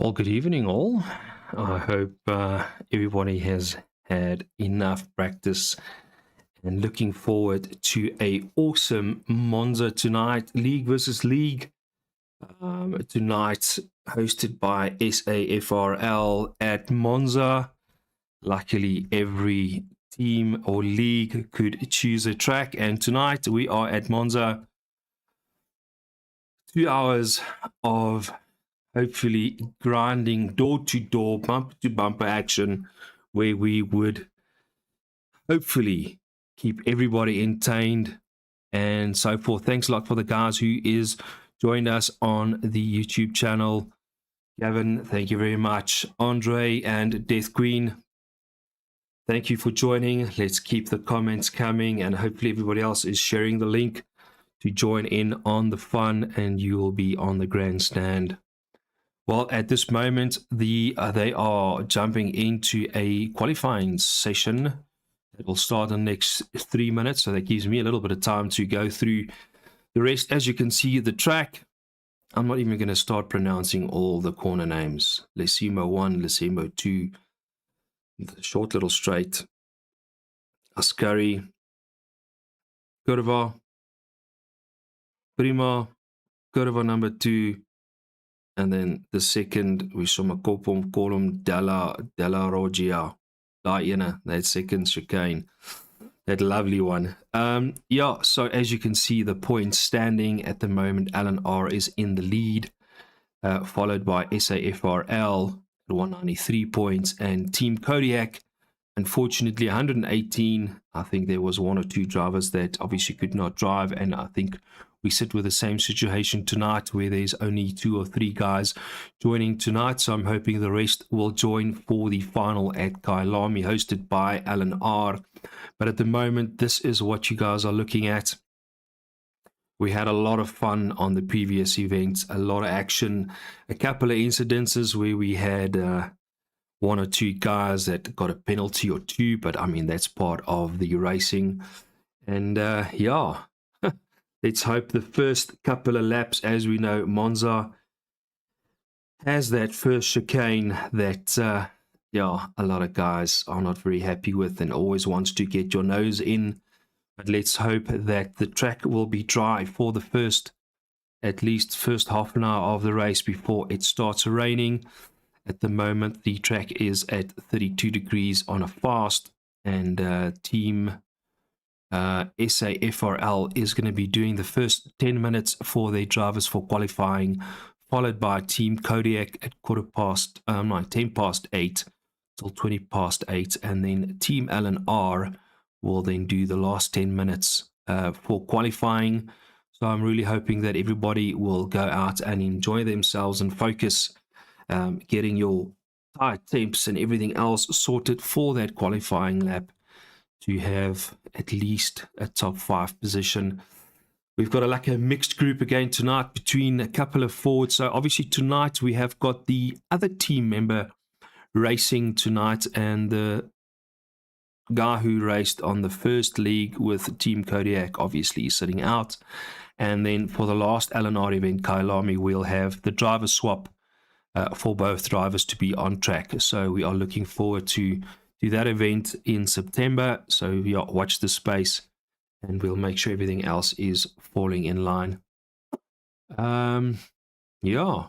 Well, good evening, all. I hope everybody has had enough practice and looking forward to a awesome Monza tonight, League versus League. Tonight, hosted by SAFRL at Monza. Luckily, every team or league could choose a track, and tonight we are at Monza. 2 hours of hopefully grinding door-to-door, bumper-to-bumper action where we would hopefully keep everybody entertained and so forth. Thanks a lot for the guys who is joined us on the YouTube channel. Gavin, thank you very much. Andre and Death Queen, thank you for joining. Let's keep the comments coming, and hopefully everybody else is sharing the link to join in on the fun, and you will be on the grandstand. Well, at this moment, they are jumping into a qualifying session that will start in the next 3 minutes. So that gives me a little bit of time to go through the rest. As you can see, the track, I'm not even going to start pronouncing all the corner names. Lesimo 1, Lesimo 2, the short little straight, Ascari, Curva, Prima, Curva number 2, and then the second, we saw Makopom column Della Rogia. That second chicane. That lovely one. Yeah, so as you can see, the points standing at the moment, Alan R is in the lead, followed by SAFRL at 193 points, and Team Kodiak, unfortunately, 118. I think there was one or two drivers that obviously could not drive, and I think we sit with the same situation tonight where there's only 2 or 3 guys joining tonight. So I'm hoping the rest will join for the final at Kailami, hosted by Alan R. But at the moment, this is what you guys are looking at. We had a lot of fun on the previous events, a lot of action, a couple of incidences where we had 1 or 2 guys that got a penalty or 2, but I mean, that's part of the racing. And yeah. Let's hope the first couple of laps, as we know, Monza has that first chicane that, yeah, a lot of guys are not very happy with and always wants to get your nose in. But let's hope that the track will be dry for the first half an hour of the race before it starts raining. At the moment, the track is at 32 degrees on a fast, and Team SAFRL is going to be doing the first 10 minutes for their drivers for qualifying, followed by Team Kodiak at 10 past 8 till 20 past 8, and then Team LNR will then do the last 10 minutes for qualifying. So I'm really hoping that everybody will go out and enjoy themselves and focus getting your tire temps and everything else sorted for that qualifying lap, to have at least a top 5 position. We've got a mixed group again tonight between a couple of forwards. So obviously tonight we have got the other team member racing tonight, and the guy who raced on the first league with Team Kodiak obviously sitting out. And then for the last LNR event, Kailami, we'll have the driver swap for both drivers to be on track. So we are looking forward to that event in September. So yeah, watch the space and we'll make sure everything else is falling in line. Yeah.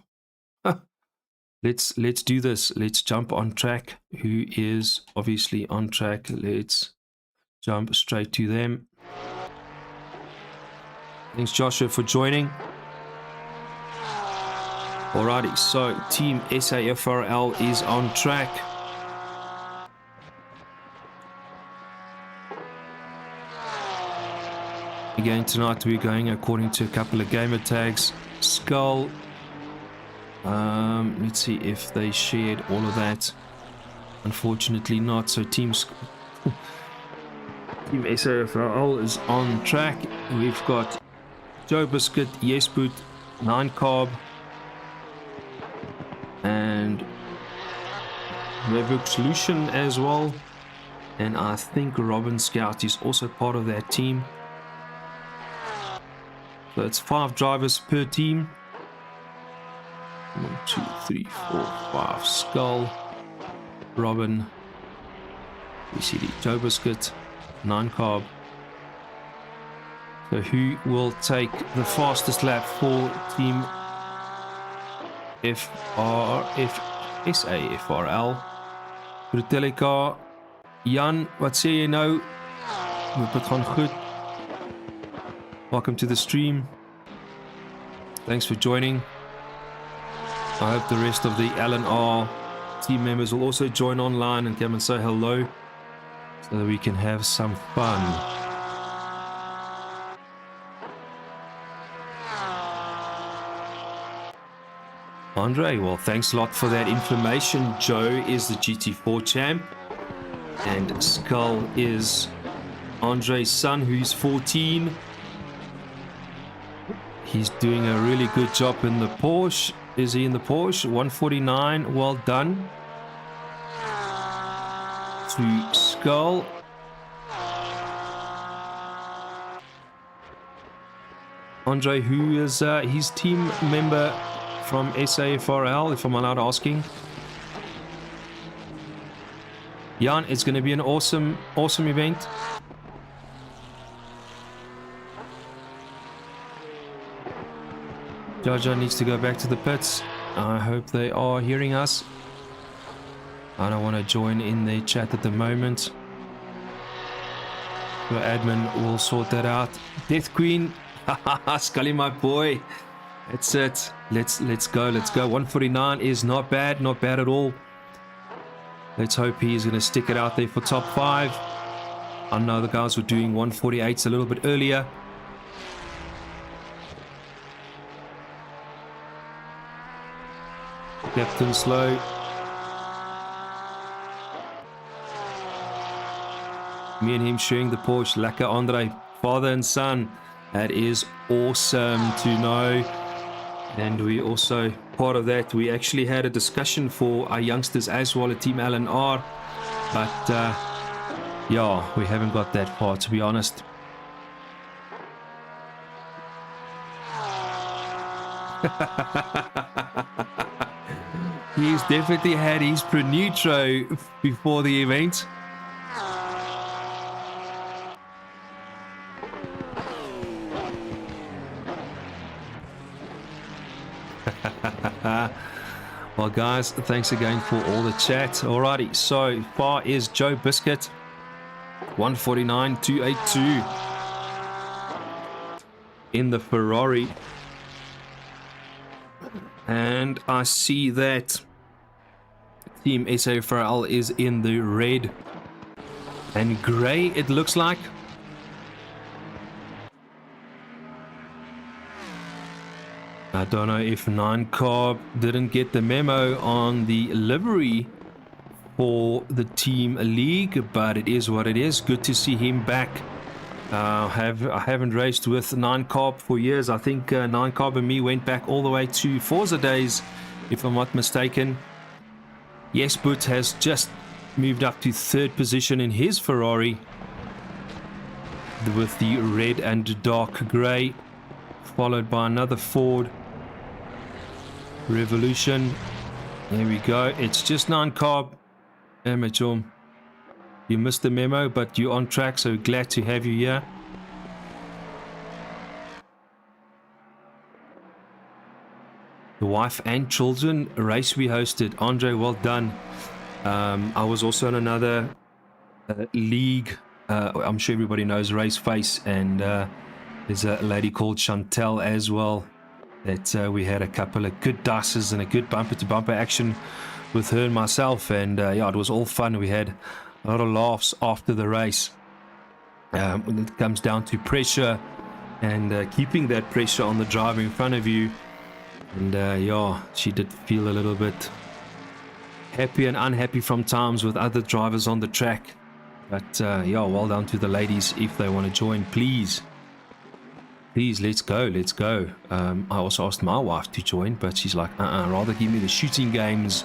Let's do this. Let's jump on track. Who is obviously on track? Let's jump straight to them. Thanks, Joshua, for joining. Alrighty, so Team SAFRL is on track. Again, tonight we're going according to a couple of gamer tags. Skull. Let's see if they shared all of that. Unfortunately not. So Team SAFRL is on track. We've got Joe Biscuit, Yes Boot, 9 Carb, and Revok Solution as well. And I think Robin Scout is also part of that team. So it's 5 drivers per team. 1, 2, 3, 4, 5. Skull. Robin. BCD. Joe Biscuit. 9 carb. So who will take the fastest lap for Team SAFRL? Brutelica. Jan, wat sê jy nou? Hoop het gaan goed. Welcome to the stream. Thanks for joining. I hope the rest of the LNR team members will also join online and come and say hello so that we can have some fun. Andre, well, thanks a lot for that information. Joe is the GT4 champ, and Skull is Andre's son, who's 14. He's doing a really good job in the Porsche. Is he in the Porsche? 149, well done. To Skull. Andre, who is his team member from SAFRL, if I'm allowed asking. Jan, it's going to be an awesome event. Jaja needs to go back to the pits. I hope they are hearing us. I don't want to join in their chat at the moment. The admin will sort that out. Death Queen. Scully, my boy. That's it. Let's go. 149 is not bad at all. Let's hope he's going to stick it out there for top 5. I know the guys were doing 148s a little bit earlier. Captain slow. Me and him sharing the Porsche. Lekker Andre, father and son. That is awesome to know. And we also, part of that, we actually had a discussion for our youngsters as well at Team LNR. But yeah, we haven't got that far, to be honest. He's definitely had his pre-neutro before the event. Well, guys, thanks again for all the chat. Alrighty, so far is Joe Biscuit, 149.282 in the Ferrari. And I see that Team SAFRL is in the red and grey, it looks like. I don't know if 9 Carb didn't get the memo on the livery for the team league, but it is what it is. Good to see him back. I haven't raced with 9 Carb for years. I think 9 Carb and me went back all the way to Forza days, if I'm not mistaken. Yes, Boot has just moved up to 3rd position in his Ferrari with the red and dark grey, followed by another Ford Revolution. There we go. It's just 9 Carb. Amateur. You missed the memo, but you're on track, so glad to have you here. The wife and children race we hosted. Andre, well done. I was also in another league. I'm sure everybody knows Race Face, and there's a lady called Chantel as well. That we had a couple of good dices and a good bumper-to-bumper action with her and myself, and yeah, it was all fun. We had a lot of laughs after the race. When it comes down to pressure and keeping that pressure on the driver in front of you, and yeah, she did feel a little bit happy and unhappy from times with other drivers on the track. But yeah, well done to the ladies. If they want to join, please, let's go. I also asked my wife to join, but she's like, rather give me the shooting games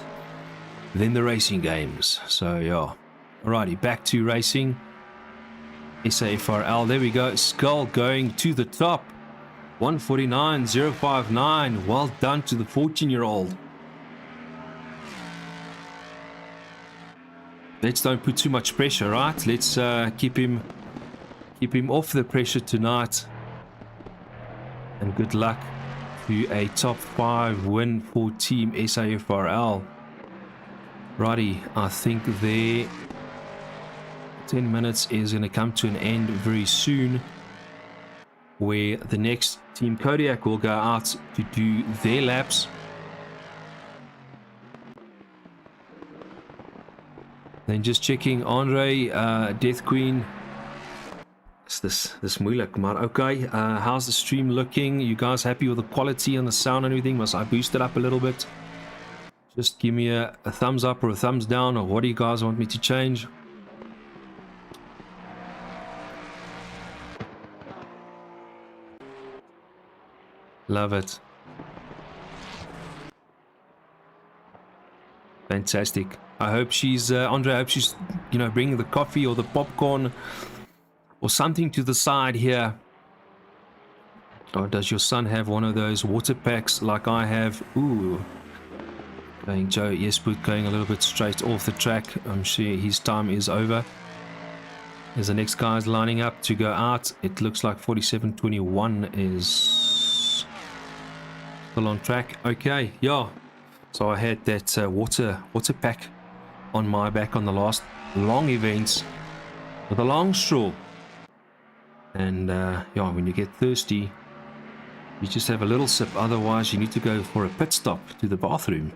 than the racing games. So yeah, alrighty, back to racing. SAFRL, there we go. Skull going to the top, 149.059. Well done to the 14-year-old. let's don't put too much pressure, right? Let's keep him off the pressure tonight. And good luck to a top 5 win for Team SAFRL. Righty, I think their 10 minutes is going to come to an end very soon, where the next Team Kodiak will go out to do their laps. Then just checking Andre, Death Queen. This moeilijk, maar okay. How's the stream looking? You guys happy with the quality and the sound and everything? Must I boost it up a little bit? Just give me a thumbs up or a thumbs down, or what do you guys want me to change? Love it. Fantastic. I hope she's, Andre, I hope she's, you know, bringing the coffee or the popcorn or something to the side here. Or does your son have one of those water packs like I have? Ooh. Going Joe Yespoot going a little bit straight off the track. I'm sure his time is over. As the next guy is lining up to go out, it looks like 47.21 is still on track. Okay, yeah. So I had that water pack on my back on the last long events with a long straw. And yeah, when you get thirsty, you just have a little sip. Otherwise, you need to go for a pit stop to the bathroom.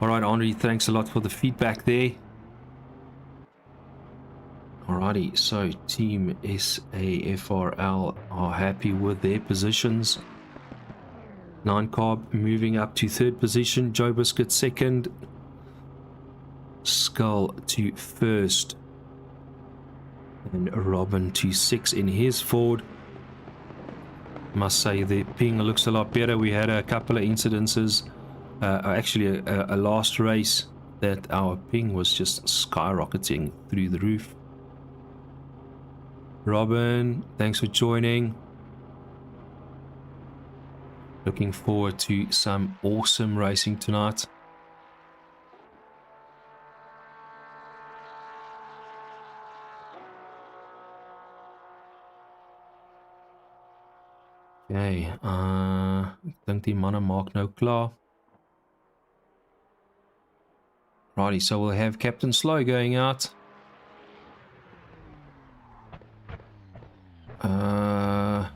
All right, Henri, thanks a lot for the feedback there. Alrighty, so Team SAFRL are happy with their positions. 9 Carb moving up to 3rd position. Joe Biscuit 2nd. Skull to 1st. And Robin to 6 in his Ford. Must say the ping looks a lot better. We had a couple of incidences, actually a last race, that our ping was just skyrocketing through the roof. Robin, thanks for joining. Looking forward to some awesome racing tonight. Okay, ek dink die manne maak nou klaar. Righty, so we'll have Captain Slow going out. Let's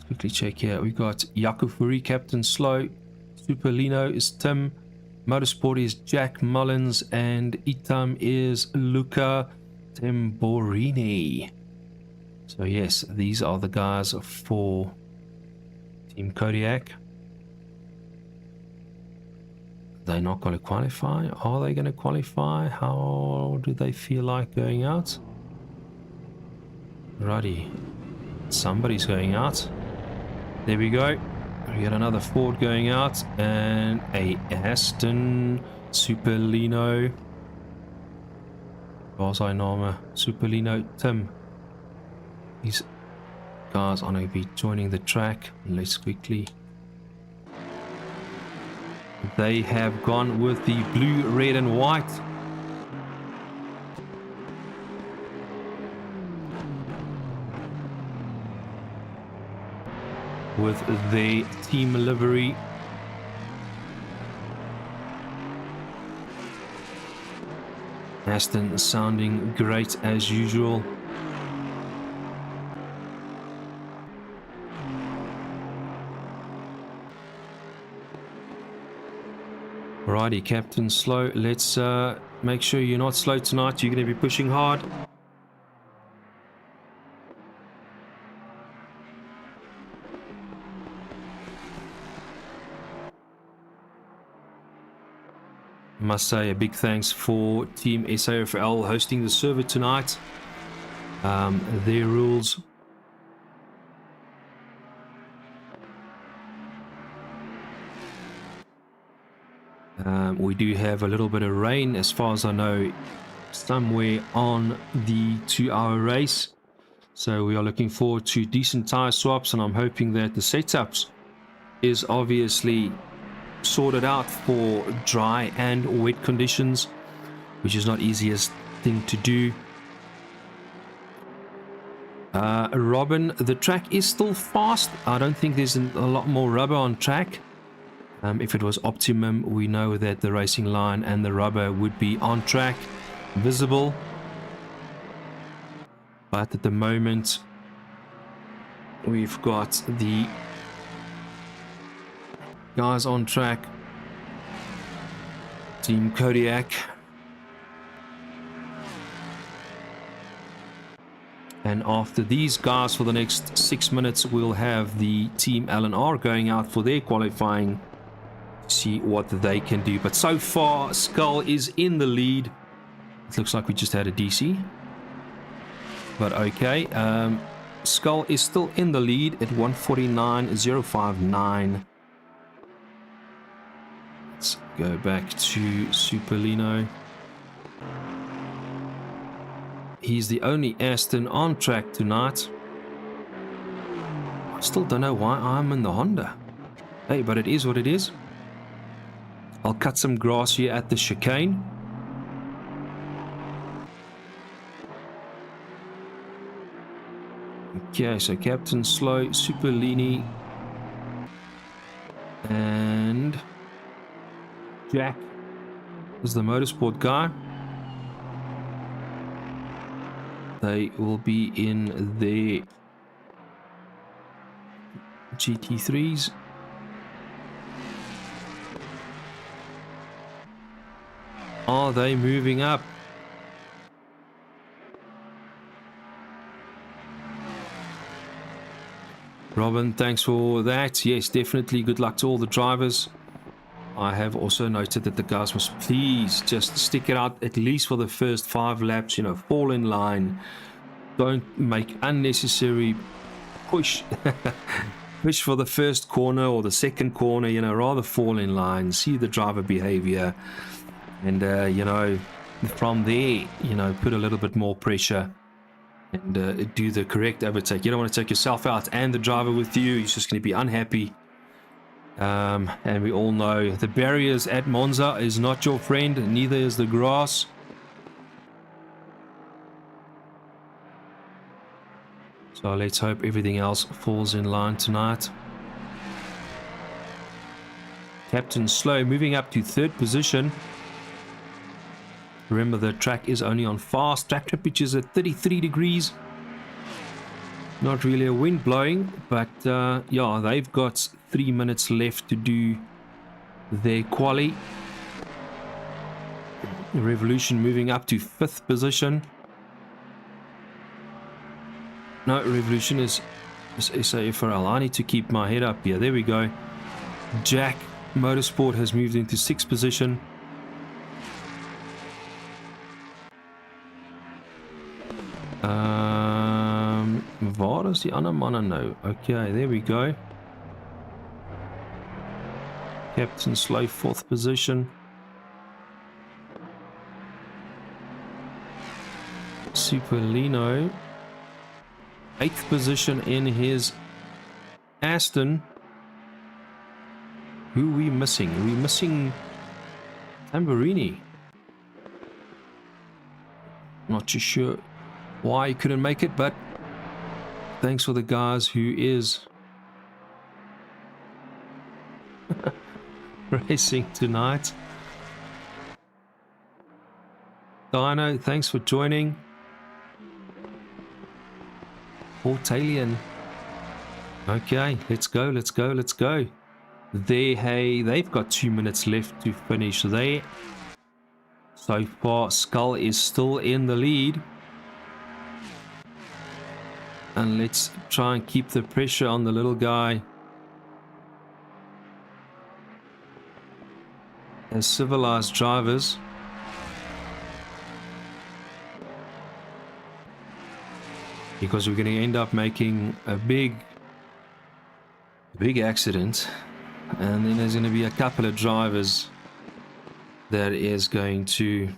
quickly check here. We've got Yakufuri, Captain Slow. Superlino is Tim. Motorsport is Jack Mullins. And Itam is Luca Temborini. So yes, these are the guys for Team Kodiak. They're not going to qualify. Are they going to qualify? How do they feel like going out? Righty. Somebody's going out. There we go. We got another Ford going out. And a Aston Superlino. Was I Norma? Superlino Tim. These guys are going to be joining the track. Let's quickly. They have gone with the blue, red and white. With the team livery. Aston sounding great as usual. Righty, Captain Slow. Let's make sure you're not slow tonight. You're going to be pushing hard. Must say a big thanks for Team SAFRL hosting the server tonight. Their rules. We do have a little bit of rain, as far as I know, somewhere on the 2-hour race. So we are looking forward to decent tire swaps, and I'm hoping that the setups is obviously sorted out for dry and wet conditions. which is not easiest thing to do. Robin, the track is still fast. I don't think there's a lot more rubber on track. If it was optimum, we know that the racing line and the rubber would be on track, visible. But at the moment, we've got the guys on track. Team Kodiak. And after these guys, for the next 6 minutes, we'll have the Team L&R going out for their qualifying. See what they can do. But so far, Skull is in the lead. It looks like we just had a DC. But okay. Skull is still in the lead at 149.059. Let's go back to Superlino. He's the only Aston on track tonight. I still don't know why I'm in the Honda. Hey, but it is what it is. I'll cut some grass here at the chicane. Okay, so Captain Slow, Superlini, and Jack is the motorsport guy. They will be in their GT3s. Are they moving up? Robin, thanks for that. Yes, definitely good luck to all the drivers. I have also noted that the guys must please just stick it out at least for the first 5 laps, you know, fall in line. Don't make unnecessary push for the first corner or the second corner, you know, rather fall in line, see the driver behavior, and, you know, from there, you know, put a little bit more pressure and do the correct overtake. You don't want to take yourself out and the driver with you. He's just going to be unhappy. And we all know the barriers at Monza is not your friend, neither is the grass. So let's hope everything else falls in line tonight. Captain Slow moving up to 3rd position. Remember, the track is only on fast. Track temperatures at 33 degrees. Not really a wind blowing, but yeah, they've got 3 minutes left to do their quali. Revolution moving up to 5th position. No, Revolution is SAFRL. I need to keep my head up here. There we go. Jack Motorsport has moved into 6th position. Waar is die ander manne nou? Okay, there we go. Captain Slow, 4th position. Superlino, 8th position in his Aston. Who are we missing? Are we missing Tamburini? Not too sure why he couldn't make it, but thanks for the guys who is racing tonight. Dino, thanks for joining. Portalian. Okay, let's go, let's go, let's go. There, hey, they've got 2 minutes left to finish there. So far, Skull is still in the lead. And let's try and keep the pressure on the little guy. As civilized drivers. Because we're going to end up making a big accident. And then there's going to be a couple of drivers that is going to,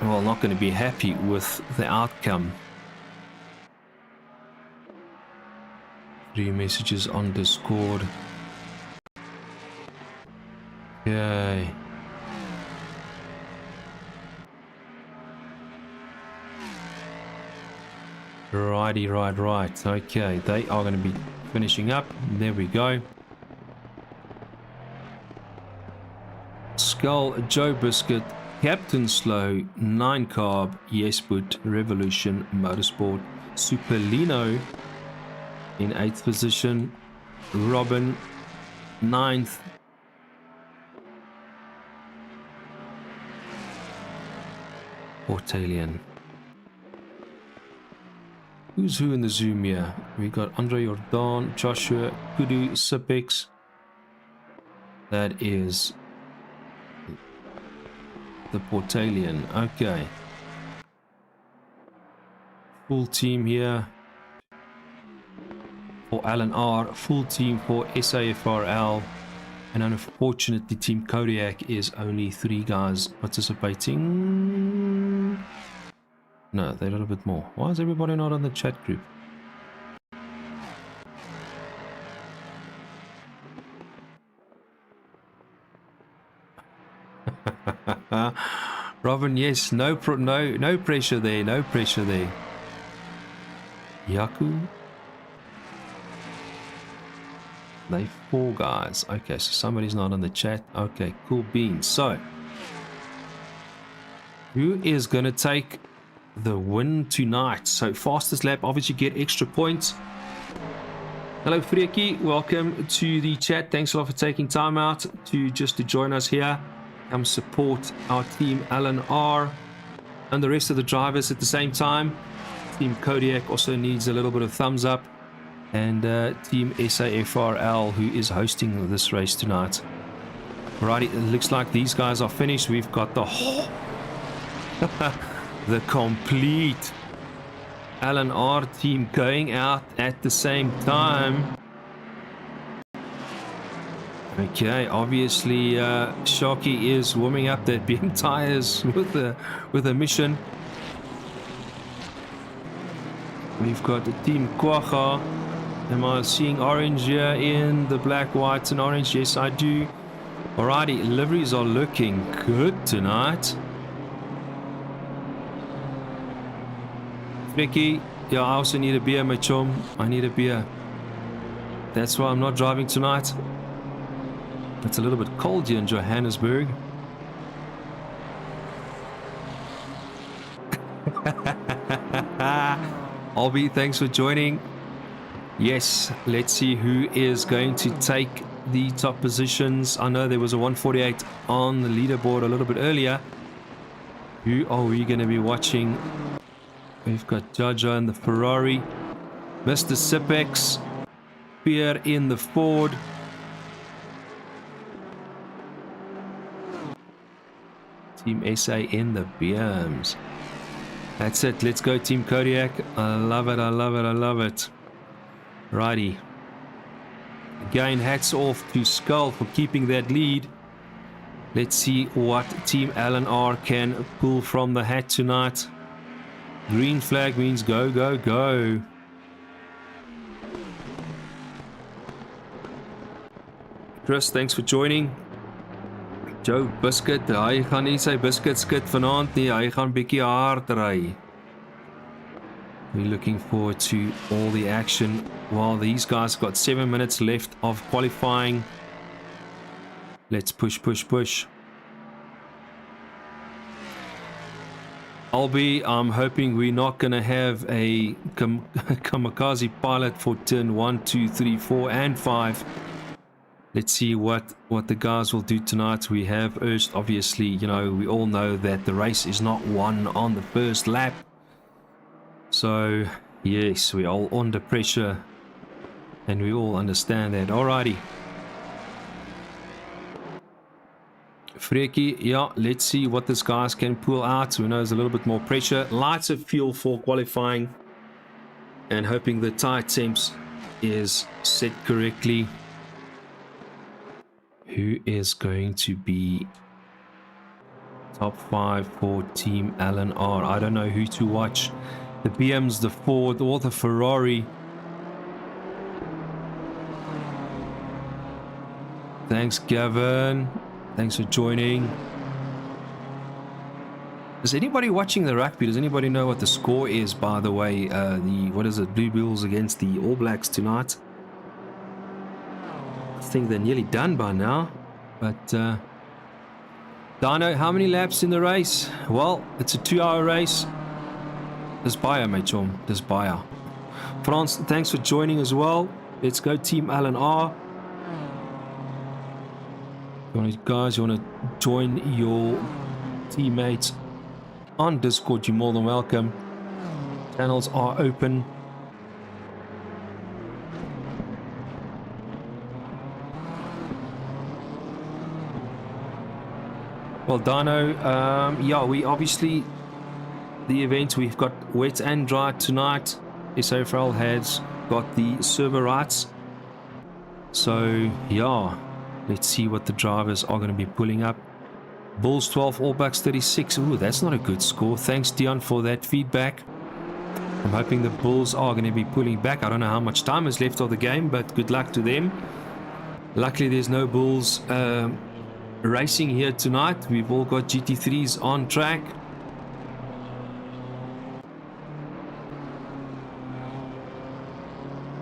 well, not going to be happy with the outcome. 3 messages on Discord. Okay. Righty, right. Okay, they are going to be finishing up. There we go. Skull, Joe Biscuit, Captain Slow, 9 Carb, Yes Boot, Revolution, Motorsport, Superlino in 8th position, Robin 9th, Portalian. Who's who in the Zoom here? We got Andre Jordan, Joshua, Kudu, Sipix. That is the Portalian. Okay. Full team here for Alan R. Full team for SAFRL. And unfortunately, Team Kodiak is only 3 guys participating. No, they're a little bit more. Why is everybody not on the chat group? Robin, yes, no pressure there, no pressure there. Yaku. They 4 guys. Okay, so somebody's not on the chat. Okay, cool beans. So, who is going to take the win tonight? So, fastest lap, obviously get extra points. Hello, Freki. Welcome to the chat. Thanks a lot for taking time out to join us here. Come support our team, Alan R. and the rest of the drivers at the same time. Team Kodiak also needs a little bit of thumbs up. And Team SAFRL, who is hosting this race tonight. Alrighty, it looks like these guys are finished. We've got the the complete Alan R team going out at the same time. Okay, obviously Sharky is warming up that BM tires with a mission. We've got the Team Quacha. Am I seeing orange here in the black, white, and orange? Yes, I do. Alrighty, liveries are looking good tonight. Vicky, yeah, I also need a beer, my chum. I need a beer. That's why I'm not driving tonight. It's a little bit cold here in Johannesburg. Albie, thanks for joining. Yes, let's see who is going to take the top positions. I know there was a 148 on the leaderboard a little bit earlier. Who are we going to be watching? We've got Jaja in the Ferrari, Mr. Sipex, Pierre in the Ford, Team SA in the BMs. That's it. Let's go, Team Kodiak. I love it. I love it. I love it. Righty. Again, hats off to Skull for keeping that lead. Let's see what Team Alan R can pull from the hat tonight. Green flag means go, go, go. Chris, thanks for joining. Joe Biscuit, hy gaan nie sy biscuit skit vanaand nie. Hy gaan bietjie hard ry. We're looking forward to all the action while these guys got 7 minutes left of qualifying. Let's push, push, push. I'm hoping we're not going to have a kamikaze pilot for turn 1, 2, 3, 4, and 5. Let's see what the guys will do tonight. We have urged, obviously, you know, we all know that the race is not won on the first lap. So, yes, we're all under pressure and we all understand that. Alrighty. Freki, yeah, let's see what this guys can pull out. Who knows, a little bit more pressure. Lights of fuel for qualifying and hoping the tire temps is set correctly. Who is going to be top 5 for Team Alan R? I don't know who to watch. The BMs, the Ford, or the Ferrari. Thanks, Gavin. Thanks for joining. Is anybody watching the rugby? Does anybody know what the score is, by the way? What is it? Blue Bulls against the All Blacks tonight. I think they're nearly done by now. But, Dino, how many laps in the race? Well, it's a 2-hour race. Dis baie, my chum. Dis baie. Frans, thanks for joining as well. Let's go Team LNR. Guys, you want to join your teammates on Discord, you're more than welcome. Channels are open. Well, Dino, yeah, we obviously, the event, we've got wet and dry tonight. SAFL has got the server rights. So, yeah, let's see what the drivers are going to be pulling up. Bulls 12, All Blacks 36. Ooh, that's not a good score. Thanks, Dion, for that feedback. I'm hoping the Bulls are going to be pulling back. I don't know how much time is left of the game, but good luck to them. Luckily, there's no Bulls racing here tonight. We've all got GT3s on track.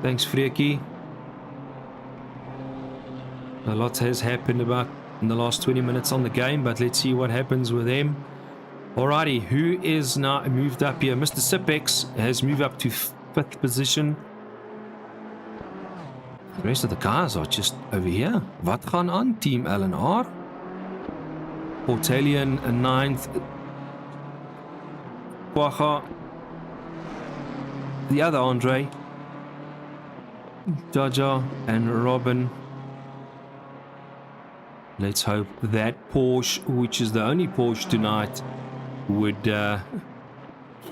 Thanks, Freaky. A lot has happened about in the last 20 minutes on the game, but let's see what happens with them. Alrighty, who is now moved up here? Mr. Sipex has moved up to 5th position. The rest of the cars are just over here. Wat gaan aan, Team LNR? Portalian 9th. Quacha. The other Andre. Jaja and Robin. Let's hope that Porsche, which is the only Porsche tonight, would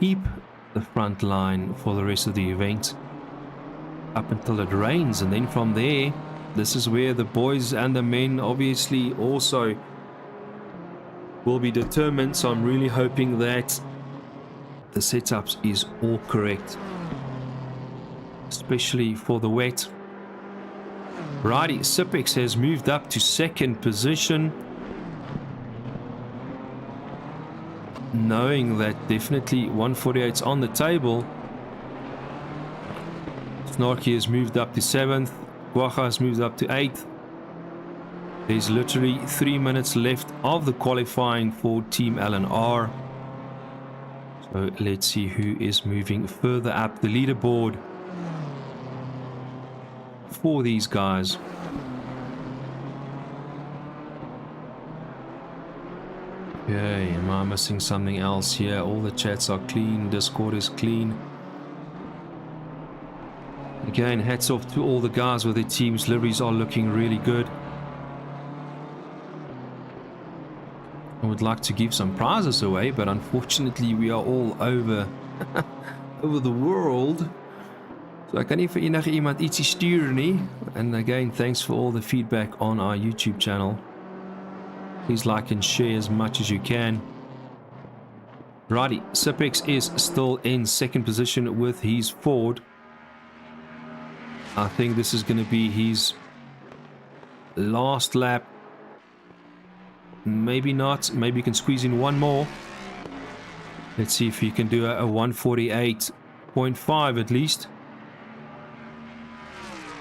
keep the front line for the rest of the event up until it rains. And then from there, this is where the boys and the men obviously also will be determined. So I'm really hoping that the setups is all correct, especially for the wet. Righty, Sipex has moved up to 2nd position, knowing that definitely 148's on the table. Snarky has moved up to 7th, Guacha has moved up to 8th. There's literally 3 minutes left of the qualifying for Team LNR. So let's see who is moving further up the leaderboard for these guys. Okay, am I missing something else here? All the chats are clean, Discord is clean. Again, hats off to all the guys with their teams. Liveries are looking really good. I would like to give some prizes away, but unfortunately we are all over over the world. So I kan nie vir enige iemand ietsie stuur nie. And again, thanks for all the feedback on our YouTube channel. Please like and share as much as you can. Righty, Sipex is still in 2nd position with his Ford. I think this is going to be his last lap. Maybe not. Maybe you can squeeze in one more. Let's see if he can do a 148.5 at least.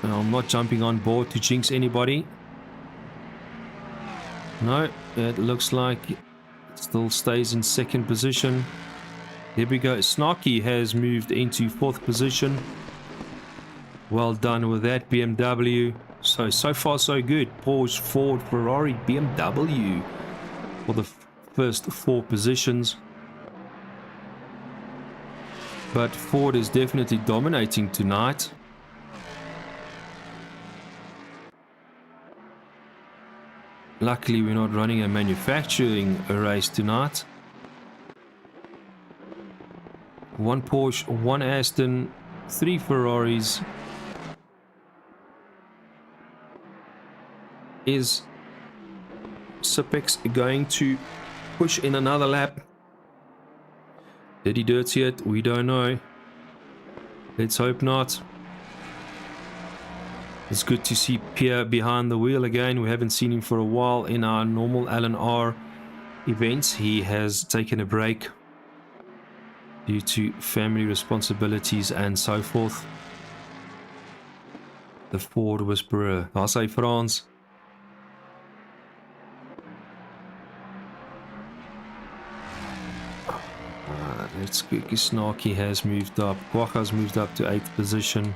I'm not jumping on board to jinx anybody. No, it looks like it still stays in 2nd position. There we go. Snarky has moved into 4th position. Well done with that, BMW. So far so good. Porsche, Ford, Ferrari, BMW for the first 4 positions. But Ford is definitely dominating tonight. Luckily, we're not running a manufacturing race tonight. 1 Porsche, 1 Aston, 3 Ferraris. Is Sipex going to push in another lap? Did he dirty it? We don't know. Let's hope not. It's good to see Pierre behind the wheel again. We haven't seen him for a while in our normal LNR Events. He has taken a break due to family responsibilities and so forth. The Ford Whisperer. I'll say France. Let's quickly. Snarky has moved up. Quacha's moved up to 8th position.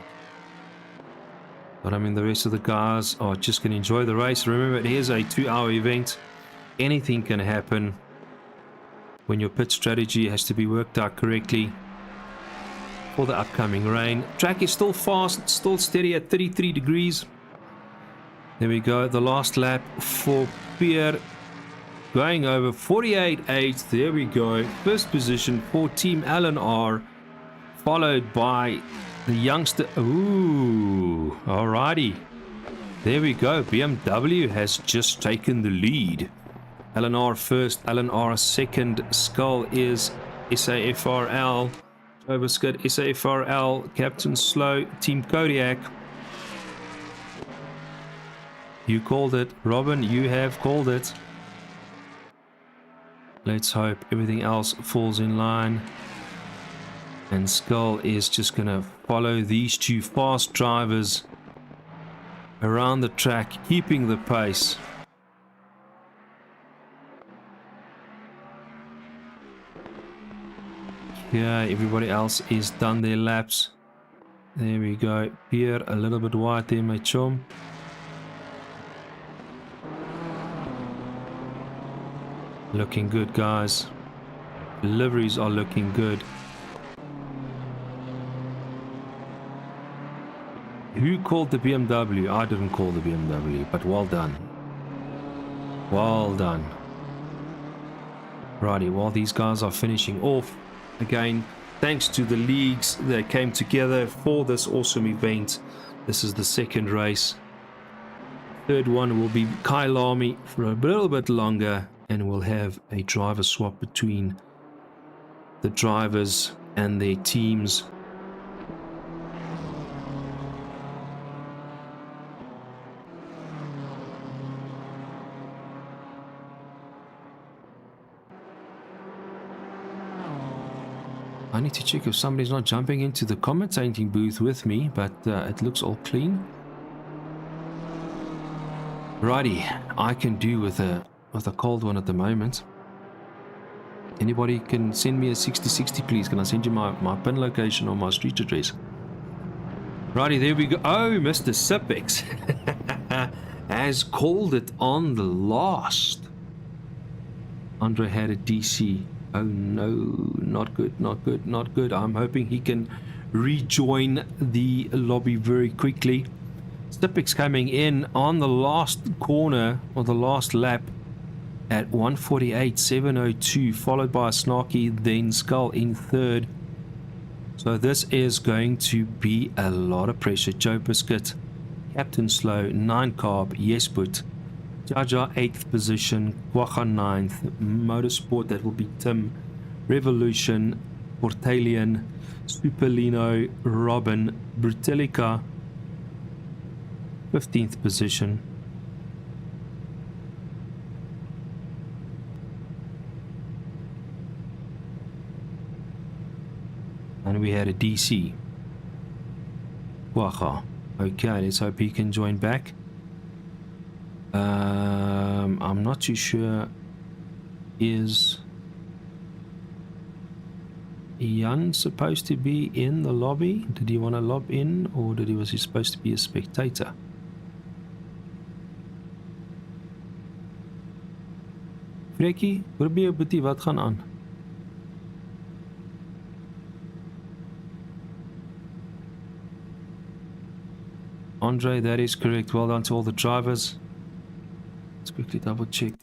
But I mean, the rest of the guys are just going to enjoy the race. Remember, it is a 2-hour event. Anything can happen when your pit strategy has to be worked out correctly for the upcoming rain. Track is still fast, still steady at 33 degrees. There we go. The last lap for Pierre going over 48.8. There we go. First position for Team LNR, followed by the youngster. Ooh, alrighty. There we go. BMW has just taken the lead. LNR first, LNR second. Skull is SAFRL. Overskid, SAFRL. Captain Slow, Team Kodiak. You called it. Robin, you have called it. Let's hope everything else falls in line. And Skull is just going to follow these two fast drivers around the track, keeping the pace. Yeah, everybody else is done their laps. There we go. Pierre a little bit wide there, my chum. Looking good, guys. Deliveries are looking good. Who called the BMW? I didn't call the BMW, but well done. Well done. Righty, while these guys are finishing off, again, thanks to the leagues that came together for this awesome event. This is the second race. Third one will be Kailami for a little bit longer, and we'll have a driver swap between the drivers and their teams. I need to check if somebody's not jumping into the commentating booth with me, but it looks all clean. Righty, I can do with a cold one at the moment. Anybody can send me a 6060, please. Can I send you my pin location or my street address? Righty, there we go. Oh, Mr. Sipex has called it on the last. Andre had a DC. Oh no, not good, not good, not good. I'm hoping he can rejoin the lobby very quickly. Sipex coming in on the last corner or the last lap at 148.702, followed by Snarky, then Skull in third. So this is going to be a lot of pressure. Joe Biscuit, Captain Slow, 9 Carb, Yes But, Jaja 8th position, Quacha 9th, Motorsport, that will be Tim, Revolution, Portalian, Superlino, Robin, Brutelica, 15th position. And we had a DC. Quacha. Okay, let's hope he can join back. I'm not too sure. Is Jan supposed to be in the lobby? Did he want to lob in, or was he supposed to be a spectator? Frekkie, probeer boetie, wat gaan aan? Andre, that is correct. Well done to all the drivers. Let's quickly double check.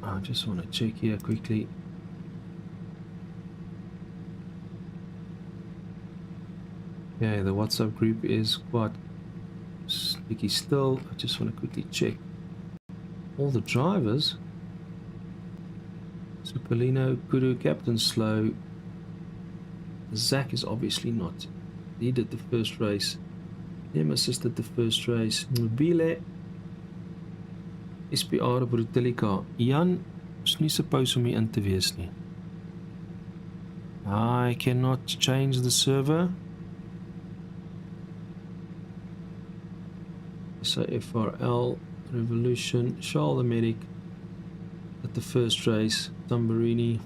I just want to check here quickly. Okay, the WhatsApp group is quite sticky still. I just want to quickly check all the drivers. Superlino, Kudu, Captain Slow. Zach is obviously not. He did the first race. Him assisted the first race. Mobile, SPR, Brutelica. Jan Is nie supposed om hier in te wees nie. I cannot change the server. So FRL Revolution, Charles the Medic at the first race, Tamburini,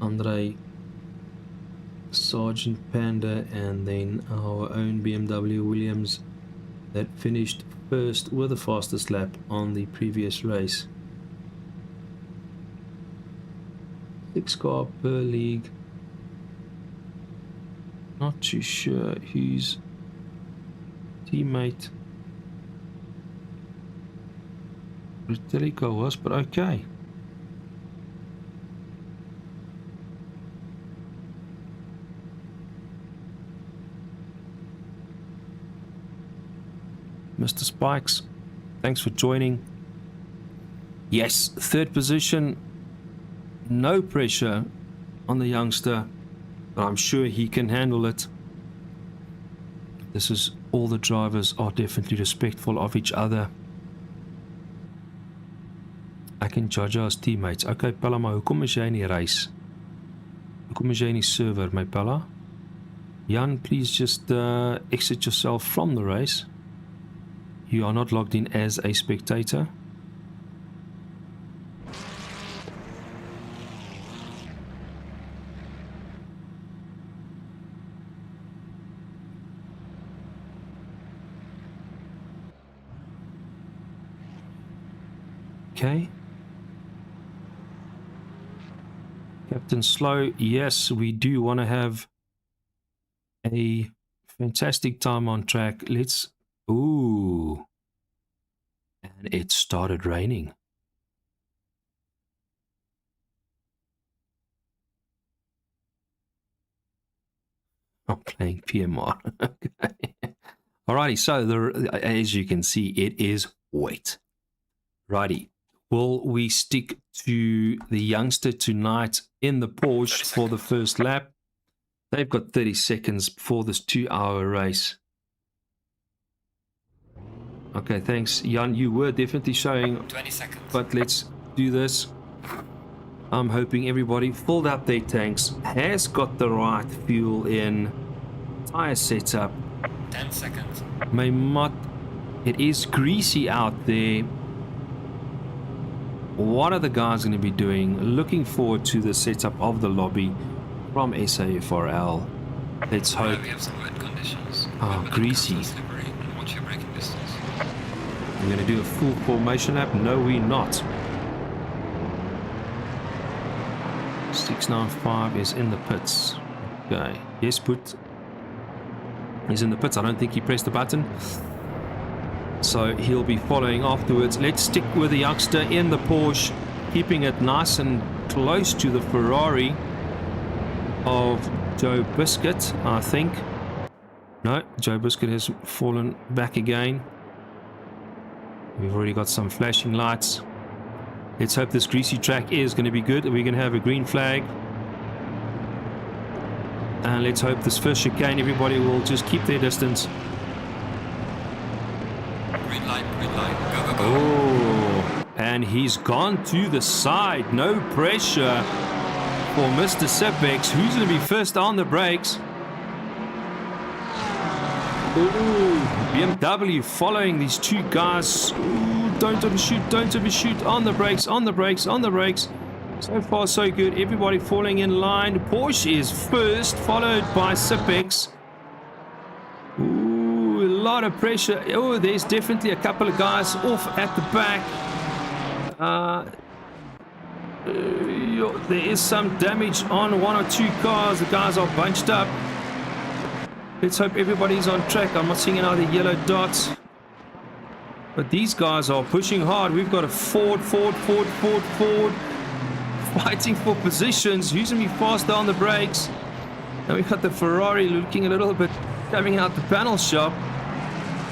Andre, Sergeant Panda, and then our own BMW Williams that finished first with the fastest lap on the previous race. 6 car per league. Not too sure whose teammate Ritelico was, but okay. Mr. Spikes, thanks for joining. Yes, 3rd position. No pressure on the youngster, but I'm sure he can handle it. This is, all the drivers are definitely respectful of each other. I can judge as teammates. Okay, Pella, maar hoekom is jy in die race? Hoekom is jy in die server, my Pella? Jan, please just exit yourself from the race. You are not logged in as a spectator. Okay. Captain Slow, yes, we do want to have a fantastic time on track. Let's... Ooh. And it started raining. I'm playing PMR. Okay. Alrighty, so as you can see, it is wet. Righty. Will we stick to the youngster tonight in the Porsche for the first lap? They've got 30 seconds for this 2-hour race. Okay, thanks. Jan, you were definitely showing 20 seconds. But let's do this. I'm hoping everybody filled up their tanks, has got the right fuel in, tire setup. 10 seconds. May not... It is greasy out there. What are the guys going to be doing? Looking forward to the setup of the lobby from SAFRL. Let's hope. We have some wet conditions. Oh, greasy. Slippery and watch your braking distance. We're going to do a full formation lap? No, we're not. 695 is in the pits. Okay. Yes, put. He's in the pits. I don't think he pressed the button. So he'll be following afterwards. Let's stick with the youngster in the Porsche, keeping it nice and close to the Ferrari of Joe Biscuit, I think. No, Joe Biscuit has fallen back again. We've already got some flashing lights. Let's hope this greasy track is going to be good. We're going to have a green flag. And let's hope this first chicane, everybody will just keep their distance. Green light, go, go, go. Oh, and he's gone to the side. No pressure for Mr. Sipex. Who's going to be first on the brakes? Ooh, BMW following these two guys. Ooh, don't overshoot. On the brakes, on the brakes, on the brakes. So far, so good. Everybody falling in line. Porsche is first, followed by Sipex. Ooh, a lot of pressure. Oh, there's definitely a couple of guys off at the back. There is some damage on one or two cars. The guys are bunched up. Let's hope everybody's on track. I'm not seeing any other yellow dots. But these guys are pushing hard. We've got a Ford. Fighting for positions. Who's going to be faster on the brakes? And we've got the Ferrari looking a little bit coming out the panel shop.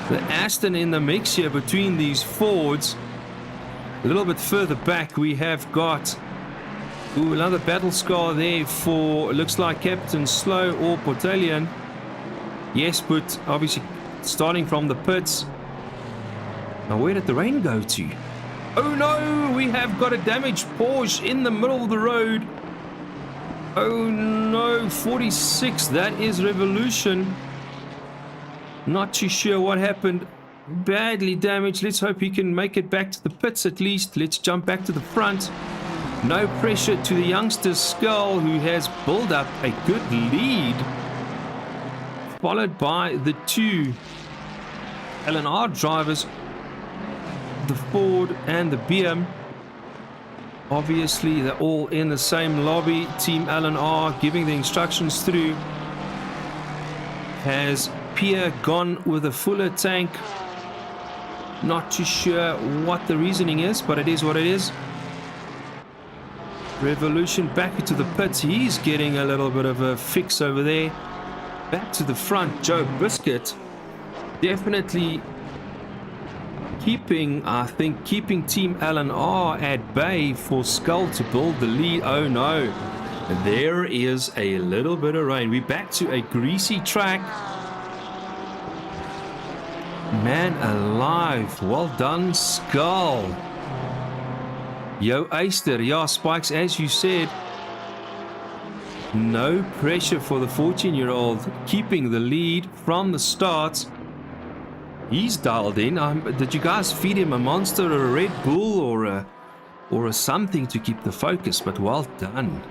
The Aston in the mix here between these Fords. A little bit further back we have got another battle scar there for, looks like Captain Slow or Portalian. Yes, but obviously starting from the pits. Now where did the rain go to? Oh no, we have got a damaged Porsche in the middle of the road. Oh no, 46, that is Revolution. Not too sure what happened. Badly damaged. Let's hope he can make it back to the pits at least. Let's jump back to the front. No pressure to the youngster's Skull, who has built up a good lead. Followed by the two L&R drivers, the Ford and the BM. Obviously, they're all in the same lobby. Team L&R giving the instructions through. Has Pierre gone with a fuller tank? Not too sure what the reasoning is, but it is what it is. Revolution back into the pits. He's getting a little bit of a fix over there. Back to the front, Joe Biscuit. Definitely keeping Team L&R at bay for Skull to build the lead. Oh no, there is a little bit of rain. We're back to a greasy track. Man alive, well done Skull. Yo Eister, yeah Spikes, as you said, no pressure for the 14-year-old, keeping the lead from the start. He's dialed in. Did you guys feed him a Monster or a Red Bull or a something to keep the focus? But well done.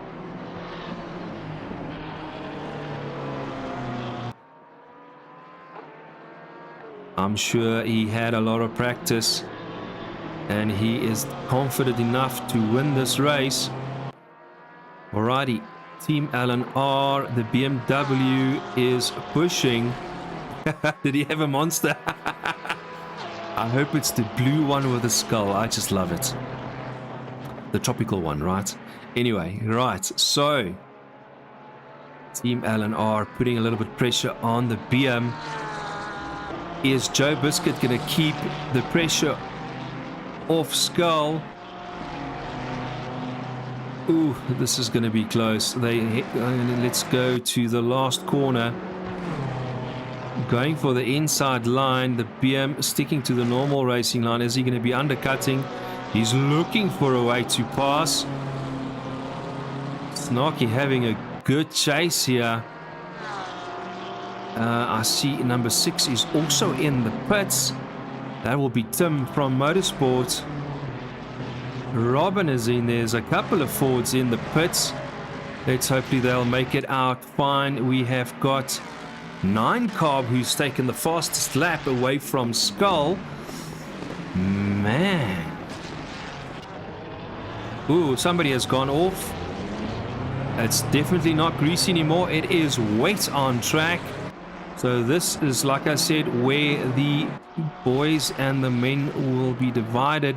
I'm sure he had a lot of practice and he is confident enough to win this race. Alrighty, Team L&R, the BMW is pushing. Did he have a Monster? I hope it's the blue one with the skull. I just love it. The tropical one, right? Anyway, right, so Team L&R putting a little bit of pressure on the BM. Is Joe Biscuit going to keep the pressure off Skull? Ooh, this is going to be close. Let's go to the last corner. Going for the inside line. The BM sticking to the normal racing line. Is he going to be undercutting? He's looking for a way to pass. Snarky having a good chase here. I see number 6 is also in the pits. That will be Tim from Motorsport. Robin is in. There's a couple of Fords in the pits. Let's hopefully they'll make it out fine. We have got 9 Carb, who's taken the fastest lap away from Skull. Man. Ooh, somebody has gone off. It's definitely not greasy anymore. It is wet on track. So this is, like I said, where the boys and the men will be divided.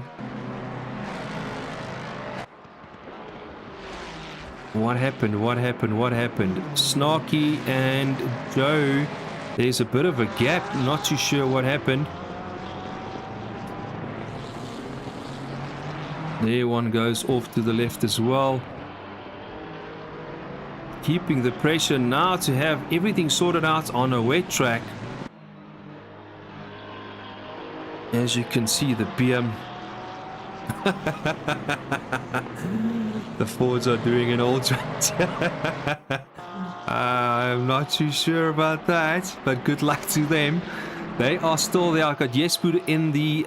What happened? What happened? What happened? Snarky and Joe, there's a bit of a gap. Not too sure what happened. There, one goes off to the left as well. Keeping the pressure now to have everything sorted out on a wet track. As you can see, the BM. The Fords are doing an all track. I'm not too sure about that, but good luck to them. They are still there. I've got Jesper in the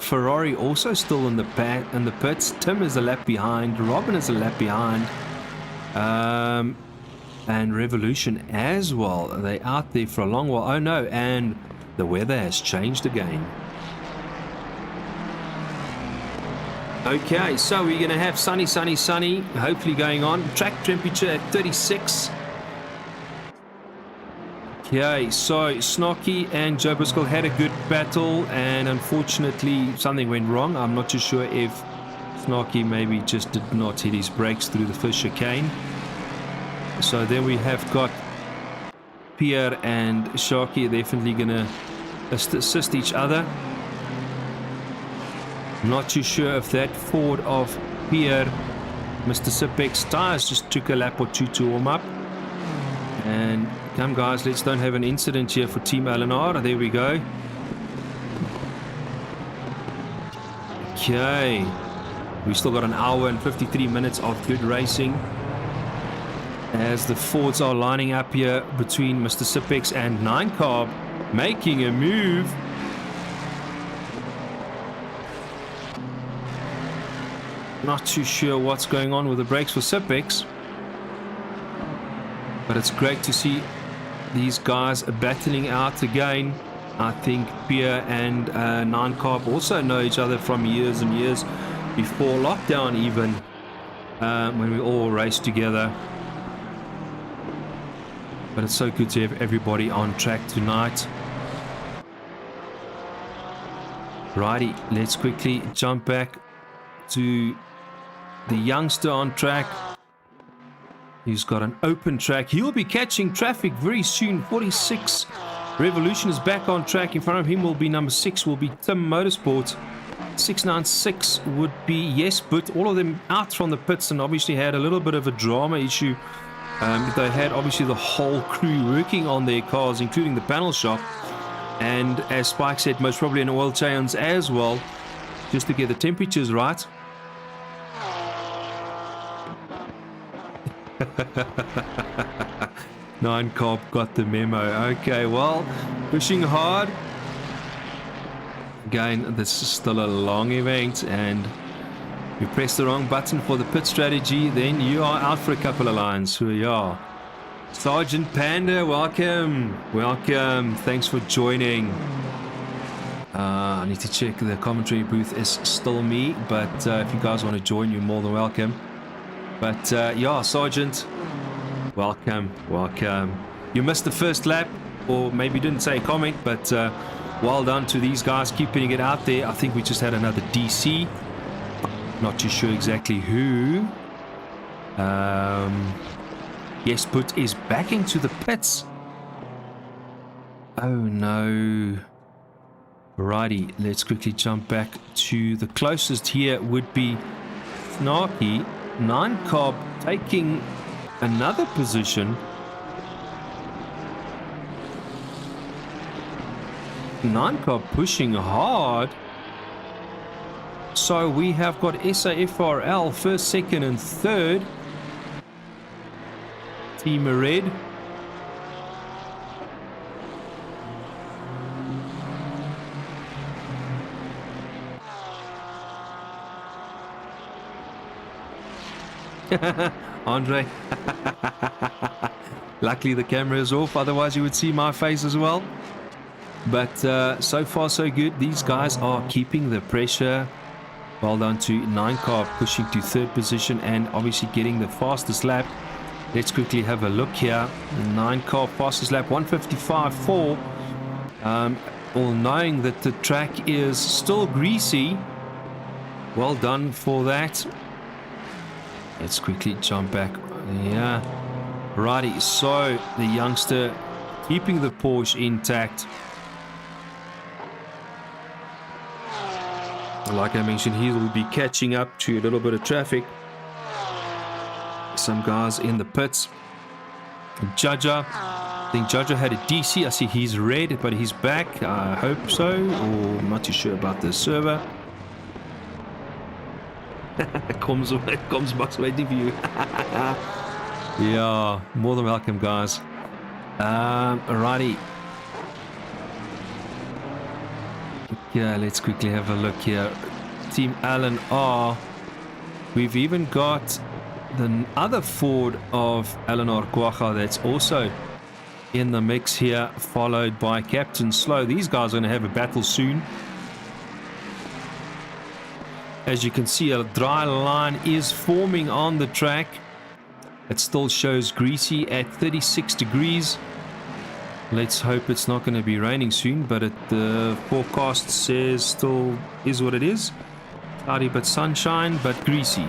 Ferrari, also still in the pits. Tim is a lap behind. Robin is a lap behind. And Revolution as well. They're out there for a long while. Oh no, and the weather has changed again. Okay, so we're going to have sunny, sunny, sunny, hopefully going on. Track temperature at 36. Okay, so Snarky and Joe Biscuit had a good battle, and unfortunately something went wrong. I'm not too sure if Snarky maybe just did not hit his brakes through the first chicane. So then we have got Pierre and Sharky definitely going to assist each other. Not too sure if that Ford of Pierre, Mr. Sipek's tires just took a lap or two to warm up. And come guys, let's don't have an incident here for Team L&R. There we go. Okay. We still got an hour and 53 minutes of good racing. As the Fords are lining up here between Mr. Sipex and 9 Carb, making a move. Not too sure what's going on with the brakes for Sipex, but it's great to see these guys battling out again. I think Pierre and 9 Carb also know each other from years and years before lockdown, even when we all raced together. But it's so good to have everybody on track tonight. Righty, let's quickly jump back to the youngster on track. He's got an open track. He'll be catching traffic very soon. 46 Revolution is back on track. In front of him will be number 6, will be Tim Motorsport. 696 would be Yes But. All of them out from the pits and obviously had a little bit of a drama issue. They had obviously the whole crew working on their cars, including the panel shop. And as Spike said, most probably an oil change as well, just to get the temperatures right. Nine Carb got the memo. Okay, well, pushing hard. Again, this is still a long event, and you press the wrong button for the pit strategy, then you are out for a couple of lines. Here we are. Sergeant Panda, welcome. Welcome. Thanks for joining. I need to check the commentary booth is still me, but if you guys want to join, you're more than welcome. But yeah, Sergeant, welcome, welcome. You missed the first lap, or maybe didn't say a comment, but well done to these guys keeping it out there. I think we just had another DC. Not too sure exactly who. Yes, But is back into the pits. Oh no. Righty, let's quickly jump back to the closest here would be Snarky. 9 Carb taking another position. 9 Carb pushing hard. So we have got SAFRL first, second and third. Team Red. Andre. Luckily the camera is off, otherwise you would see my face as well. But so far so good. These guys are keeping the pressure. Well done to 9 Carb pushing to third position and obviously getting the fastest lap. Let's quickly have a look here. 9 Carb fastest lap 155.4. All knowing that the track is still greasy. Well done for that. Let's quickly jump back. Yeah. Righty, so the youngster keeping the Porsche intact. Like I mentioned, he will be catching up to a little bit of traffic. Some guys in the pits. Judger. I think Judger had a DC. I see he's red, but he's back. I hope so. Or I'm not too sure about the server. Comes box waiting for you. Yeah, more than welcome, guys. Alrighty. Yeah, let's quickly have a look here. Team Alan R. We've even got the other Ford of Eleanor Quacha that's also in the mix here, followed by Captain Slow. These guys are going to have a battle soon. As you can see, a dry line is forming on the track. It still shows greasy at 36 degrees. Let's hope it's not going to be raining soon, but the forecast says still is what it is. Cloudy but sunshine, but greasy.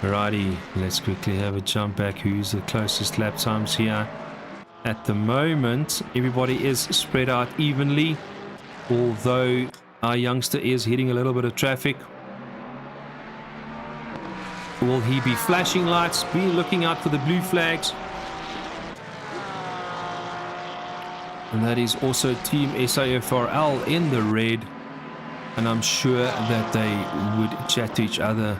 Righty, let's quickly have a jump back. Who's the closest lap times here? At the moment, everybody is spread out evenly, although our youngster is hitting a little bit of traffic. Will he be flashing lights, be looking out for the blue flags? And that is also Team SAFRL in the red. And I'm sure that they would chat to each other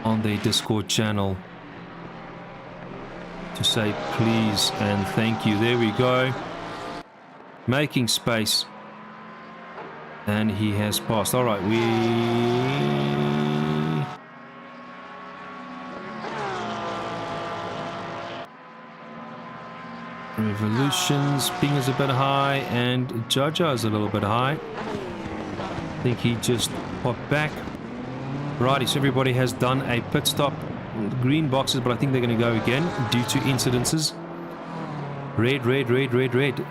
on their Discord channel to say please and thank you. There we go. Making space. And he has passed. All right, Revolutions, ping is a bit high, and Jaja is a little bit high. I think he just popped back. Righty, so everybody has done a pit stop. Green boxes, but I think they're going to go again due to incidences. Red, red, red, red, red.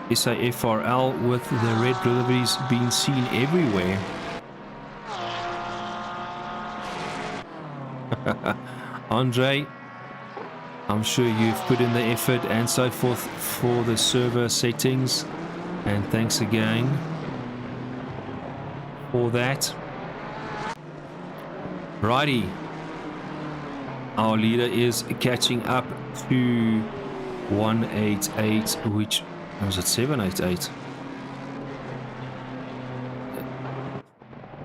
SAFRL with the red deliveries being seen everywhere. Andre, I'm sure you've put in the effort and so forth for the server settings, and thanks again for that. Righty, our leader is catching up to 188, which was it 788?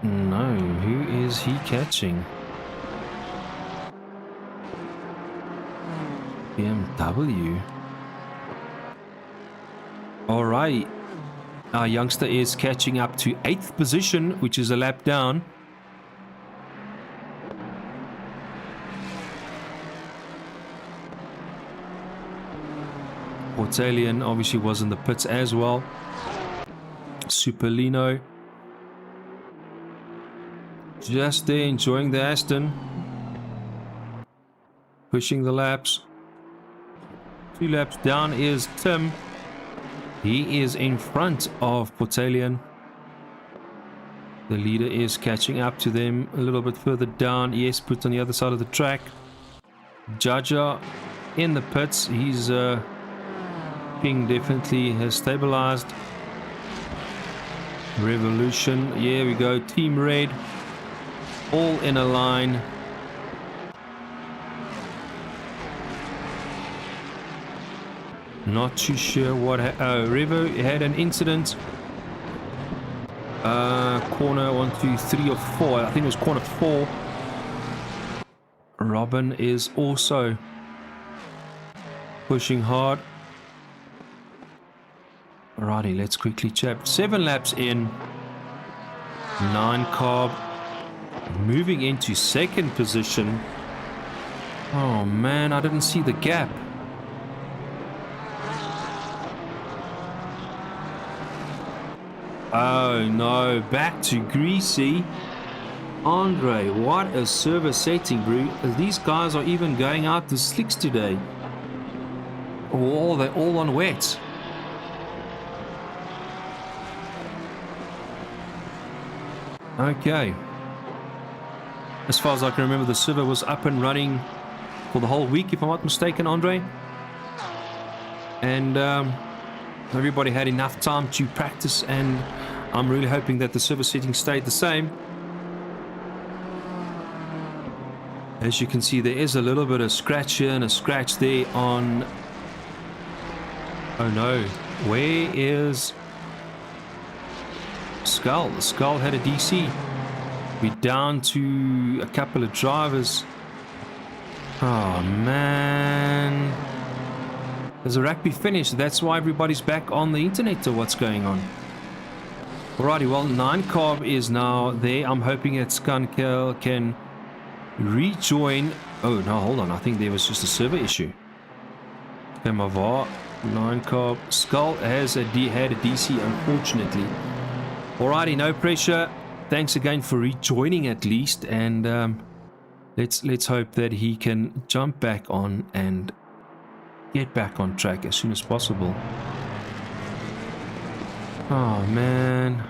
No, who is he catching? BMW. Alright, our youngster is catching up to 8th position, which is a lap down. Portalian obviously was in the pits as well. Superlino just there enjoying the Aston, pushing the laps. 2 laps down is Tim. He is in front of Portalian. The leader is catching up to them a little bit further down. Yes, put on the other side of the track. Jaja in the pits. He's ping definitely has stabilized. Revolution, here we go. Team Red, all in a line. Not too sure what Revo had an incident. Corner 1, 2, 3 or 4. I think it was corner 4. Robin is also pushing hard. Alrighty, let's quickly check. 7 laps in. 9 carb. Moving into 2nd position. Oh man, I didn't see the gap. Oh no, back to greasy. Andre, what a server setting, bro. These guys are even going out to slicks today. Oh, they're all on wet. Okay. As far as I can remember, the server was up and running for the whole week, if I'm not mistaken, Andre. And everybody had enough time to practice, and I'm really hoping that the server settings stayed the same. As you can see, there is a little bit of scratch here and a scratch there on... Oh no, where is Skull? The Skull had a DC. We're down to a couple of drivers. Oh man. There's a rugby finish. That's why everybody's back on the internet to what's going on. Alrighty, well, 9 carb is now there. I'm hoping that Skunkel can rejoin. Oh no, hold on. I think there was just a server issue. Kemavar, 9 carb. Skull has had a DC, unfortunately. Alrighty, no pressure. Thanks again for rejoining at least, and let's hope that he can jump back on and get back on track as soon as possible. Oh man.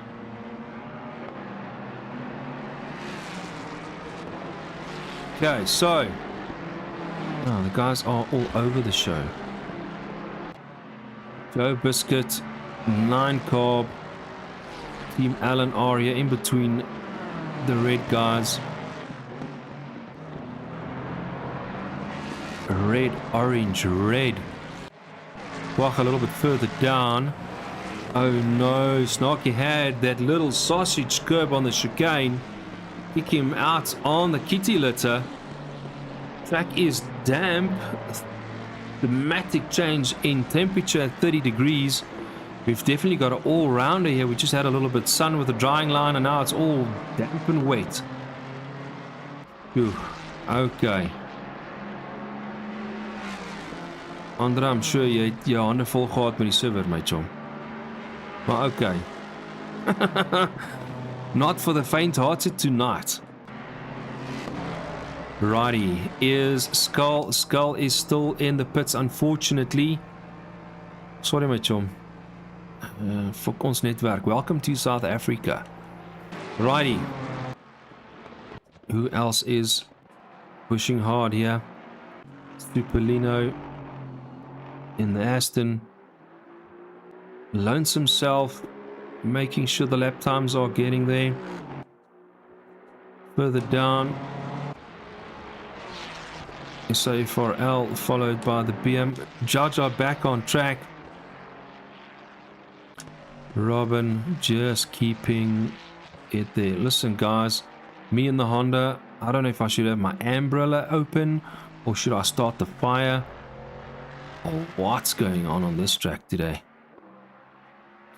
Okay, so the guys are all over the show. Joe Biscuit, 9 carb. Team Alan Aria in between the red guys. Red, orange, red. Walk a little bit further down. Oh no, Snarky had that little sausage curb on the chicane. Kick him out on the kitty litter. Track is damp. Dramatic change in temperature at 30 degrees. We've definitely got an all-rounder here. We just had a little bit of sun with the drying line and now it's all damp and wet. Whew. Okay. Andre, I'm sure jy het jou hande vol gehad met die server, my chom. Maar okay. Not for the faint-hearted tonight. Righty, is Skull. Skull is still in the pits, unfortunately. Sorry, my chom. Fok ons netwerk. Welcome to South Africa. Righty. Who else is pushing hard here? Superlino in the Aston. Lonesome Self, making sure the lap times are getting there. Further down, SAFRL followed by the BM. Jaja back on track. Robin just keeping it there. Listen guys, me and the Honda, I don't know if I should have my umbrella open or should I start the fire. Oh, what's going on this track today?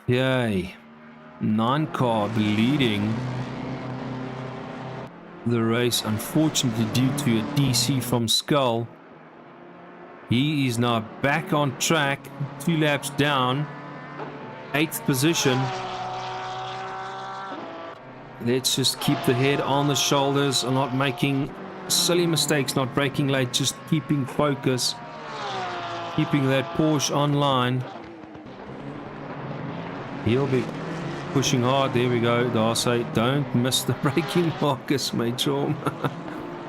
Yay. 9 carb leading the race, unfortunately due to a DC from Skull. He is now back on track, 2 laps down, 8th position. Let's just keep the head on the shoulders and not making silly mistakes, not braking late, just keeping focus, keeping that Porsche online. He'll be pushing hard. There we go. Darcy, don't miss the braking markers, mate. Chom.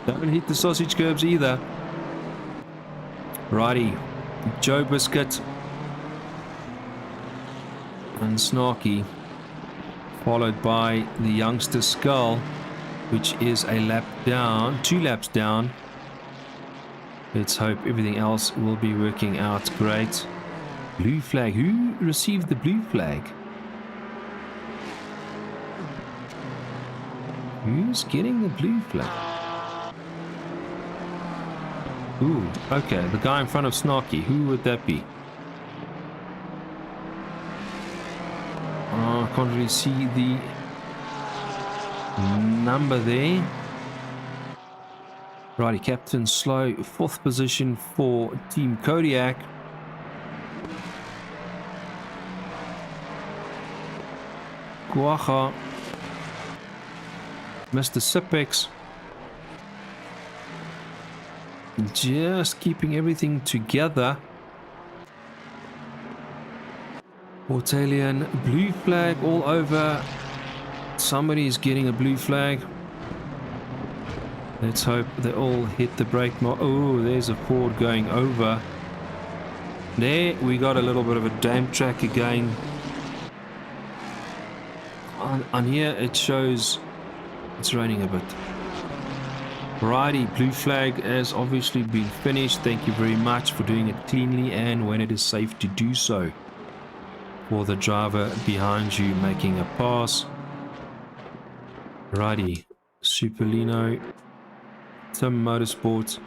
Don't hit the sausage curbs either. Righty. Joe Biscuit and Snarky, followed by the youngster Skull, which is a lap down, 2 laps down. Let's hope everything else will be working out great. Blue flag. Who received the blue flag? Who's getting the blue flag? Ooh, okay, the guy in front of Snarky. Who would that be? Oh, I can't really see the number there. Righty, Captain Slow, 4th position for Team Kodiak. Guaja, Mr. Sipex, just keeping everything together. Portalian, blue flag all over. Somebody is getting a blue flag. Let's hope they all hit the brake mark. Oh, there's a Ford going over. There, we got a little bit of a damp track again. On here, it shows it's raining a bit. Righty, blue flag has obviously been finished. Thank you very much for doing it cleanly and when it is safe to do so. For the driver behind you making a pass. Righty, Superlino, Tim Motorsport,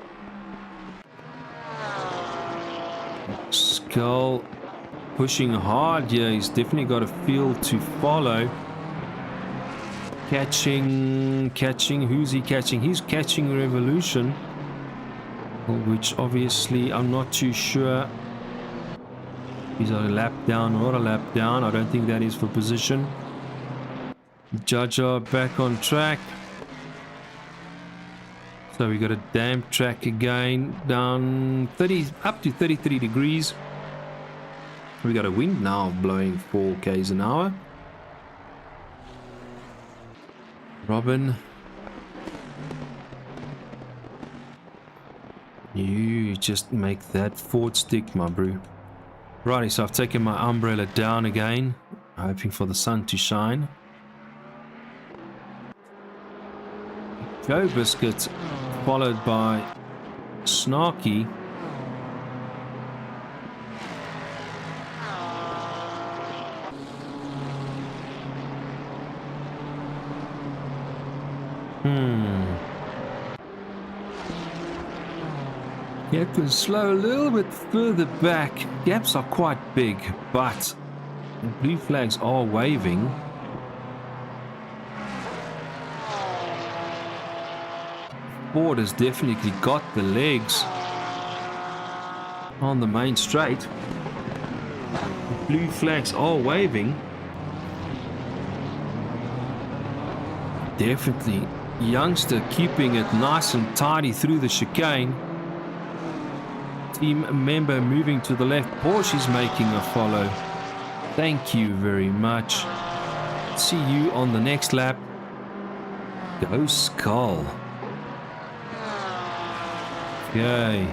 Skull pushing hard here. He's definitely got a field to follow. Catching, who's he catching? He's catching Revolution, which obviously I'm not too sure. He's a lap down or a lap down. I don't think that is for position. Jaja back on track. So we got a damp track again, down 30 up to 33 degrees. We got a wind now blowing 4 k's an hour. Robin, you just make that Ford stick, my bro. Righty, so I've taken my umbrella down again, hoping for the sun to shine. Joe Biscuit, followed by Snarky. Gap can slow a little bit further back. Gaps are quite big, but the blue flags are waving. Ford has definitely got the legs on the main straight. The blue flags are waving. Definitely youngster keeping it nice and tidy through the chicane. Team member moving to the left. Porsche's making a follow. Thank you very much. See you on the next lap. Go Skull. Okay.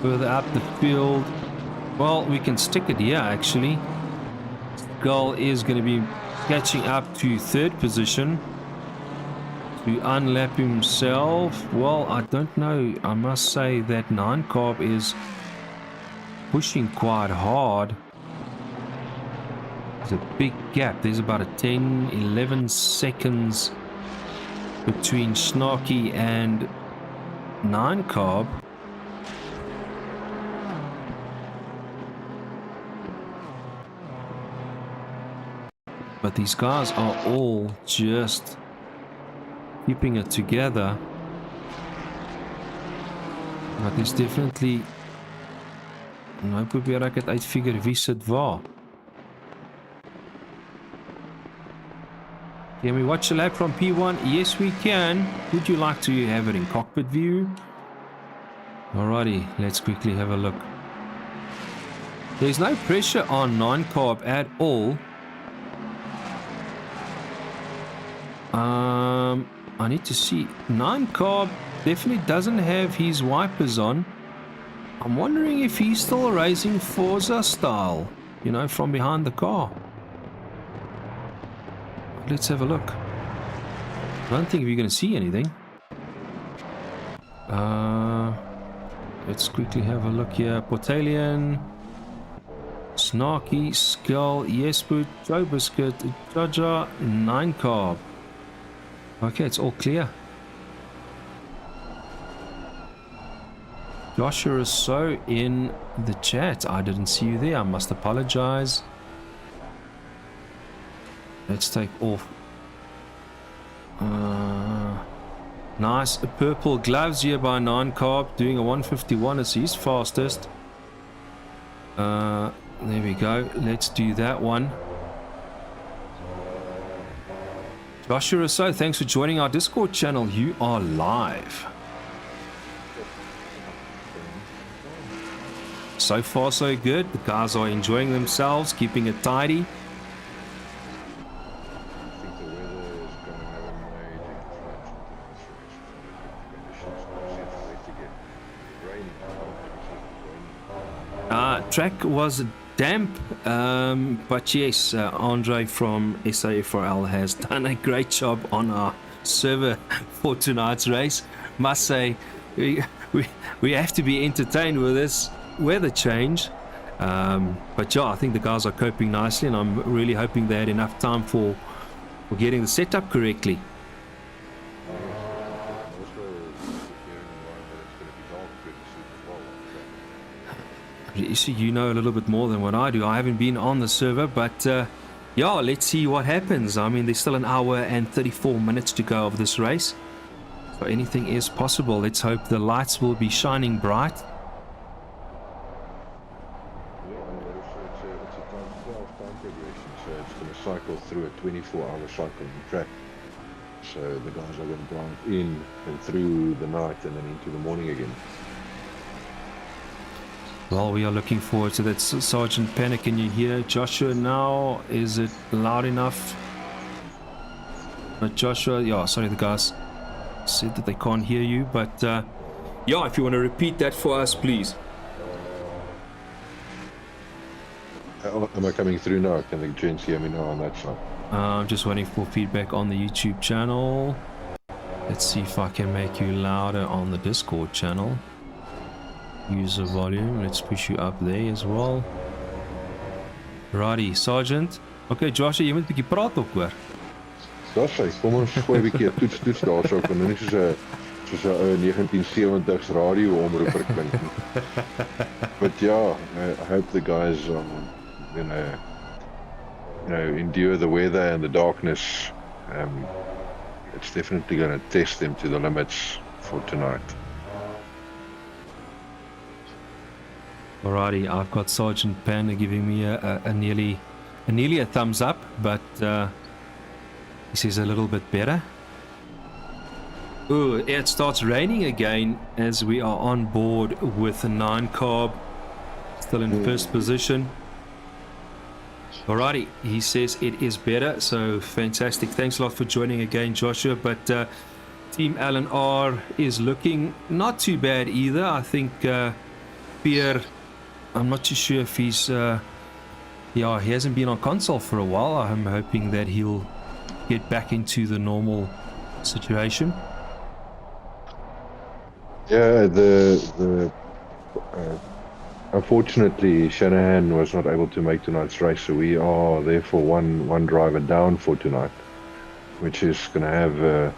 Further up the field. Well, we can stick it here actually. Skull is going to be catching up to third position. To unlap himself. Well, I don't know. I must say that 9 Carb is pushing quite hard. There's a big gap. There's about a 10-11 seconds between Snarky and 9 Carb. But these guys are all just keeping it together. Maar dis definitely nou probeer ek het uitfigure wie sit waar. Can we watch a lap from P1? Yes we can. Would you like to have it in cockpit view? Alrighty, let's quickly have a look. There's no pressure on 9 Carb at all. I need to see. 9 Carb definitely doesn't have his wipers on. I'm wondering if he's still racing Forza style, you know, from behind the car. Let's have a look. I don't think we're going to see anything. Let's quickly have a look here. Portalian, Snarky, Skull, Yesput, Joe Biscuit, Jaja, 9 Carb. Okay, it's all clear. Joshua is so in the chat. I didn't see you there. I must apologize. Let's take off. Nice purple gloves here by 9 Carb, doing a 151 as his fastest. There we go. Let's do that one. Joshua Rousseau, thanks for joining our Discord channel. You are live. So far so good. The guys are enjoying themselves, keeping it tidy. Track was damp, but yes, Andre from SAFRL has done a great job on our server for tonight's race. Must say, we have to be entertained with this weather change. But yeah, I think the guys are coping nicely, and I'm really hoping they had enough time for getting the setup correctly. You know a little bit more than what I do. I haven't been on the server, but yeah, let's see what happens. I mean, there's still an hour and 34 minutes to go of this race, so anything is possible. Let's hope the lights will be shining bright. It's a 12-time progression, so it's going to cycle through a 24-hour cycling track. So the guys are going to drive in and through the night and then into the morning again. Well, we are looking forward to that. Sergeant Panic, can you hear Joshua now? Is it loud enough? But Joshua, yeah, sorry, the guys said that they can't hear you, but yeah, if you want to repeat that for us, please. Am I coming through now? Can the gents hear me now on that side? I'm just waiting for feedback on the YouTube channel. Let's see if I can make you louder on the Discord channel. User volume, let's push you up there as well. Righty, Sergeant. Okay, Joshua, jy moet 'n bietjie praat ook hoor. Dis hy. Kom ons gooi 'n bietjie 'n toets daarso, kan nou nie soos 'n 'n 1970s radio omroeper klink nie. But yeah, I hope the guys endure the weather and the darkness. It's definitely going to test them to the limits for tonight. Alrighty, I've got Sergeant Panda giving me a nearly a thumbs up, but he says a little bit better. Ooh, it starts raining again as we are on board with a 9 carb, still in first position. Alrighty, he says it is better, so fantastic. Thanks a lot for joining again, Joshua. But Team Alan R is looking not too bad either. I think Pierre, I'm not too sure if he's he hasn't been on console for a while. I'm hoping that he'll get back into the normal situation. Yeah, unfortunately, Shanahan was not able to make tonight's race, so we are therefore one driver down for tonight, which is going to have a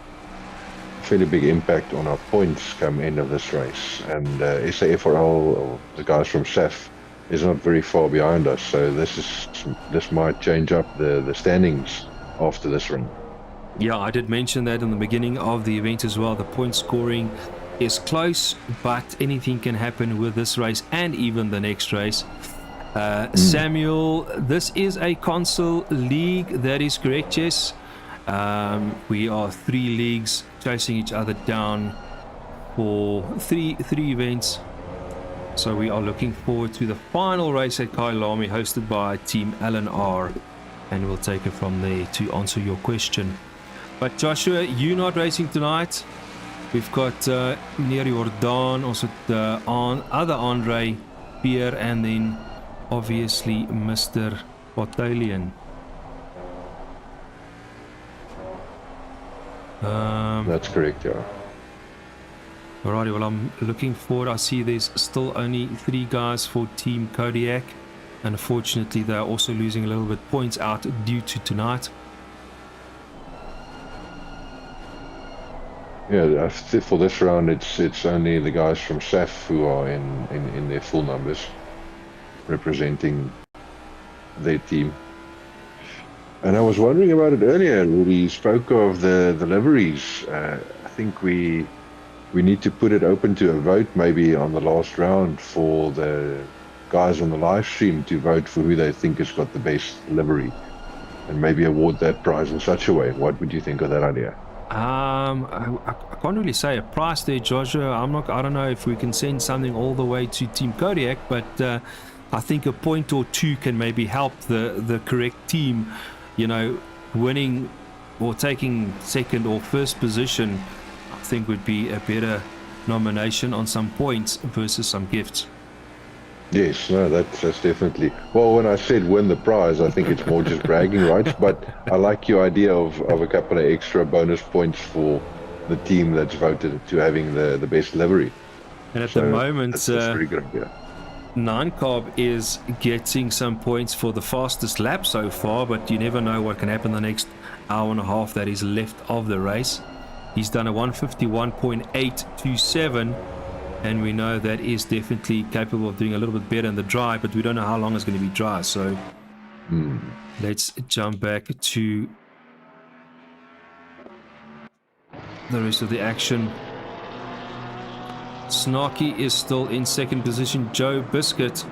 fairly big impact on our points come end of this race. And SAFRL, or the guys from SAF, is not very far behind us, so this might change up the standings after this run. Yeah, I did mention that in the beginning of the event as well. The point scoring is close, but anything can happen with this race and even the next race. Samuel, this is a console league, that is correct, yes. We are 3 leagues chasing each other down for three events. So we are looking forward to the final race at Kailami, hosted by Team Alan R, and we'll take it from there to answer your question. But Joshua, you're not racing tonight. We've got Meneer Jordan, also the other Andre, Pierre, and then obviously Mr. Battalion. That's correct, yeah. Alrighty, well, I'm looking forward. I see there's still only 3 guys for Team Kodiak. Unfortunately, they're also losing a little bit points out due to tonight. Yeah, for this round, it's only the guys from SAF who are in their full numbers, representing their team. And I was wondering about it earlier. We spoke of the liveries. I think we need to put it open to a vote, maybe on the last round, for the guys on the live stream to vote for who they think has got the best livery, and maybe award that prize in such a way. What would you think of that idea? I can't really say a price there, Joshua. I don't know if we can send something all the way to Team Kodiak, but I think a point or 2 can maybe help the correct team, winning or taking second or first position. I think would be a better nomination on some points versus some gifts. Yes, no, that's definitely. Well, when I said win the prize, I think it's more just bragging rights, but I like your idea of a couple of extra bonus points for the team that's voted to having the best livery. And at the moment, that's a very good idea. 9 Carb is getting some points for the fastest lap so far, but you never know what can happen the next hour and a half that is left of the race. He's done a 151.827. And we know that is definitely capable of doing a little bit better in the dry, but we don't know how long it's going to be dry. So let's jump back to the rest of the action. Snarky is still in second position. Joe Biscuit,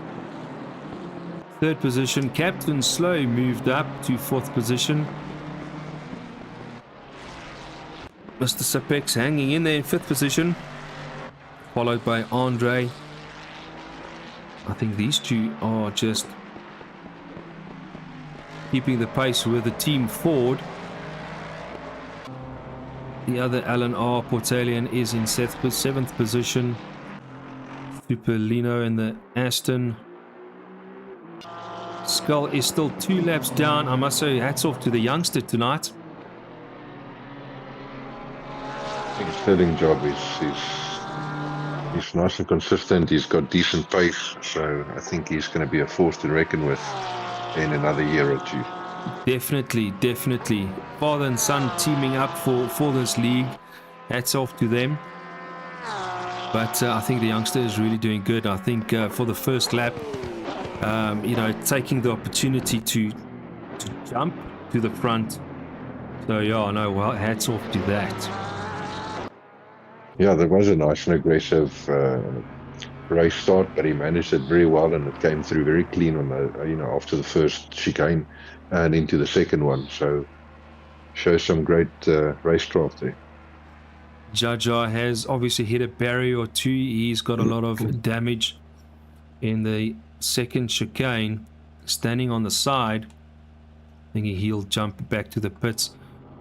third position. Captain Slow moved up to 4th position. Mr. Sapex hanging in there in 5th position, followed by Andre. I think these 2 are just keeping the pace with the team forward. The other Alan R. Portalian is in 7th position. Superlino in the Aston. Skull is still 2 laps down. I must say, hats off to the youngster tonight. He's sterling job. He's nice and consistent. He's got decent pace, so I think he's going to be a force to reckon with in another year or 2. Definitely. Father and son teaming up for this league. Hats off to them. But I think the youngster is really doing good. I think for the first lap, taking the opportunity to jump to the front. So yeah, no, well, hats off to that. Yeah, there was a nice and aggressive race start, but he managed it very well, and it came through very clean on the after the first chicane and into the second one. So shows some great racecraft there. Jaja has obviously hit a barrier or two. He's got a lot of damage in the second chicane, standing on the side, thinking he'll jump back to the pits.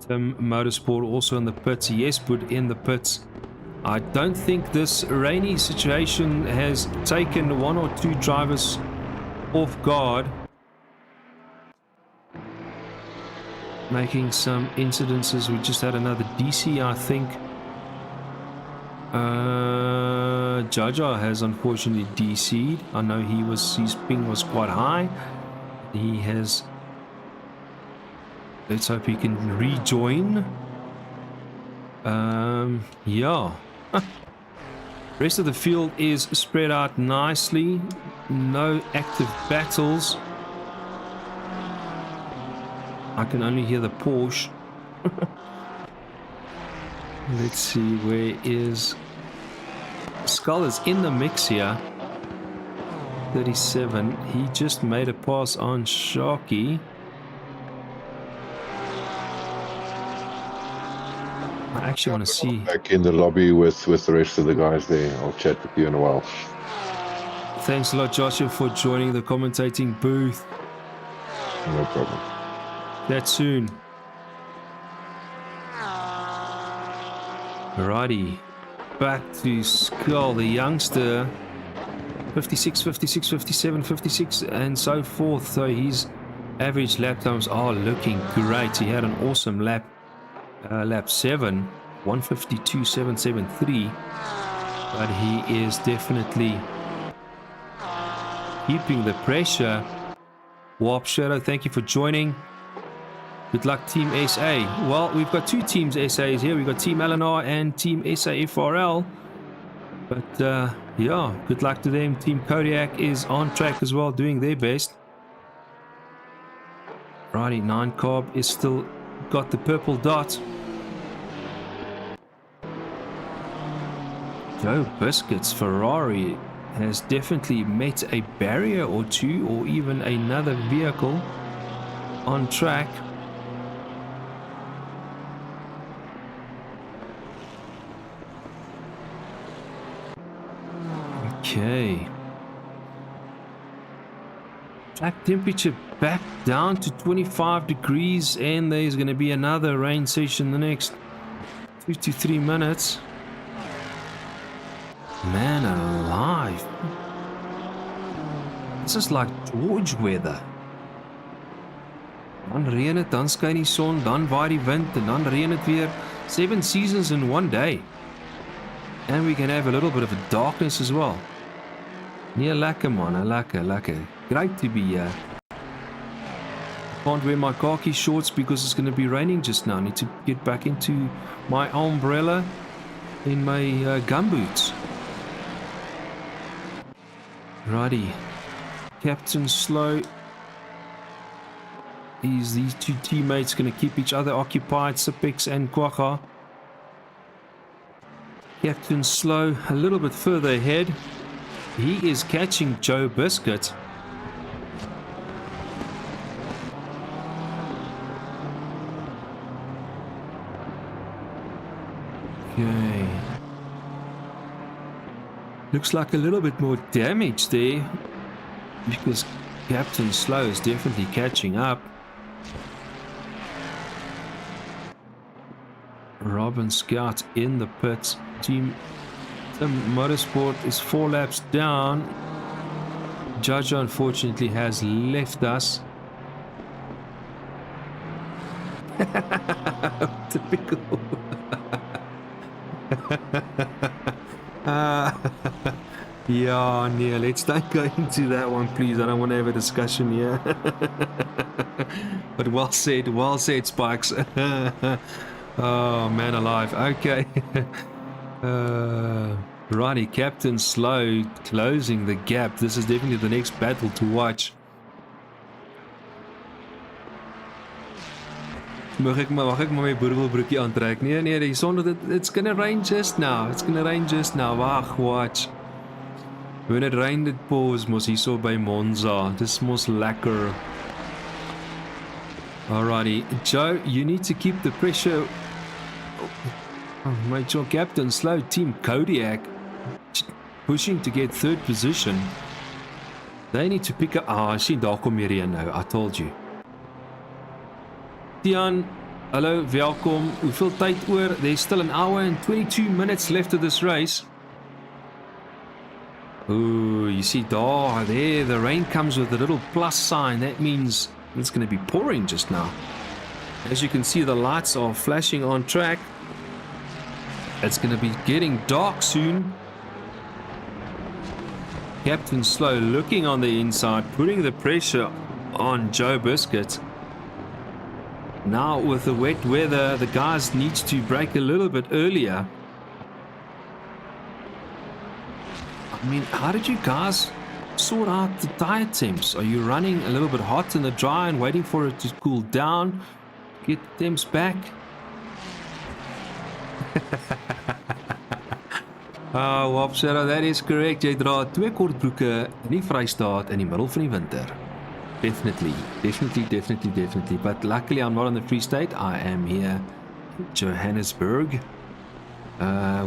Tim Motorsport also in the pits. Yes, put in the pits. I don't think this rainy situation has taken one or two drivers off guard, making some incidences. We just had another DC, I think. Jaja has unfortunately DC'd. I know his ping was quite high. He has. Let's hope he can rejoin. Yeah. Rest of the field is spread out nicely. No active battles. I can only hear the Porsche. Let's see, where is Skull is in the mix here. 37. He just made a pass on Sharky. I actually want to see. Back in the lobby with the rest of the guys there. I'll chat with you in a while. Thanks a lot, Joshua, for joining the commentating booth. No problem. That soon. Alrighty. Back to Skull, the youngster. 56, 56, 57, 56, and so forth. So his average lap times are looking great. He had an awesome lap 7, 152.773. But he is definitely keeping the pressure. Warp Shadow, thank you for joining. Good luck, Team SA. Well, we've got two Teams SAs here. We've got Team LNR and Team SAFRL. But, yeah, good luck to them. Team Kodiak is on track as well, doing their best. Righty, 9 Carb is still got the purple dot. Joe Biscuits Ferrari has definitely met a barrier or two, or even another vehicle on track. Okay. Track temperature back down to 25 degrees, and there's going to be another rain session the next 2 to 3 minutes. Man alive. This is like George weather. Dan reën het, dan skyn die son, dan waai die wind en dan reën het weer. 7 seasons in one day. And we can have a little bit of a darkness as well. Nee, lekker man, lekker. Great to be here. Can't wear my khaki shorts because it's going to be raining just now. I need to get back into my umbrella in my gumboots. Righty. Captain Slow. These two teammates going to keep each other occupied, Sipix and Quacha. Captain Slow a little bit further ahead. He is catching Joe Biscuit. Okay. Looks like a little bit more damage there, because Captain Slow is definitely catching up. Robin Scout in the pits. Team Motorsport is 4 laps down. Jaja unfortunately has left us. Typical. Yeah, Neil, let's not go into that one, please. I don't want to have a discussion here. But well said, Spikes. Oh, man alive. Okay. Righty, Captain Slow closing the gap. This is definitely the next battle to watch. Mag ek maar my boerwilbroekie aantrek? Nee, die son, it's gonna rain just now. It's gonna rain just now. Wag, watch. When it rained, it pours mos hier so by Monza. Dis mos lekker. Alrighty, Joe, you need to keep the pressure. Oh, mate, your Captain Slow, Team Kodiak, pushing to get third position. They need to pick up. Ah, sien daar kom hier een nou. I told you. Tian, hallo, welkom. Hoeveel tyd oor? There's still an hour and 22 minutes left of this race. Ooh, you see there, the rain comes with a little plus sign. That means it's going to be pouring just now. As you can see, the lights are flashing on track. It's going to be getting dark soon. Captain Slow looking on the inside, putting the pressure on Joe Biscuit. Now with the wet weather, the guys need to brake a little bit earlier. I mean, how did you guys sort out the tire temps? Are you running a little bit hot in the dry and waiting for it to cool down? Get the temps back? Oh, Wapsero, that is correct. Jy dra twee kortbroeke in die Vrystaat in die middel van die winter. Definitely. But luckily I'm not in the Free State. I am here in Johannesburg.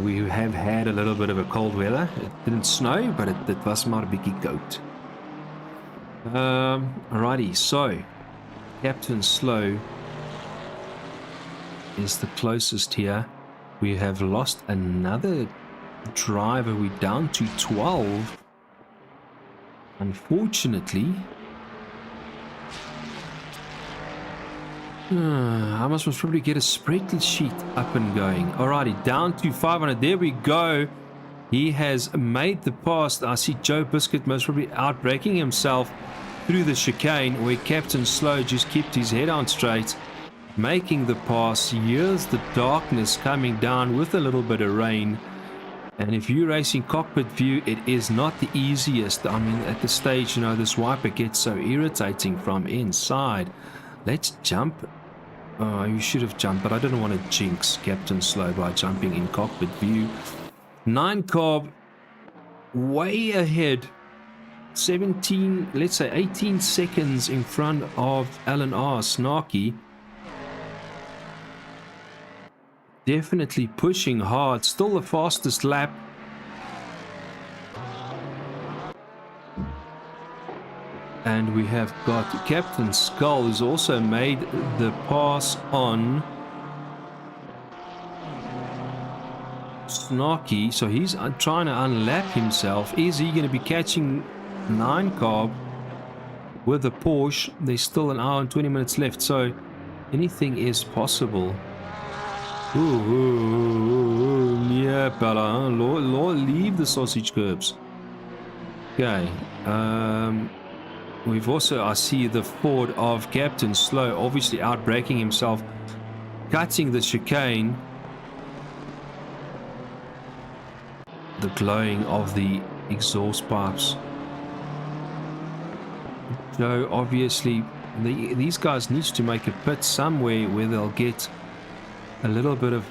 We have had a little bit of a cold weather. It didn't snow, but it was maar bietjie koud. Alrighty, so Captain Slow is the closest here. We have lost another driver. We're down to 12. Unfortunately. I must probably get a spreadsheet up and going. Alrighty, down to 500. There we go. He has made the pass. I see Joe Biscuit most probably outbraking himself through the chicane, where Captain Slow just kept his head on straight, making the pass. Here's the darkness coming down with a little bit of rain. And if you're racing cockpit view, it is not the easiest. I mean, at the stage, you know, this wiper gets so irritating from inside. Let's jump. Oh, you should have jumped, but I didn't want to jinx Captain Slow by jumping in cockpit view. 9 carb, way ahead. 17, let's say 18 seconds in front of L&R Snarky. Definitely pushing hard. Still the fastest lap. And we have got Captain Skull, who's also made the pass on Snarky. So he's trying to unlap himself. Is he going to be catching 9 carb with the Porsche? There's still an hour and 20 minutes left, so anything is possible. Ooh, yeah, Bella, huh? Lord, leave the sausage curbs. Okay, we've also, I see the Ford of Captain Slow obviously outbraking himself, cutting the chicane. The glowing of the exhaust pipes. Joe, obviously, these guys need to make a pit somewhere where they'll get a little bit of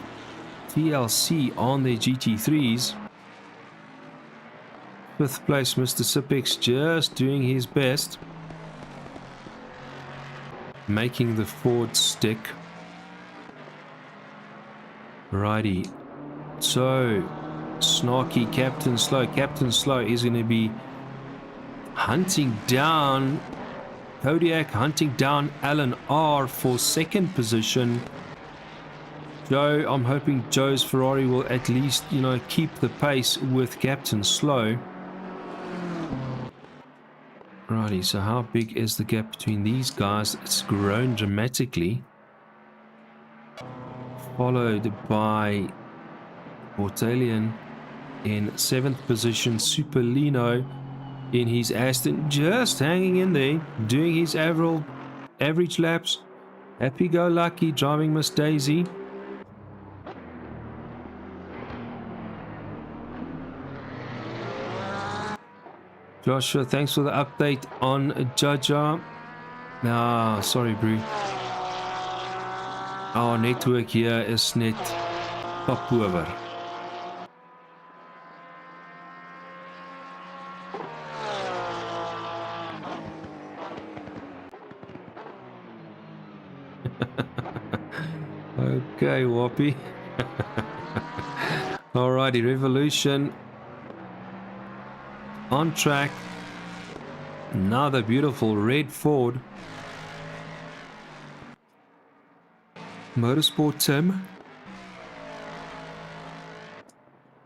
TLC on their GT3s. 5th place, Mr. Sipex, just doing his best, making the Ford stick. Righty, so Snarky, Captain Slow. Captain Slow is going to be hunting down Kodiak, hunting down Alan R for 2nd position. Joe, I'm hoping Joe's Ferrari will at least, you know, keep the pace with Captain Slow. Righty, so how big is the gap between these guys? It's grown dramatically. Followed by Bortalian in 7th position. Superlino in his Aston, just hanging in there, doing his average laps. Happy-go-lucky driving Miss Daisy. Joshua, thanks for the update on Jaja. Nah, sorry, bro. Our network here is net papoever. Okay, Whoppy. Alrighty, Revolution. On track. Another beautiful red Ford. Motorsport Tim.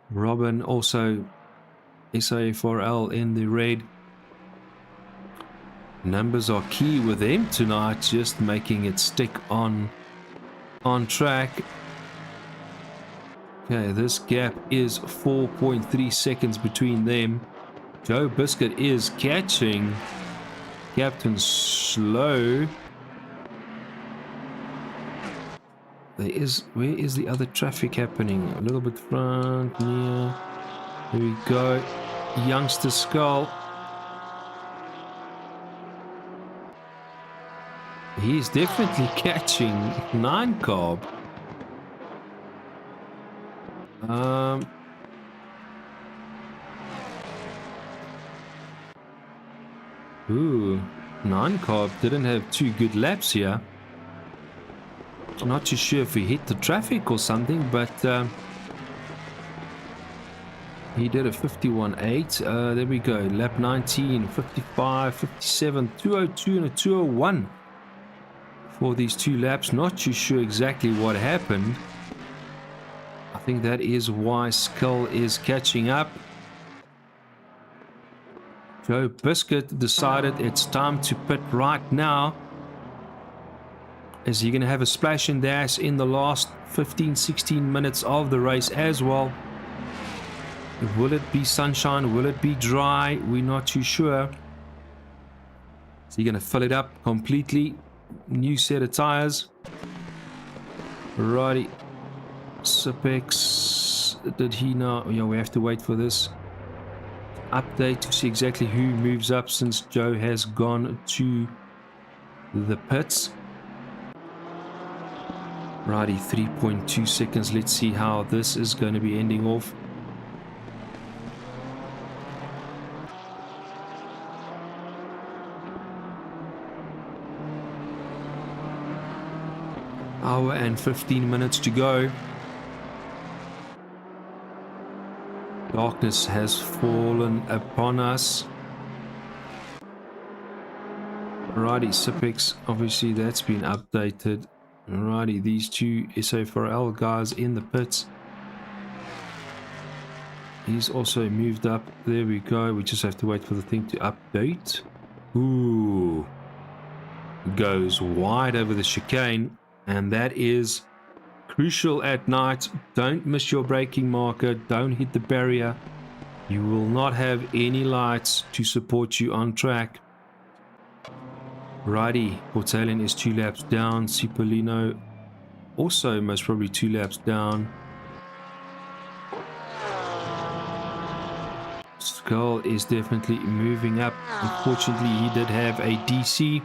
Robin also SA4L in the red. Numbers are key with them tonight, just making it stick on track. Okay, this gap is 4.3 seconds between them. Joe Biscuit is catching Captain Slow. Where is the other traffic happening? A little bit front, near. There we go. Youngster Skull. He's definitely catching 9 carb. Ooh, 9 carb didn't have 2 good laps here. I'm not too sure if he hit the traffic or something, but he did a 51.8. There we go. Lap 19, 55, 57, 202 and a 201 for these 2 laps. Not too sure exactly what happened. I think that is why Skull is catching up. Joe Biscuit decided it's time to pit right now. Is he going to have a splash and dash in the last 15-16 minutes of the race as well? Will it be sunshine? Will it be dry? We're not too sure. Is he going to fill it up completely? New set of tires. Righty. Sipex. Did he now? Yeah, we have to wait for this update to see exactly who moves up since Joe has gone to the pits. Righty, 3.2 seconds. Let's see how this is going to be ending off. Hour and 15 minutes to go. Darkness has fallen upon us. Righty, Sipex, obviously that's been updated. Alrighty, these 2 SA4L guys in the pits. He's also moved up. There we go. We just have to wait for the thing to update. Ooh. Goes wide over the chicane. And that is crucial at night. Don't miss your braking marker. Don't hit the barrier. You will not have any lights to support you on track. Righty, Portalian is 2 laps down. Cipollino also most probably 2 laps down. Skull is definitely moving up. Unfortunately, he did have a DC.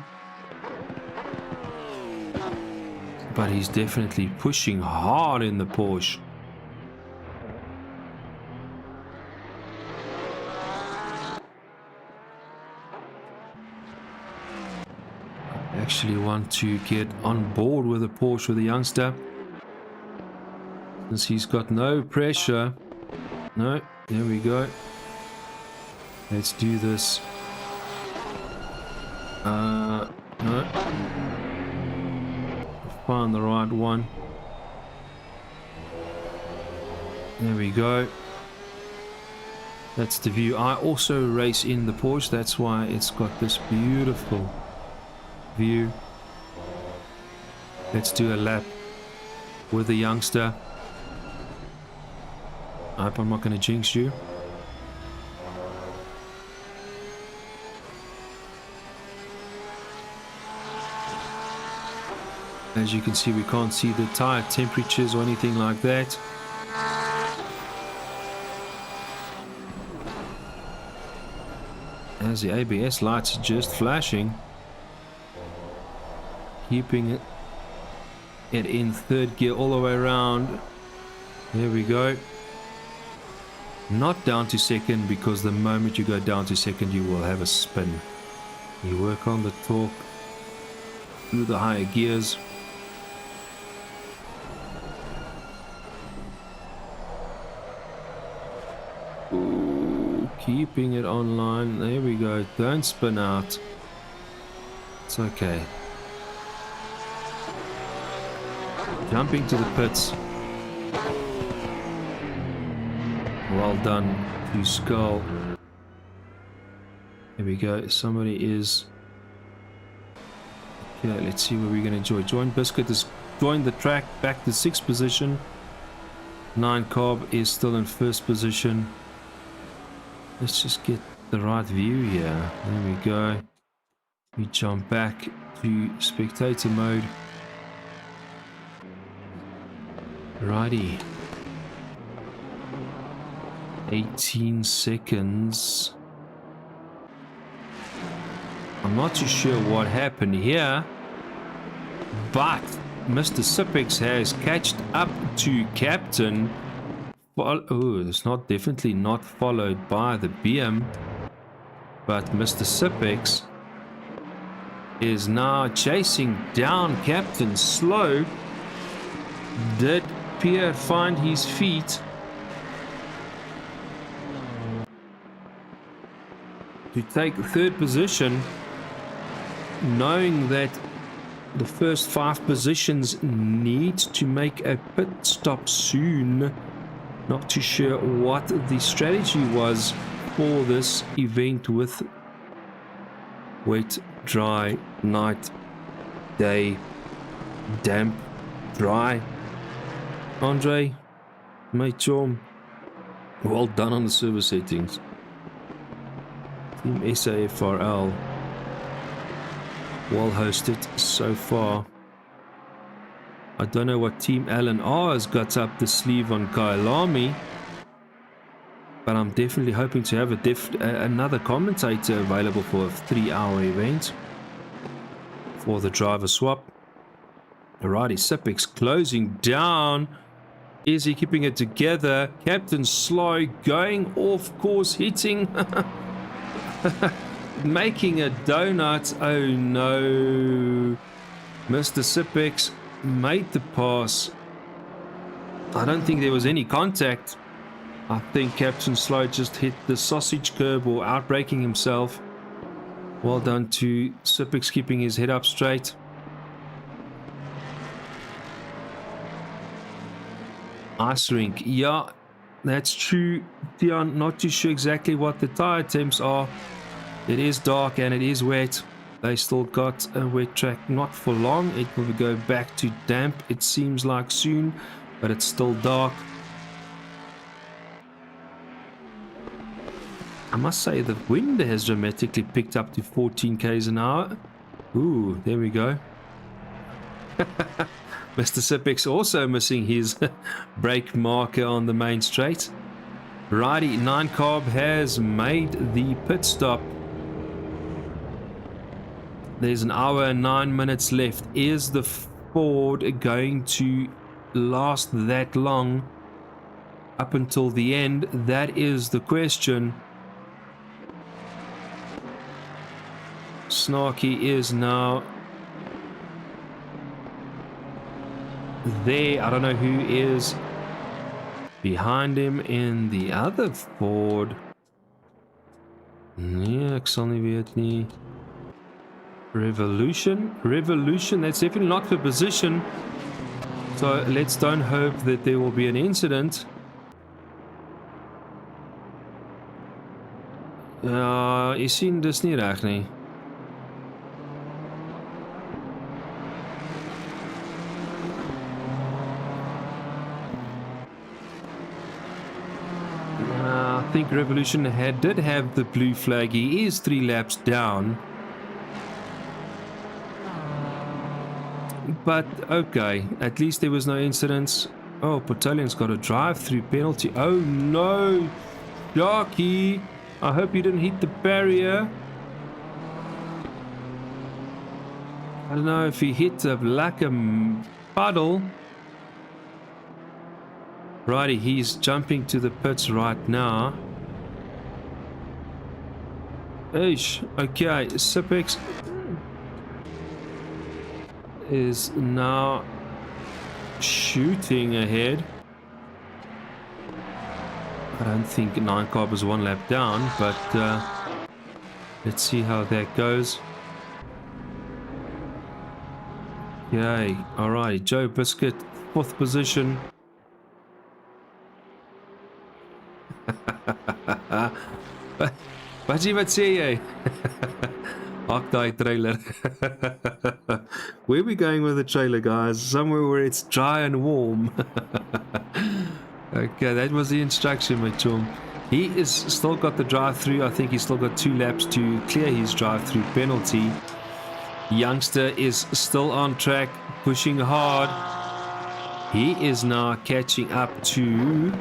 But he's definitely pushing hard in the Porsche. I actually want to get on board with a Porsche with a youngster. Since he's got no pressure. No, there we go. Let's do this. No. Find the right one. There we go. That's the view. I also race in the Porsche. That's why it's got this beautiful view. Let's do a lap with the youngster. I hope I'm not going to jinx you. As you can see, we can't see the tire temperatures or anything like that. As the ABS lights are just flashing, keeping it in third gear all the way around. There we go. Not down to second, because the moment you go down to second you will have a spin. You work on the torque through the higher gears. Ooh, keeping it online. There we go. Don't spin out. It's okay. Jumping to the pits. Well done to Skull. Here we go. Somebody is... Okay, let's see what we're going to enjoy. Join Biscuit has joined the track back to 6th position. 9 Carb is still in 1st position. Let's just get the right view here. There we go. We jump back to spectator mode. Righty. 18 seconds. I'm not too sure what happened here, but Mr. Sipix has catched up to Captain. Oh, it's not definitely not followed by the BM, but Mr. Sipix is now chasing down Captain Slow. Did Pierre find his feet to take 3rd position, knowing that the first 5 positions need to make a pit stop soon? Not too sure what the strategy was for this event with wet, dry, night, day, damp, dry. Andre, mate Chom, well done on the service settings. Team SAFRL, well hosted so far. I don't know what Team Alan R has got up the sleeve on Kailami, but I'm definitely hoping to have another commentator available for a 3-hour event for the driver swap. Alrighty, Sipix closing down. Is he keeping it together? Captain Slow going off course, hitting making a donut. Oh no. Mr. Sipix made the pass. I don't think there was any contact. I think Captain Slow just hit the sausage curb or outbraking himself. Well done to Sipix keeping his head up straight. Ice rink, yeah, that's true. Dion, not too sure exactly what the tire temps are. It is dark and it is wet. They still got a wet track, not for long. It will go back to damp, it seems like soon, but it's still dark. I must say the wind has dramatically picked up to 14 k's an hour. Ooh, there we go. Mr. Sipix also missing his brake marker on the main straight. Righty, 9 Carb has made the pit stop. There's an hour and 9 minutes left. Is the Ford going to last that long up until the end? That is the question. Snarky is now there. I don't know who is behind him in the other Ford. Nee, ek sal nie weet nie. Revolution, that's definitely not for position. So let's don't hope that there will be an incident. Jy sien dis nie reg nie. I think Revolution did have the blue flag. He is 3 laps down. But okay, at least there was no incidents. Oh, Battalion got a drive-through penalty. Oh no, Sharky! I hope you didn't hit the barrier. I don't know if he hit a like a puddle. Righty, he's jumping to the pits right now. Ish. Okay, Sipex is now shooting ahead. I don't think 9 Carb is 1 lap down, but let's see how that goes. Okay, alright, Joe Biscuit, 4th position. Wat sê jy? Hak daai trailer. Where are we going with the trailer, guys? Somewhere where it's dry and warm. Okay, that was the instruction, my chum. He is still got the drive-through. I think he's still got 2 laps to clear his drive-through penalty. Youngster is still on track, pushing hard. He is now catching up to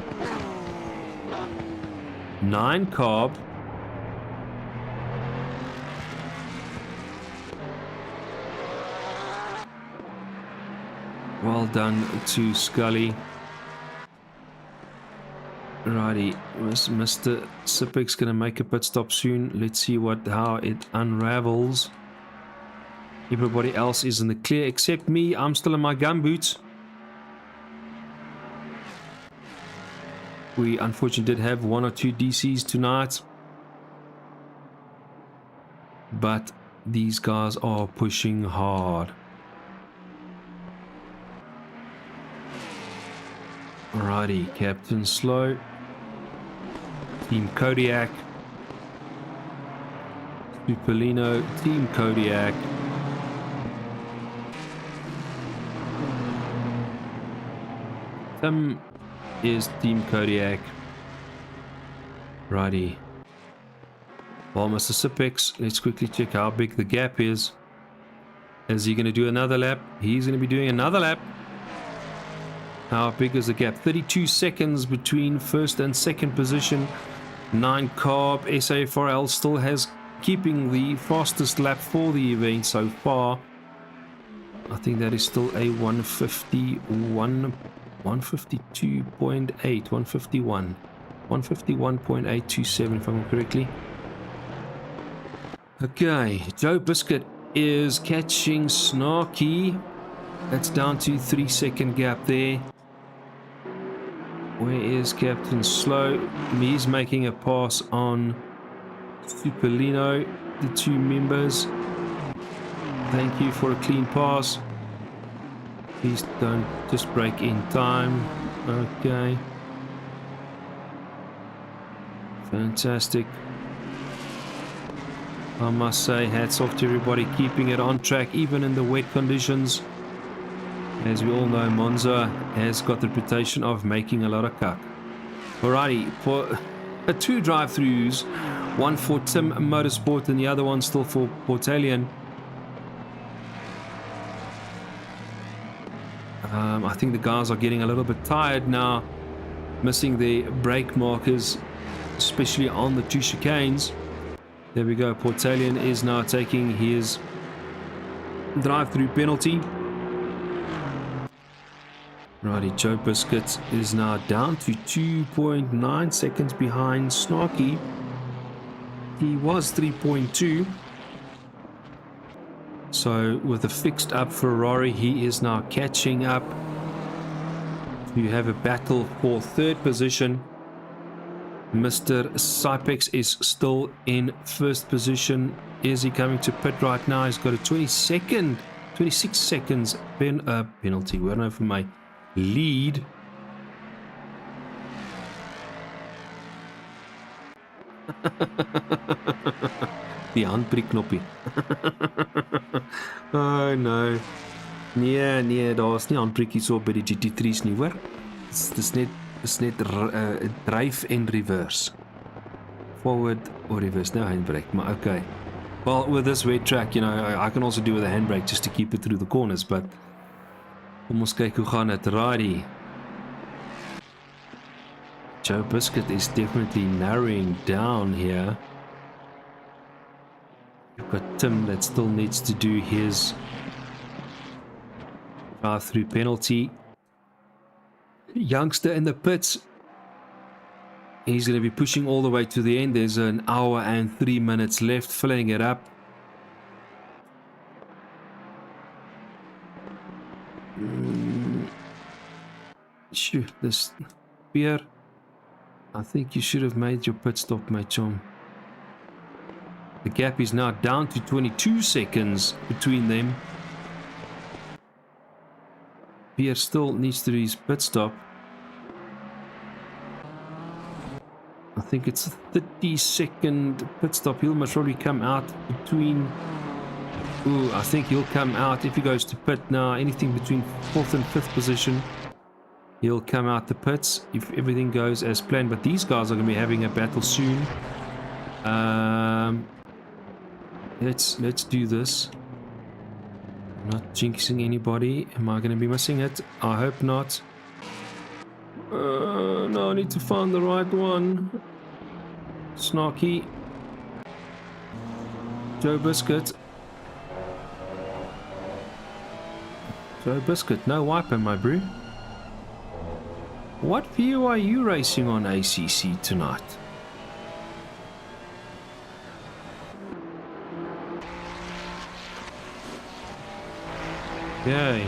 9 Carb. Well done to Scully. Righty, was Mr. Sipex gonna make a pit stop soon? Let's see how it unravels. Everybody else is in the clear except me. I'm still in my gumboots. We unfortunately did have 1 or 2 DCs tonight, but these guys are pushing hard. Alrighty, Captain Slow, Team Kodiak, Superlino, Team Kodiak, Tim is Team Kodiak. Righty. Well, Mr. Sipex, let's quickly check how big the gap is. Is he going to do another lap? He's going to be doing another lap. How big is the gap? 32 seconds between first and second position. 9 Carb, SA4L still has keeping the fastest lap for the event so far. I think that is still a 151, 152.8, 151, 151.827 if I'm correctly. Okay, Joe Biscuit is catching Snarky. That's down to 3-second gap there. Where is Captain Slow? He's making a pass on Superlino, the 2 members. Thank you for a clean pass. Please don't just break in time. Okay. Fantastic. I must say, hats off to everybody keeping it on track even in the wet conditions. As we all know, Monza has got the reputation of making a lot of cuck. Alrighty, for 2 drive-throughs, one for Tim Motorsport and the other one still for Portalion. I think the guys are getting a little bit tired now, missing their brake markers, especially on the 2 chicanes. There we go, Portalion is now taking his drive-through penalty. Righty, Joe Biscuit is now down to 2.9 seconds behind Snarky. He was 3.2. So with a fixed up Ferrari, he is now catching up to have a battle for 3rd position. Mr. Sipex is still in 1st position. Is he coming to pit right now? He's got a 26 seconds penalty. Where over my lead. Die handbreekknoppie. Oh no. Nee, daar's nie handbreekies op by die GT3's nie, hoor. Dis net drive en reverse. Forward or reverse, no handbrake, maar okay. Well, with this wet track, you know, I can also do with a handbrake just to keep it through the corners, but Kom ons kyk hoe gaan dit. Righty. Joe Biscuit is definitely narrowing down here. We've got Tim that still needs to do his drive-through penalty. Youngster in the pits. He's going to be pushing all the way to the end. There's an hour and 3 minutes left, filling it up. Shoot, this beer. I think you should have made your pit stop, my chum. The gap is now down to 22 seconds between them. Beer still needs to do his pit stop. I think it's a 30-second pit stop. He'll most probably come out between... Ooh, I think he'll come out if he goes to pit now. Anything between 4th and 5th position. He'll come out the pits if everything goes as planned. But these guys are going to be having a battle soon. Let's do this. I'm not jinxing anybody. Am I going to be missing it? I hope not. No, I need to find the right one. Snarky. Joe Biscuit. Joe Biscuit, no wiper, my brew. What view are you racing on ACC tonight? Okay.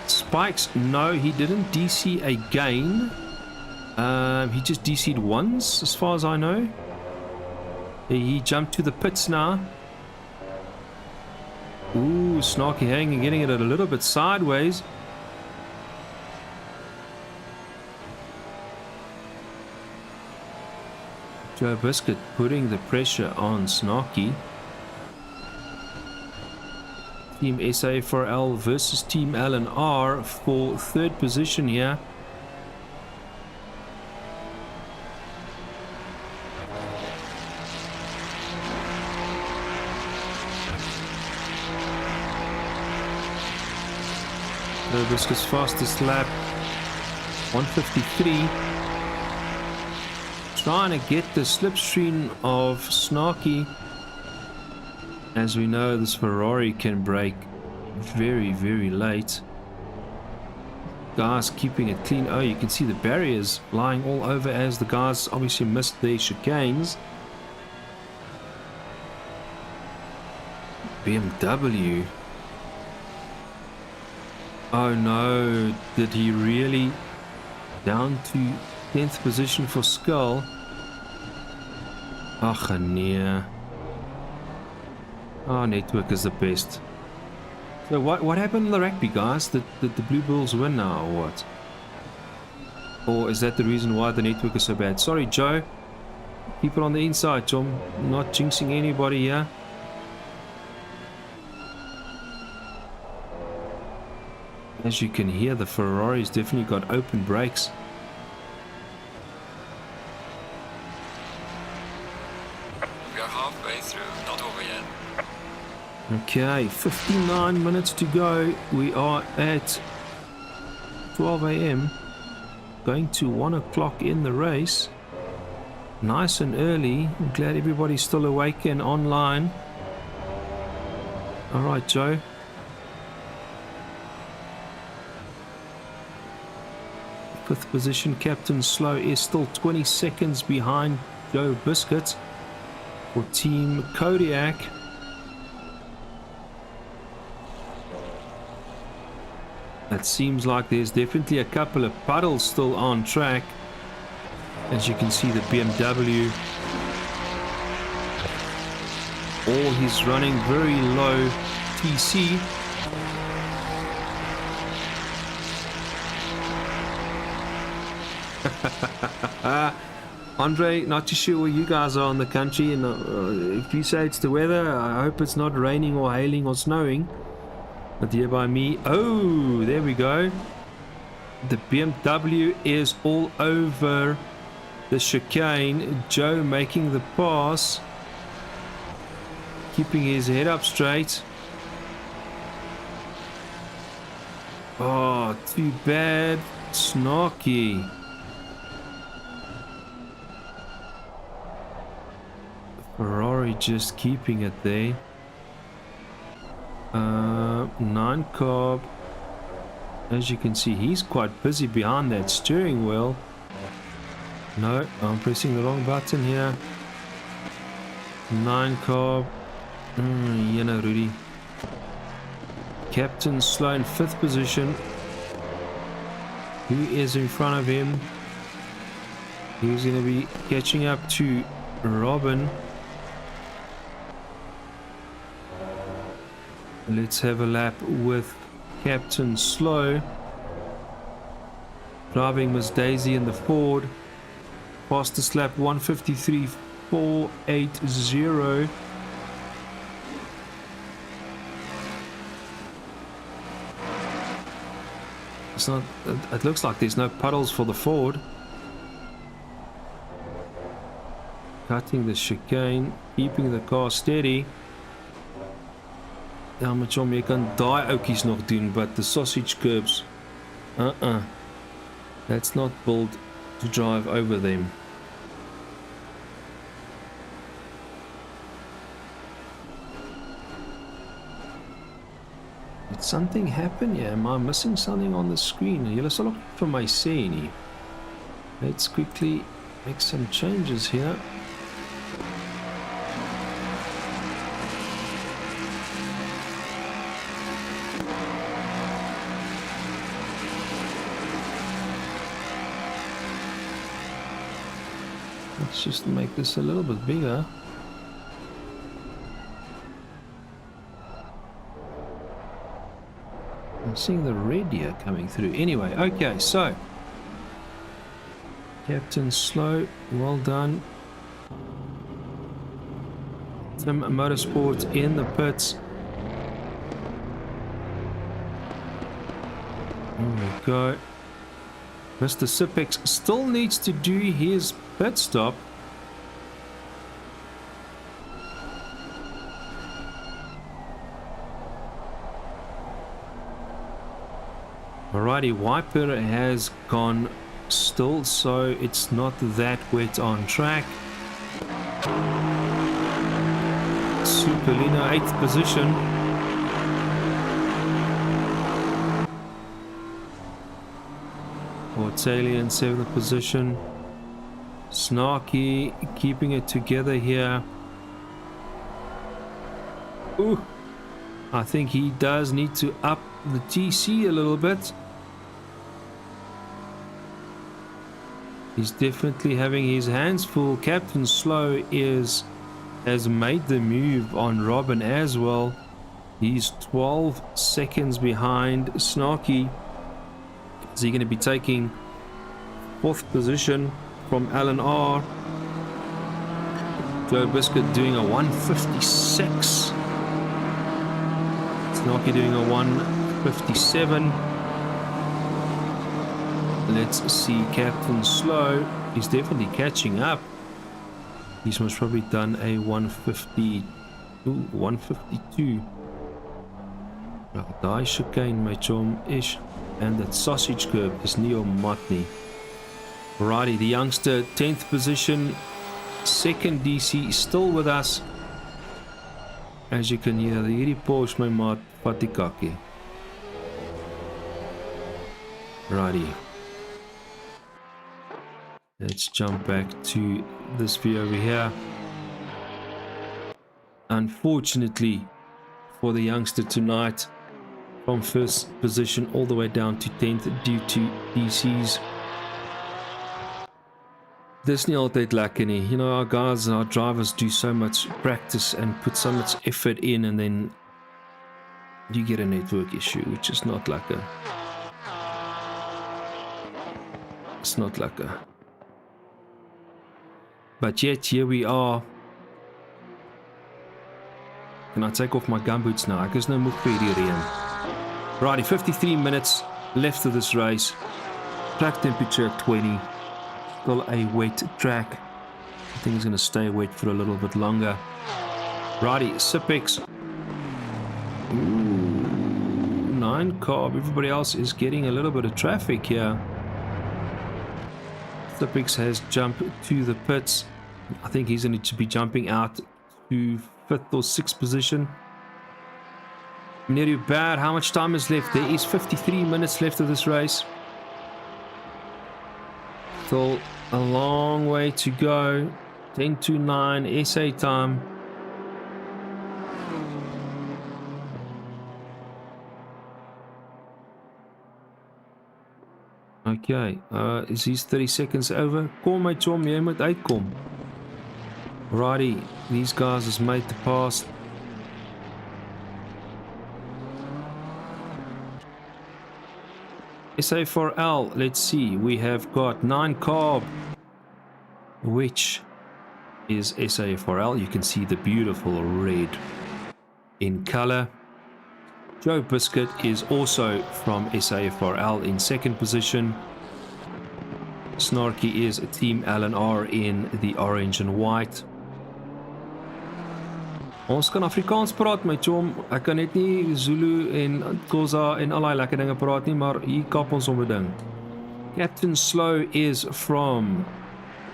Spikes, no, he didn't DC again. He just DC'd once, as far as I know. He jumped to the pits now. Ooh, Snarky hanging, getting it a little bit sideways. Joe Biscuit putting the pressure on Snarky. Team SA4L versus Team L&R for 3rd position here. Joe Biscuit's fastest lap, 1:53. Trying to get the slipstream of Snarky. As we know, this Ferrari can brake very, very late. Guys keeping it clean. Oh, you can see the barriers lying all over as the guys obviously missed their chicanes. BMW. Oh no, did he really? Down to 10th position for Skull. Ach nee. Oh, network is the best. So what happened in the rugby, guys? Did the Blue Bulls win now or what? Or is that the reason why the network is so bad? Sorry, Joe. Keep it on the inside, Tom. Not jinxing anybody here. As you can hear, the Ferrari's definitely got open brakes. We are halfway through, not over yet. Okay, 59 minutes to go. We are at 12 a.m. Going to 1 o'clock in the race. Nice and early. I'm glad everybody's still awake and online. Alright, Joe. Fifth position, Captain Slow is still 20 seconds behind Joe Biscuit for Team Kodiak. It seems like there's definitely a couple of puddles still on track. As you can see, the BMW, all he's running very low TC. Andre, not too sure where you guys are in the country, and if you say it's the weather, I hope it's not raining or hailing or snowing. But here by me, oh, there we go. The BMW is all over the chicane. Joe making the pass, keeping his head up straight. Oh, too bad. Snarky. Ferrari just keeping it there. 9 carb. As you can see, he's quite busy behind that steering wheel. No, I'm pressing the wrong button here. 9 carb. You know, Rudy. Captain Slow in 5th position. Who is in front of him? He's going to be catching up to Robin. Let's have a lap with Captain Slow. Driving Miss Daisy in the Ford. Fastest lap 1:53.480. It's not. It looks like there's no puddles for the Ford. Cutting the chicane, keeping the car steady. Ja, met hom, jy kan daai ouetjies nog doen, but the sausage curbs, that's not built to drive over them. Did something happen here? Am I missing something on the screen? Julle sal ook vir my sê nie. Let's quickly make some changes here. Let's just make this a little bit bigger. I'm seeing the red here coming through. Anyway, okay, so Captain Slow, well done. Tim Motorsport in the pits. There we go. Mr. Sipex still needs to do his pit stop. Alrighty, wiper has gone still, so it's not that wet on track. Superlino 8th position. Portalian 7th position. Snarky keeping it together here. Ooh, I think he does need to up the TC a little bit. He's definitely having his hands full. Captain Slow has made the move on Robin as well. He's 12 seconds behind Snarky. Is he going to be taking 4th position from Alan R? Glow Biscuit doing a 1:56. Snarky doing a 1:57. Let's see Captain Slow. He's definitely catching up. He's most probably done a 1:52. Daai chicane met hom is, and that sausage curb is Neo Matney. Righty, the youngster 10th position, 2nd DC still with us. As you can hear, hierdie Porsche my maat vat die kakkie. Righty. Let's jump back to this view over here. Unfortunately for the youngster tonight, from 1st position all the way down to 10th due to DCs. Dis nie altyd lekker nie. You know, our guys, our drivers do so much practice and put so much effort in, and then you get a network issue, which is not lekker. It's not lekker. But yet, here we are. Can I take off my gumboots now? Ek is nou moeg vir hierdie reën. Righty, 53 minutes left of this race. Track temperature 20. Still a wet track. I think it's going to stay wet for a little bit longer. Righty, Sipex. Ooh, 9 one carb. Everybody else is getting a little bit of traffic here. Stipix has jumped to the pits. I think he's going to be jumping out to 5th or 6th position. Nearly bad. How much time is left? There is 53 minutes left of this race. Still a long way to go. 10 to 9 SA time. Okay, is these 30 seconds over? Kom my chom, jy moet uitkom. Righty, these guys has made the pass. SA4L, let's see, we have got 9 carb, which is SA4L. You can see the beautiful red in color. Joe Biscuit is also from SA4L in 2nd position. Snarky is Team LNR in the orange and white. Ons kan Afrikaans praat, my chom. Ek kan net nie Zulu en Xhosa en al die lekker dinge praat nie, maar hier kap ons om 'n ding. Captain Slow is from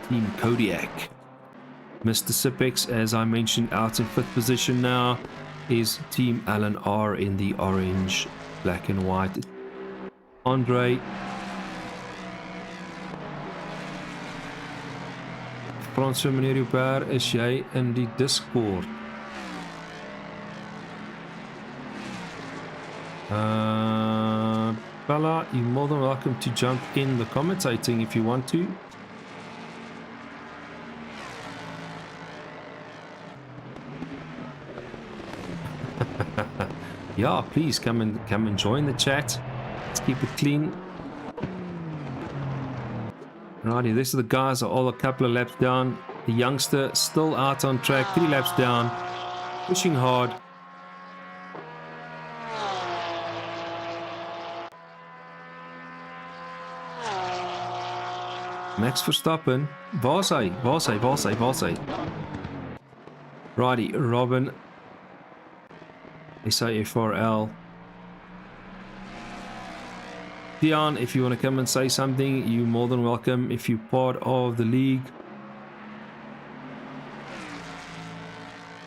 Team Kodiak. Mr. Sipex, as I mentioned, out in 5th position now, is Team LNR in the orange, black and white. Andre Frans vir meneer Hubert, is jy in die Discord? Bella, you're more than welcome to jump in the commentating if you want to. Yeah, please come and join the chat. Let's keep it clean. Righty, these are the guys are all a couple of laps down. The youngster still out on track, 3 laps down, pushing hard. Max Verstappen, waar's hy? Righty, Robin, SA4L. Dion, if you want to come and say something, you're more than welcome if you're part of the league.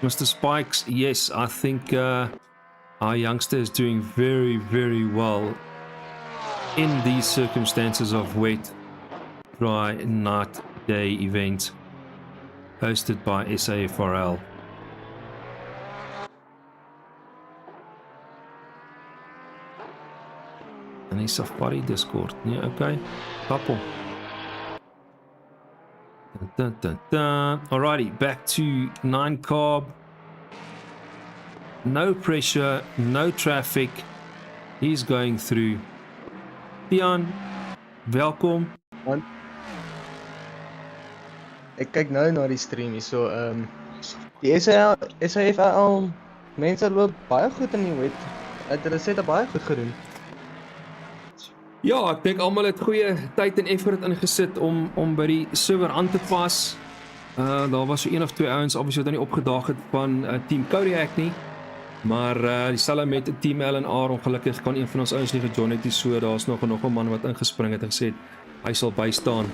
Mr. Spikes, yes, I think our youngster is doing very, very well in these circumstances of wet, dry night day event hosted by SA4L. En die Safari Discord, nee, okay, couple. Dun, dun, dun. Alrighty, back to 9 carb. No pressure, no traffic. He's going through. Dion, welkom. Ek kyk nou na die stream hier, so die SAFL mense loop baie goed in die wet. Hulle sê dit baie goed gedoen. Ja, ek dink almal het goeie tyd en effort ingesit om by die server aan te pas. Daar was so 1 of 2 ouens obviously wat nie opgedaag het van Team Kodiak nie. Maar dieselfde met Team LNR, ongelukkig kan een van ons ouens nie gejoin het nie, so daar's nog 'n man wat ingespring het en gesê hy sal bystaan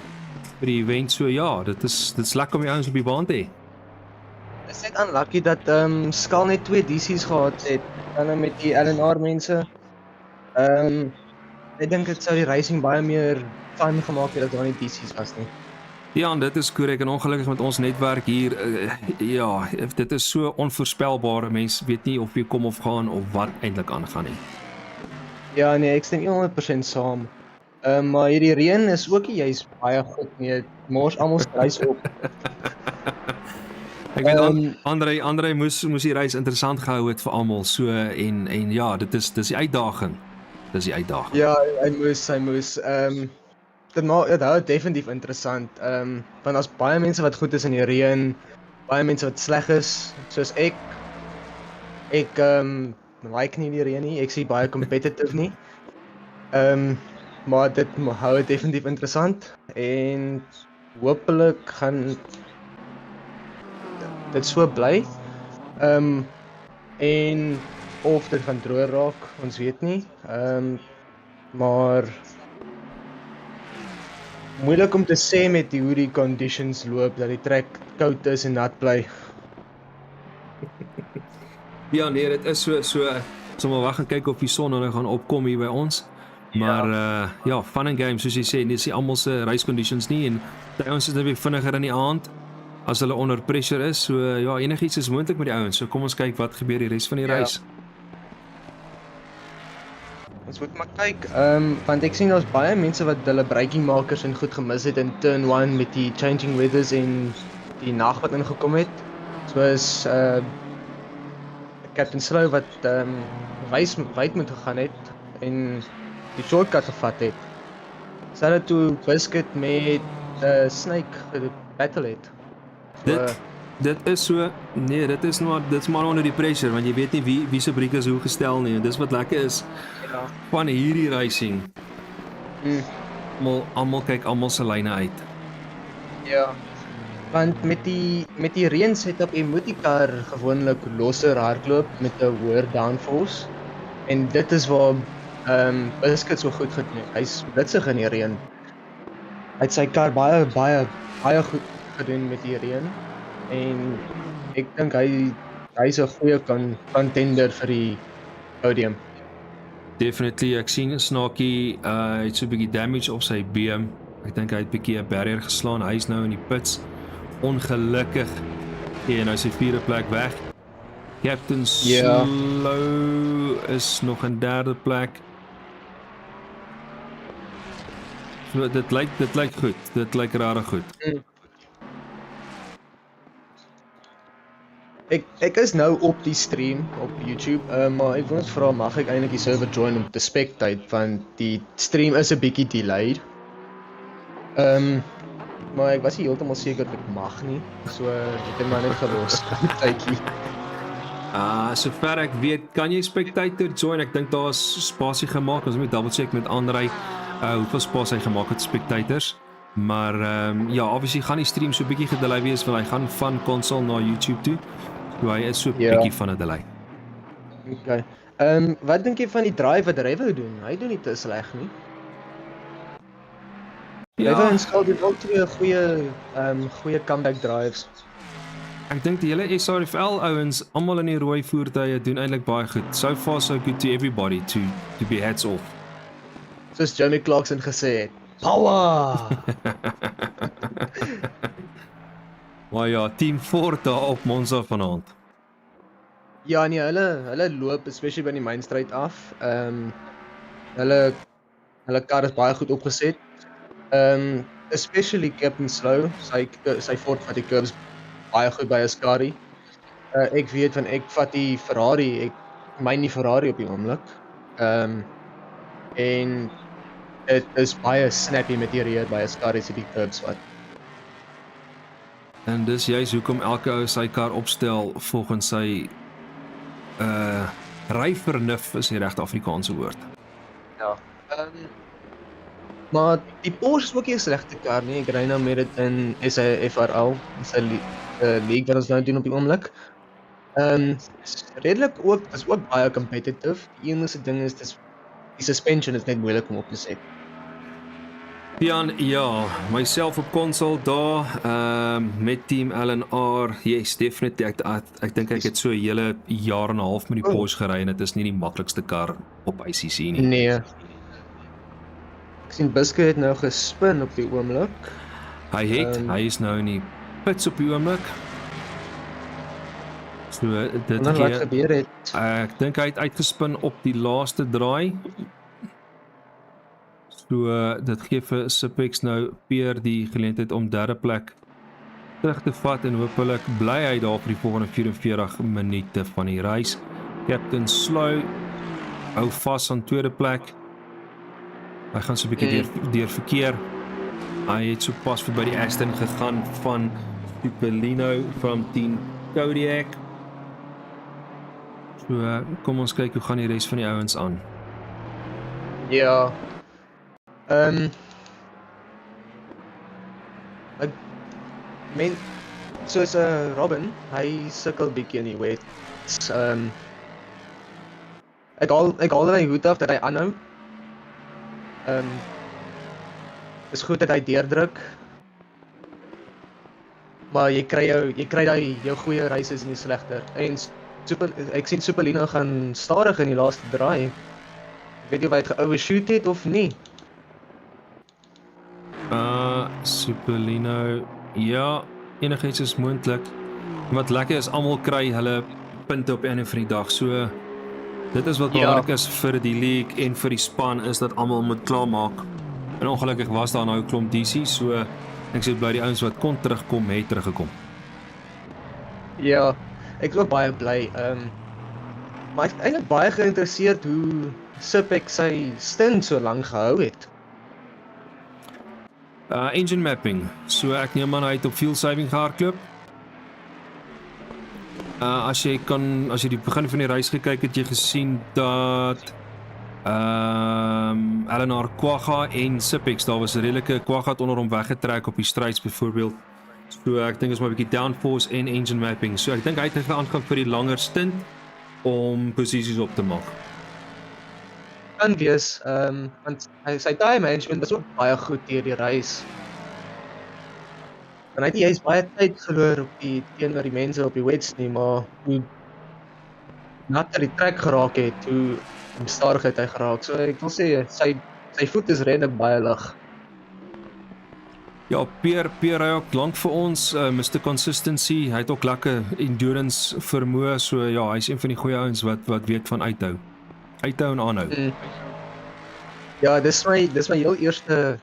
vir die event. So ja, dit is lekker om die ouens op die baan te hê. Dit is net unlucky dat Skal net 2 DC's gehad het, dan met die LNR mense. Ek dink dit sou die racing baie meer fun gemaak het as daar nie DC's was nie. Ja, en dit is korrek en ongelukkig met ons netwerk hier, ja, dit is so onvoorspelbaar, mens weet nie of jy kom of gaan of wat eintlik aangaan nie. Ja, nee, ek stem 100% saam. Maar hierdie reën is ook nie juist baie goed nie, mors almal se reis op. Ek weet Andre moes die reis interessant gehou het vir almal, so en ja, dis die uitdaging. Dis die uitdaging. Ja, hy moes. Dit hou definitief interessant. Want daar's baie mense wat goed is in die reën, baie mense wat sleg is, soos ek. Ek like nie die reën nie. Ek sien baie competitive nie. Maar dit hou dit definitief interessant en hopelik gaan dit so bly. En of dit gaan droog raak, ons weet nie. Maar moeilik om te sê met hoe die conditions loop, dat die trek koud is en nat bly. Ja, nee, dit is so maar wag en kyk of die son nou gaan opkom hier by ons. Maar ja, fun and games, soos jy sê, dis nie almal se race conditions nie en die ouens is nou weer vinniger in die aand as hulle onder pressure is. So ja, enigiets is moontlik met die ouens. So kom ons kyk wat gebeur die res van die race. Ons moet maar kyk, want ek sien daar's baie mense wat hulle braking makers en goed gemis het in turn 1 met die changing weathers en die nag wat ingekom het. Soos Captain Slow wat wyd moet gegaan het en die shortcut gevat het. Assetto Biscuit met Snake gebattle het. Dit is so, nee, dit is maar onder die pressure want jy weet nie wie se briek is hoe gestel nie en dis wat lekker is van hierdie racing. Almal kyk almal se lyne uit. Ja. Want met die reën setup moet die kar gewoonlik losser hardloop met 'n hoër downforce en dit is waar Biscuit so goed gedoen het. Hy's blitsig in die reën. Hy het sy kar baie goed gedoen met die reën en ek dink hy's 'n goeie contender vir die podium. Definitely, ek sien Snaakie het so 'n bietjie damage op sy beam. Ek dink hy het 'n bietjie 'n barrier geslaan. Hy is nou in die pits. Ongelukkig. En nou is sy vierde plek weg. Captain Slow is nog in derde plek. So, dit lyk goed. Dit lyk regtig goed. Ek is nou op die stream op YouTube, maar ek wil net vra, mag ek eintlik die server join om te spectate, want die stream is 'n bietjie delayed. Maar ek was nie heeltemal seker of ek mag nie, so ek het maar net gelos. Tydjie. Sover ek weet, kan jy spectator join? Ek dink daar is spasie gemaak. Ons moet double check met Andrei hoeveel spasie hy gemaak het spectators. Maar ja, obviously gaan die stream so 'n bietjie gedelay wees want hy gaan van console na YouTube toe. So hy is so 'n bietjie van 'n delay. Okay. Wat dink jy van die drive wat Revo doen? Hy doen nie te sleg nie. Revo en Skal doen ook twee goeie comeback drives. Ek dink die hele SRFL ouens, almal in die rooi voertuie doen eintlik baie goed. So far so good to everybody to be hats off. Soos Jeremy Clarkson gesê het. Power! Maar ja, Team Ford daar op Monza vanaand. Ja nee, hulle loop especially by die main straight af. Hulle kar is baie goed opgeset. Especially Captain Slow, sy Ford vat die curves baie goed by Ascari. Ek weet van ek vat die Ferrari, ek myn die Ferrari op die oomblik. En dit is baie snappy met die rear by Ascari se die curves wat. En dis juist hoekom elke ou sy kar opstel volgens sy ryvernuf is die regte Afrikaanse woord. Ja. Maar die Porsche is ook nie 'n slegte kar nie. Ek ry nou met dit in SAFRL, sy league wat ons nou doen op die oomblik. Redelik ook, is ook baie competitive. Die enigste ding is die suspension is net moeilik om op te set. Jan, ja, myself op console daar, met Team LNR, yes, definitely, ek dink ek het so 'n hele jaar en 'n half met die Porsche gery en dit is nie die maklikste kar op ICC nie. Nee. Ek sien Biscuit het nou gespin op die oomblik. Hy is nou in die pits op die oomblik. So, dit wat gebeur het? Ek dink hy het uitgespin op die laaste draai. So, dit gee vir Sipex nou Peer die geleentheid om derde plek terug te vat en hopelik bly hy daar vir die volgende 44 minute van die race. Captain Slow hou vas aan tweede plek. Hy gaan so 'n bietjie deur verkeer. Hy het so pas verby die Aston gegaan van Tupelino van Team Kodiak. So, kom ons kyk hoe gaan die res van die ouens aan. Ja. Soos Robin, hy sukkel bietjie in die wets. Ek haal my hoed af dat hy aanhou. Is goed dat hy deurdruk. Maar jy kry daai jou goeie reise is nie slegter. En ek sien Superlino gaan stadig in die laaste draai. Ek weet nie of hy het ge-overshoot het of nie. Superlino, ja, enigiets is moontlik. Wat lekker is, almal kry hulle punte op einde van die dag. So dit is wat belangrik is vir die league en vir die span, is dat almal moet klaarmaak. En ongelukkig was daar nou 'n klomp DC, so ek sê bly die ouens wat kon terugkom, het teruggekom. Ja, ek is ook baie bly. Maar ek is eintlik baie geïnteresseerd hoe Sipek sy stint so lank gehou het. Engine mapping. So ek neem aan hy het op fuel saving gehardloop. As jy die begin van die reis gekyk het, jy gesien dat Eleanor Quagga en Sipex, daar was 'n redelike Quagga onder hom weggetrek op die straights byvoorbeeld. So ek dink is maar 'n bietjie downforce en engine mapping. So ek dink hy het aangegaan vir die langer stint om posisies op te maak. Kan wees, want sy time management was ook baie goed deur die reis. En hy het nie eens baie tyd verloor op teenoor die mense op die wets nie, maar hoe natter die trek geraak het, hoe stadig het hy geraak. So ek wil sê, sy voet is redelik baie lig. Ja, Pierre ry ook lank vir ons, Mr. Consistency, hy het ook lekker endurance vermoë, so ja, hy is een van die goeie ouens wat weet van uithou en aanhou. Ja, dis my heel eerste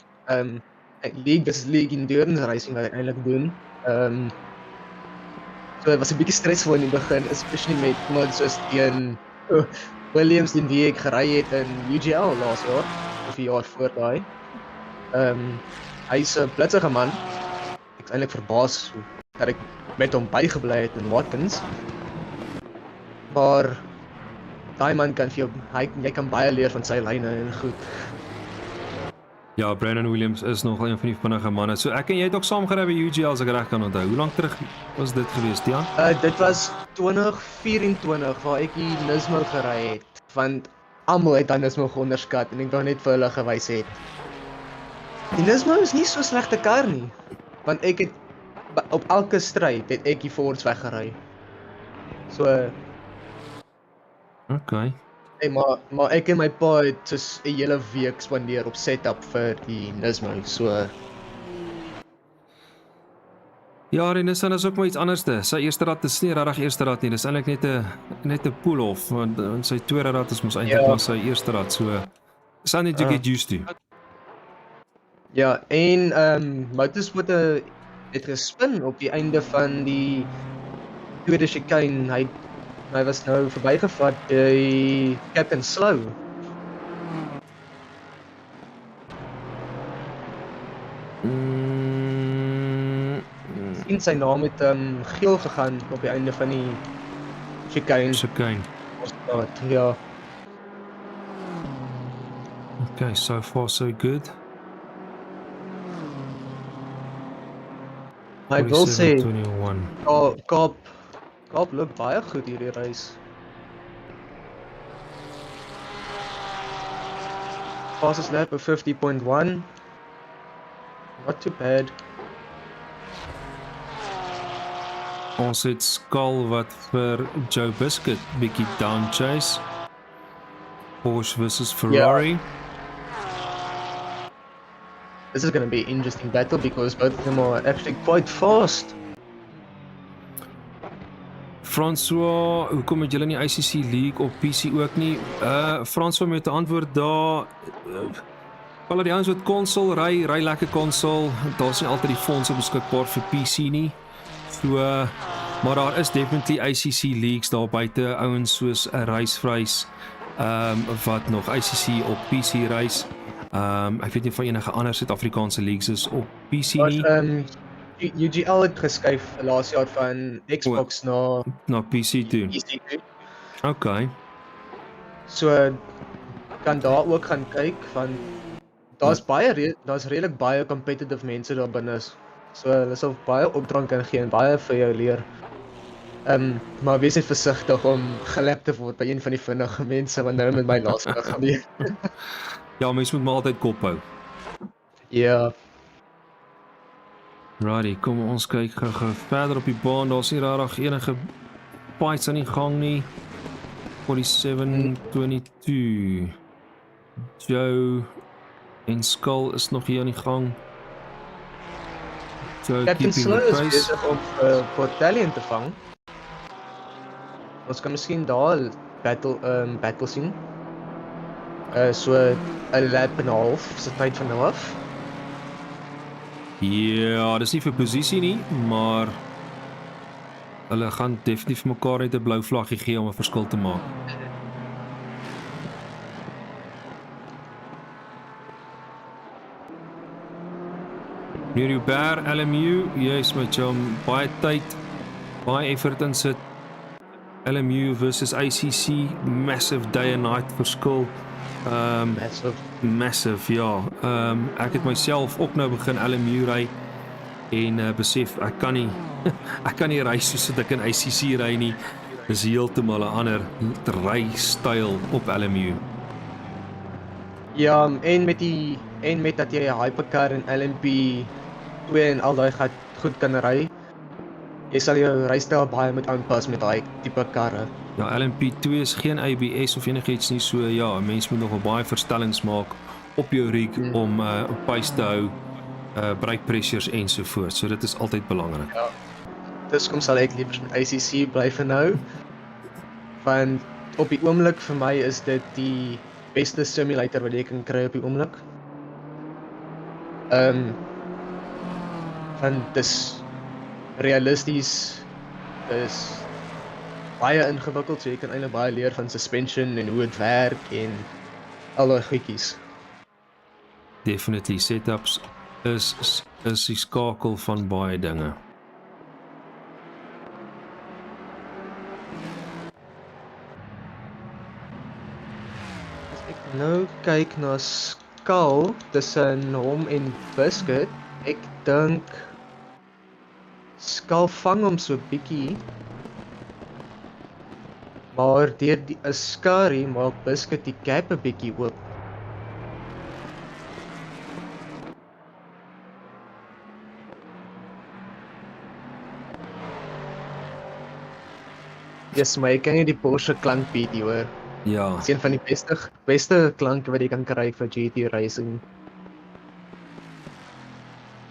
league endurance racing wat ek eintlik doen. So dit was 'n bietjie stresvol in die begin, especially met mods soos teen Williams in die ek gery het in UGL laas jaar, of 'n jaar voor daai. Hy's 'n blitsige man. Ek is eintlik verbaas dat ek met hom bygebly het in Watkins. Maar daai man kan vir jou, jy kan baie leer van sy lyne en goed. Ja, Brandon Williams is nog een van die vinnige manne. So ek en jy het ook saam gery by UGL as ek reg kan onthou. Hoe lank terug was dit gewees, Tiaan? Dit was 2024 waar ek die Nismo gery het. Want almal het aan Nismo geonderskat en ek wou net vir hulle gewys het. Die Nismo is nie so slegte kar nie. Want ek het op elke stryd het ek die Fords weggery. So Okay. Hey, maar ek en my pa het soos 'n hele week spandeer op setup vir die Nismo, so Ja, die Nissan is ook maar iets anderste. Sy eerste rad is nie regtig eerste rad nie, dis eintlik net 'n pull-off, want sy tweede rad is mos eintlik maar sy eerste rad, so something to get used to. Ja, en Motorsport het gespin op die einde van die tweede chicane. Hy was nou verbygevat by Captain Slow. En sy naam het geel gegaan op die einde van die chicane. Ja. Okay, so far so good. Ek wil sê 47-21. Kaap loop baie goed hierdie reis. Fastest lap of 50.1. Not too bad. Ons het Skal wat vir Joe Biscuit bietjie down chase. Porsche versus Ferrari. Yeah. This is going to be an interesting battle because both of them are actually quite fast. François, hoekom het julle nie ICC League op PC ook nie? François met 'n antwoord daar. Al die ouens wat konsol ry lekker konsol. Daar's nie altyd die fondse beskikbaar vir PC nie. So, maar daar is definitely ICC Leagues daar buite, ouens soos 'n Racevries wat nog ICC op PC reis. Ek weet nie van enige ander Suid-Afrikaanse leagues is op PC nie. UGL het geskuif laas jaar van Xbox na PC toe. Okay. So kan daar ook gaan kyk van daar's redelik baie competitive mense daar binne. So hulle sal baie opdrang kan gee en baie vir jou leer. Maar wees net versigtig om gelap te word by een van die vinnige mense wat nou met my laaste dag gebeur. Ja, mens moet maar altyd kop hou. Ja, Righty, kom ons kyk gou verder op die baan. Daar's nie regtig enige fights aan die gang nie. 47-22. Joe en Skull is nog hier aan die gang. Joe Captain keeping Slow the is pace. besig om Portalion te vang. Ons kan miskien daar 'n battle sien. So 'n lap en 'n half se tyd van nou af. Ja, dis nie vir posisie nie, maar hulle gaan definitief vir mekaar net 'n blou vlaggie gee om 'n verskil te maak. Hierdie Bear LMU, jy's met jou baie tyd, baie effort insit. LMU versus ACC, massive day and night verskil. Massive, ja. Ek het myself ook nou begin LMU ry en besef ek kan nie ek kan nie ry soos ek in ACC ry nie. Dis heeltemal 'n ander rystyl op LMU. Ja, en met dat jy 'n hypercar en LMP 2 en al daai goed kan ry. Jy sal jou rystyl baie moet aanpas met daai tipe karre. Ja, LMP2 is geen ABS of enigiets nie, so ja, 'n mens moet nogal baie verstellings maak op jou rig om op pace te hou, brake pressures ensovoorts. So dit is altyd belangrik. Ja. Dis kom sal ek liewer met ACC bly vir nou. Want op die oomblik vir my is dit die beste simulator wat jy kan kry op die oomblik. Want dis realisties, is baie ingewikkeld, so jy kan eintlik baie leer van suspension en hoe dit werk en al daai goedjies. Definitely, setups is die skakel van baie dinge. As ek nou kyk na Skull tussen hom en Biscuit, ek dink Skull vang hom so bietjie. Maar deur die Ascari maak Biscuit die gap 'n bietjie oop. Yes, maar ek ken nie die Porsche klankbeat nie hoor. Ja, Dit is een van die beste klanke wat jy kan kry vir GT racing.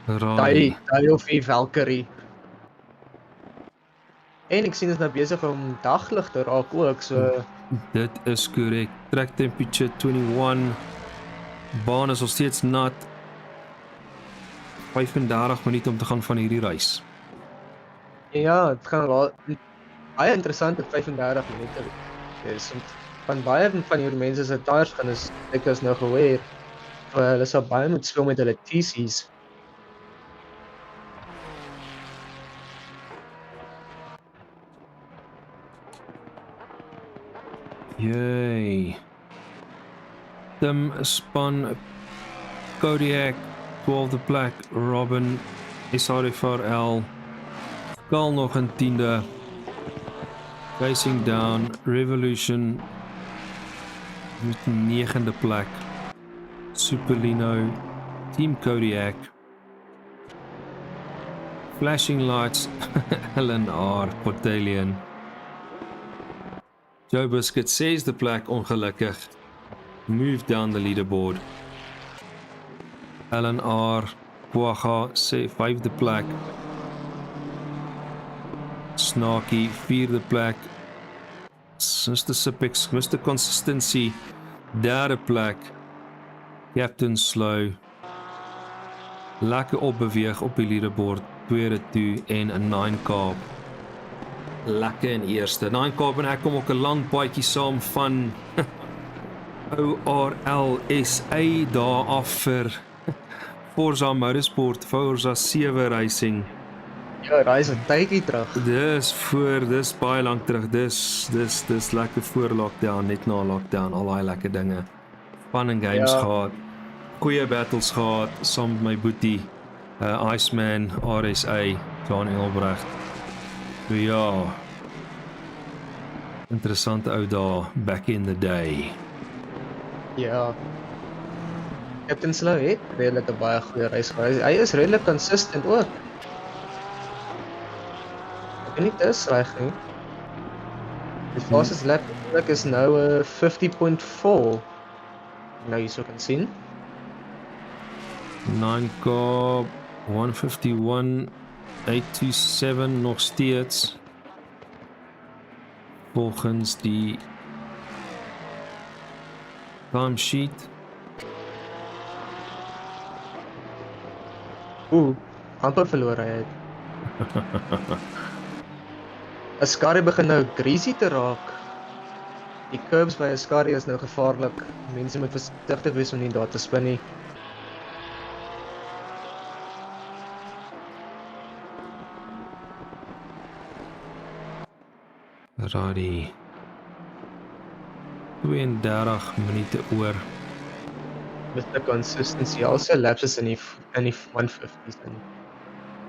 raai. Daai of die Valkyrie. En ek sien dit is nou besig om daglig te raak ook, so Dit is korrek. Track temperature 21. Baan is nog steeds nat. 35 minute om te gaan van hierdie reis. ja, dit gaan wel baie interessant op 35 minute is. Van baie van hierdie mense se tires gaan is ek is nou gehoor. Hulle sal baie moet speel met hulle TC's. Yay. Tim span Kodiak, 12 the Black, Robin, SRFRL, Skull nog een 10de, Racing Down, Revolution met 9de plek, Superlino, Team Kodiak, Flashing Lights, LNR, Portalion, Joe Biscuit 6de plek, ongelukkig. Move down the leaderboard. LNR, Quagga 5de plek. Snarky 4de plek. Mr. Sipix, Mr. Consistency 3de plek. Captain Slow. Lekker opbeweeg op die leaderboard. 2de toe en 'n 9 Kaap. Lekker in eerste. 9 Kaap en ek kom ook 'n lang paadjie saam van ORL SA daar af vir Forza Motorsport, Forza 7 Racing. Ja, daai is 'n tydjie terug. Dis baie lank terug. Dis lekker voor lockdown, net na lockdown, al daai lekker dinge. Fun and games gehad. Goeie battles gehad saam met my boetie, Iceman, RSA, John Engelbrecht. Ja, Interessante ou dae back in the day. Ja. Captain Slow het redelik 'n baie goeie race gehad. Hy is redelik consistent ook. Ek weet nie dis reg nie. Die fastest lap eintlik is nou 50.4. Nou hierso kan sien. 9K 151.827 nog steeds. Volgens die timesheet. Amper verloor hy het. Ascari begin nou greasy te raak. Die curbs by Ascari is nou gevaarlik. Mense moet versigtig wees om nie daar te spin nie. Righty. 32 minute oor. Mr. Consistency, also lapses in die 150s in.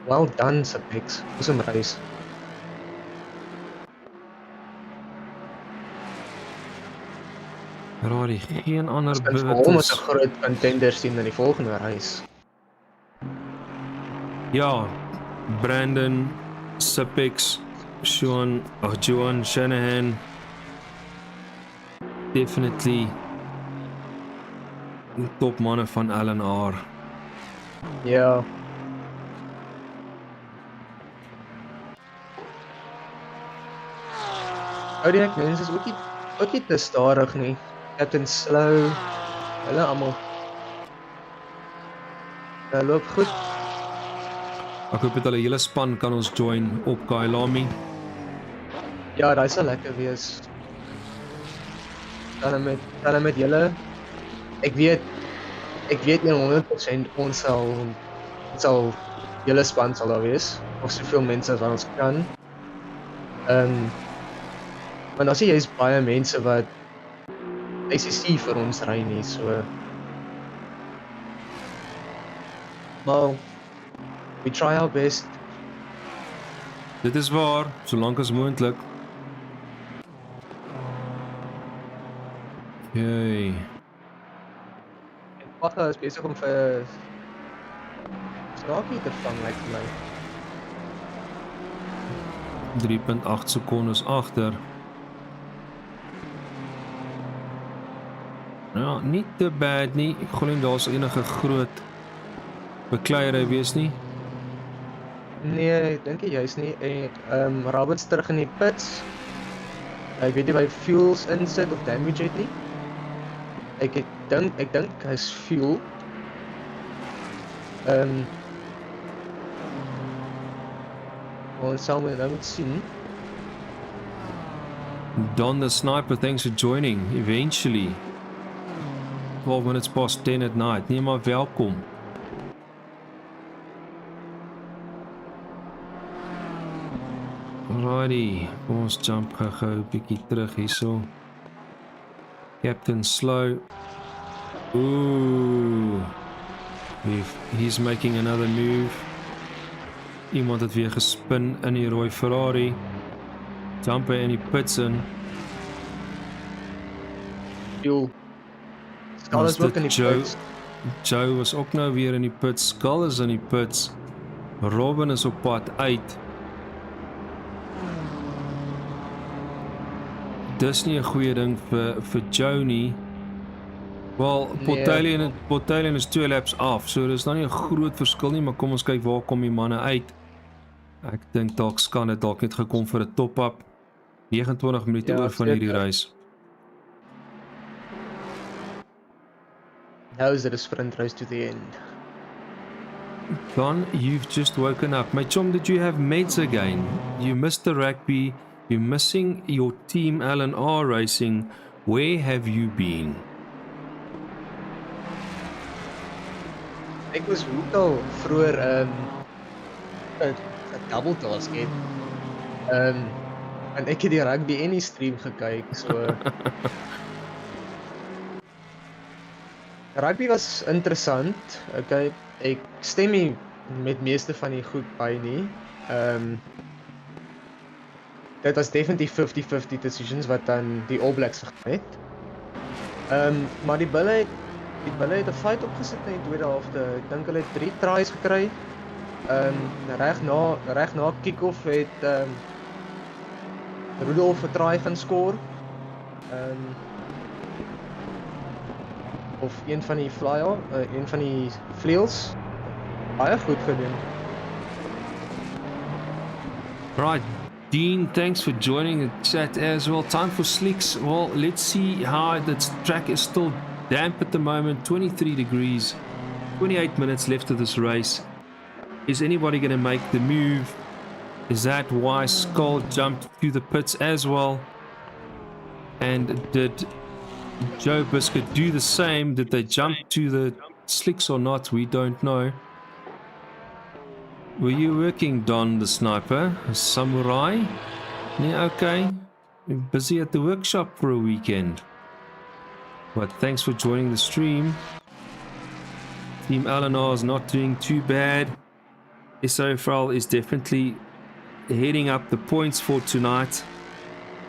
Well done, Sapex. Awesome race. Righty, geen ander Ons kan vir hom as 'n bitters. groot contender sien in die volgende race. Ja, Brandon, Sipex, Johan Shanahan. Definitely die topmanne van LNR. Ja. Oudiek mense is ook nie te stadig nie. Captain Slow, hulle almal. Hulle loop goed. Ek hoop dit hulle hele span kan ons join op Kailami. Ja, daai sal lekker wees. Dan met julle. Ek weet 100% ons sal julle span sal daar wees. Of soveel mense as wat ons kan. Maar dan sien jy is baie mense wat ACC vir ons ry nie, so. Maar we try our best. Dit is waar, solank as moontlik. Jee. Pagga is besig om vir Snaakie te vang, lyk vir my. 3.8 sekondes agter. Ja, nie te bad nie. Ek glo nie daar's enige groot bekleierery wees nie. Nee, ek dink juist nie. En Roberts terug in die pits. Ek weet nie of hy fuels insit of damage het nie. Ek dink hy's fuel. Ons sal nou moet sien. Don the Sniper, thanks for joining. Eventually. 12 minutes past 10 at night. Nee, maar welkom. Alrighty, kom ons jump gou 'n bietjie terug hierso. Captain Slow. Ooh. He's making another move. Iemand het weer gespin in die rooi Ferrari. Jump in die pits in. Fuel. Skull is ook in die pits. Joe was ook nou weer in die pits. Skull is in die pits. Robin is op pad uit. Dis nie 'n goeie ding vir Joe nie. Wel, Portalion is 2 laps af, so dis nou nie 'n groot verskil nie, maar kom ons kyk waar kom die manne uit. Ek dink dalk Skan het dalk net gekom vir 'n top-up. 29 minute oor van hierdie race. Now is it a sprint race to the end? Don, you've just woken up. My chum, did you have meds again? You missed the rugby. You're missing your team LNR racing. Where have you been? Ek was ook al vroeër 'n double task het. En ek het die rugby en die stream gekyk, so rugby was interessant. Okay, ek stem nie met meeste van die goed by nie. dit was definitief 50-50 decisions wat dan die All Blacks gegaan het. Maar die bulle het 'n fight opgesit in die tweede helfte. Ek dink hulle het 3 tries gekry. Reg na kick-off het Rudolf 'n try gaan skoor. Of een van die een van die vleuels. Baie goed gedoen. Right, Dean, thanks for joining the chat as well. Time for slicks. Well, let's see how the track is still damp at the moment. 23 degrees, 28 minutes left of this race. Is anybody going to make the move? Is that why Skull jumped to the pits as well? And did Joe Biscuit do the same? Did they jump to the slicks or not? We don't know. Were you working, Don the Sniper? A samurai? Yeah, okay. You're busy at the workshop for a weekend. But thanks for joining the stream. Team Eleanor is not doing too bad. SOFL is definitely heading up the points for tonight.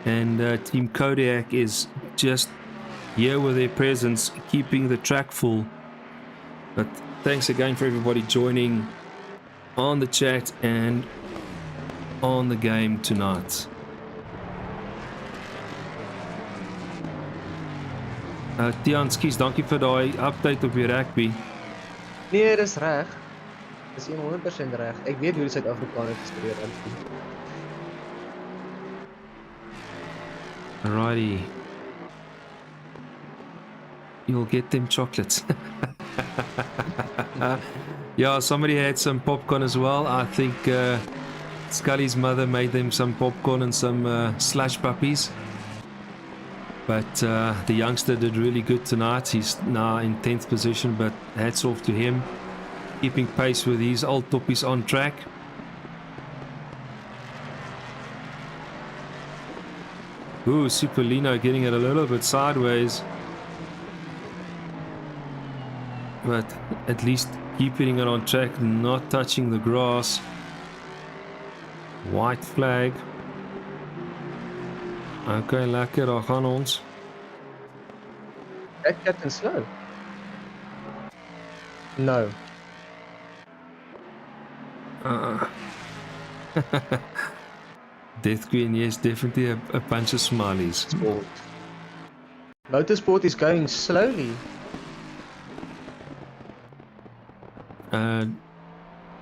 And Team Kodiak is just here with their presence, keeping the track full. But thanks again for everybody joining on the chat and on the game tonight. Tian, skies, dankie vir daai update op die rugby. Nee, dis reg. Dis 100% reg. Ek weet hoe die Suid-Afrikaners gestudeer het. Alrighty. You'll get them chocolates. Yeah, somebody had some popcorn as well. I think Scully's mother made them some popcorn and some slush puppies. But the youngster did really good tonight. He's now in 10th position, but hats off to him. Keeping pace with these old toppies on track. Ooh, Superlino getting it a little bit sideways. But at least keeping it on track, not touching the grass. White flag. Okay, lekker, daar gaan ons. That Captain Slow? No. Death Queen, yes, definitely a bunch of smileys. Motorsport is going slowly.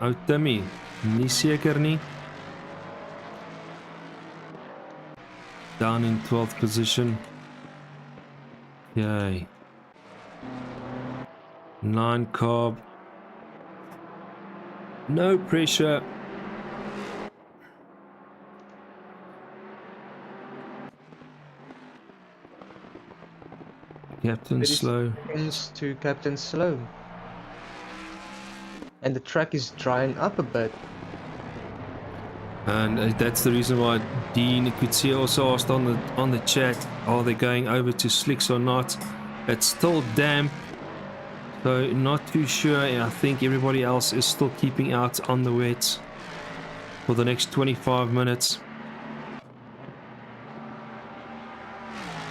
Ou Timmy, nie seker nie. Down in 12th position. Yay. 9 carb. No pressure. Captain Slow. To Captain Slow. And the track is drying up a bit. And that's the reason why Dean could see also asked on the chat, are they going over to slicks or not? It's still damp, so not too sure. I think everybody else is still keeping out on the wets for the next 25 minutes.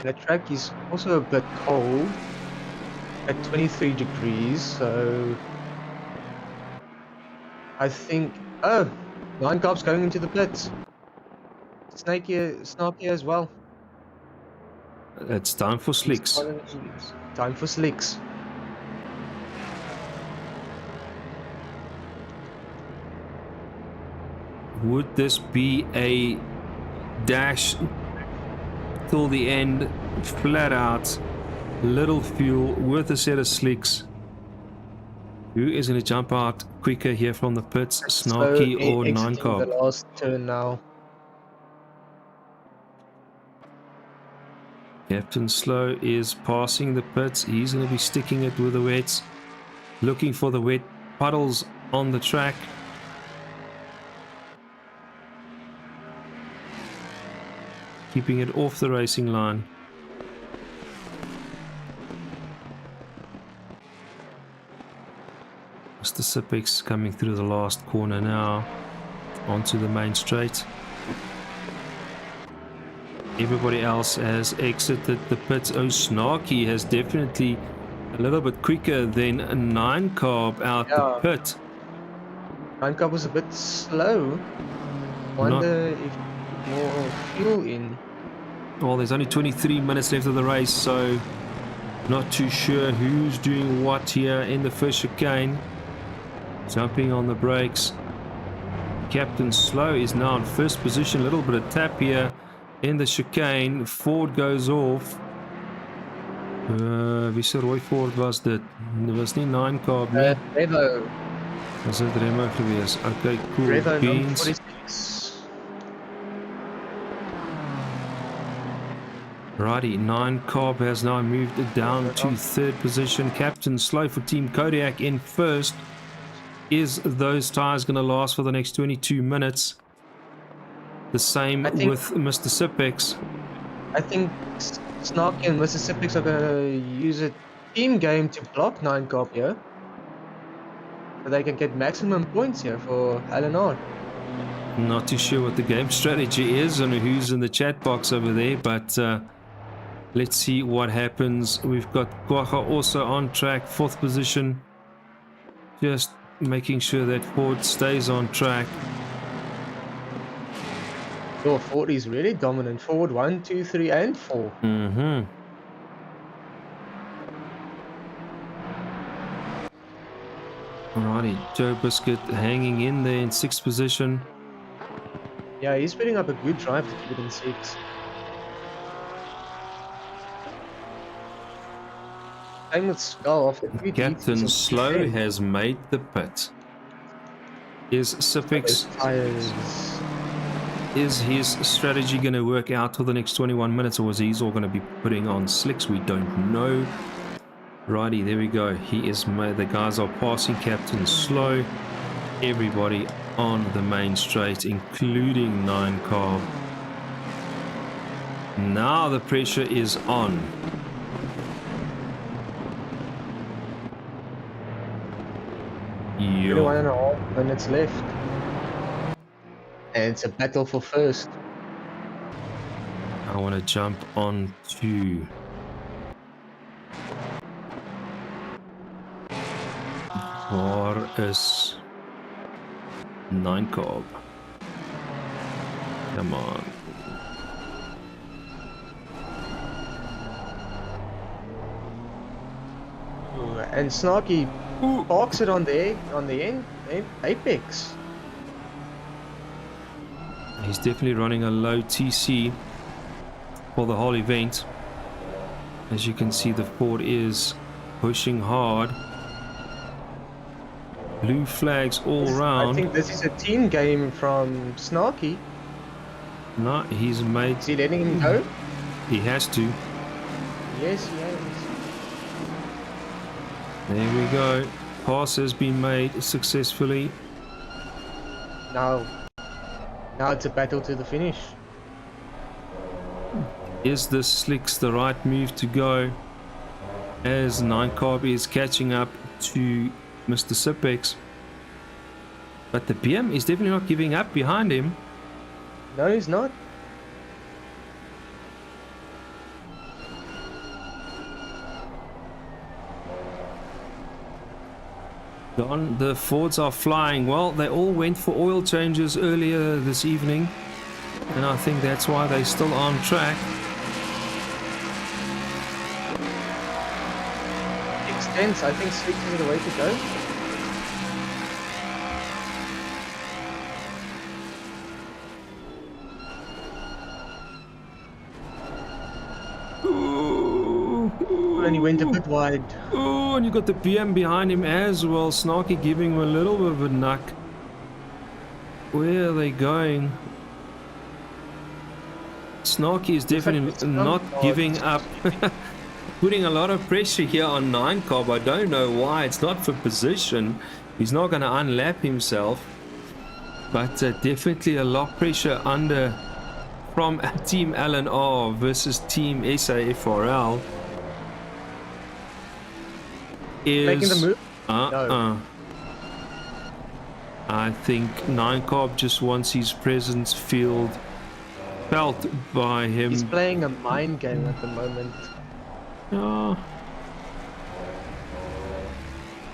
The track is also a bit cold at 23 degrees, so I think... Oh! 9 cops going into the pits. Snarky as well. It's time for slicks. Time for slicks. Would this be a dash till the end, flat out, little fuel with a set of slicks? Who is going to jump out quicker here from the pits, Snarky or 9 carb? The last turn now. Captain Slow is passing the pits. He's going to be sticking it with the wets, looking for the wet puddles on the track. Keeping it off the racing line. Mr. Sipix coming through the last corner now onto the main straight. Everybody else has exited the pits. Oh, Snarky has definitely a little bit quicker than a 9 carb out the Yeah. pit. Ranka was a bit slow. Wonder if he put more fuel in. Well, there's only 23 minutes left of the race, so not too sure who's doing what here in the first chicane. Jumping on the brakes. Captain Slow is now in first position. A little bit of tap here in the chicane. Ford goes off. Wie se rooi Ford was dit? Dit was nie 9 carb nie. Revo. Was dit Remo gewees? Okay, cool Revo number beans. 46. Righty, 9 carb has now moved it down to third position. Captain Slow for Team Kodiak in first. Is those tires going to last for the next 22 minutes? The same with Mr. Sipex. I think Snarky and Mississippi's are going to use a team game to block 9 carb here. So they can get maximum points here for LNR. Not too sure what the game strategy is and who's in the chat box over there, but let's see what happens. We've got Kwacha also on track, 4th position. Just making sure that Ford stays on track. Oh, Ford is really dominant. Ford 1, 2, 3, and 4. Alrighty, Joe Biscuit hanging in there in 6th position. Yeah, he's putting up a good drive to keep it in 6. Same with Skull. Captain Slow has made the pit. Is Sipex... Is his strategy going to work out for the next 21 minutes, or is he all going to be putting on slicks? We don't know. Righty, there we go. He is made. The guys are passing Captain Slow. Everybody on the main straight, including 9 carb. Now the pressure is on. Yo. 1.5 minutes left. And it's a battle for first. I want to jump on to waar is 9 carb? Come on. And Snarky parks it on the end apex. He's definitely running a low TC for the whole event. As you can see, the Ford is pushing hard. Blue flags all round. I think this is a team game from Snarky. No, he's made... Is he letting him go? He has to. Yes, he has. There we go. Pass has been made successfully. Now it's a battle to the finish. Is this slicks the right move to go? As 9 carb is catching up to Mr. Sipex. But the BM is definitely not giving up behind him. No, he's not. Don, the Fords are flying. Well, they all went for oil changes earlier this evening, and I think that's why they're still on track. Extends, I think 6 is the way to go. And he went a bit wide. Oh, and you got the BM behind him as well. Snarky giving him a little bit of a knock. Where are they going? Snarky is definitely not giving up. Putting a lot of pressure here on 9 carb. I don't know why. It's not for position. He's not going to unlap himself. But definitely a lot of pressure under from Team LNR versus Team SAFRL. Making the move? No. I think 9 carb just wants his presence filled felt by him. He's playing a mind game at the moment. Yeah.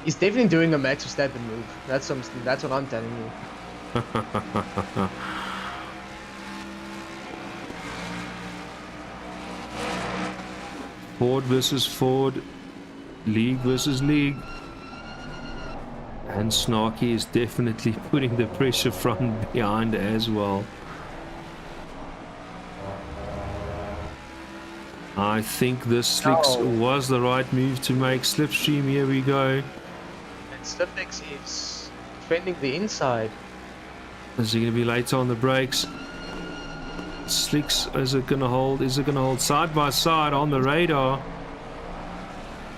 He's definitely doing a Max Verstappen move. That's what I'm telling you. Ford versus Ford, league versus league. And Snarky is definitely putting the pressure from behind as well. I think this slicks was the right move to make. Slipstream, here we go. And Slipex is defending the inside. Is he going to be late on the brakes? Slicks, is it going to hold? Is it going to hold side by side on the radar?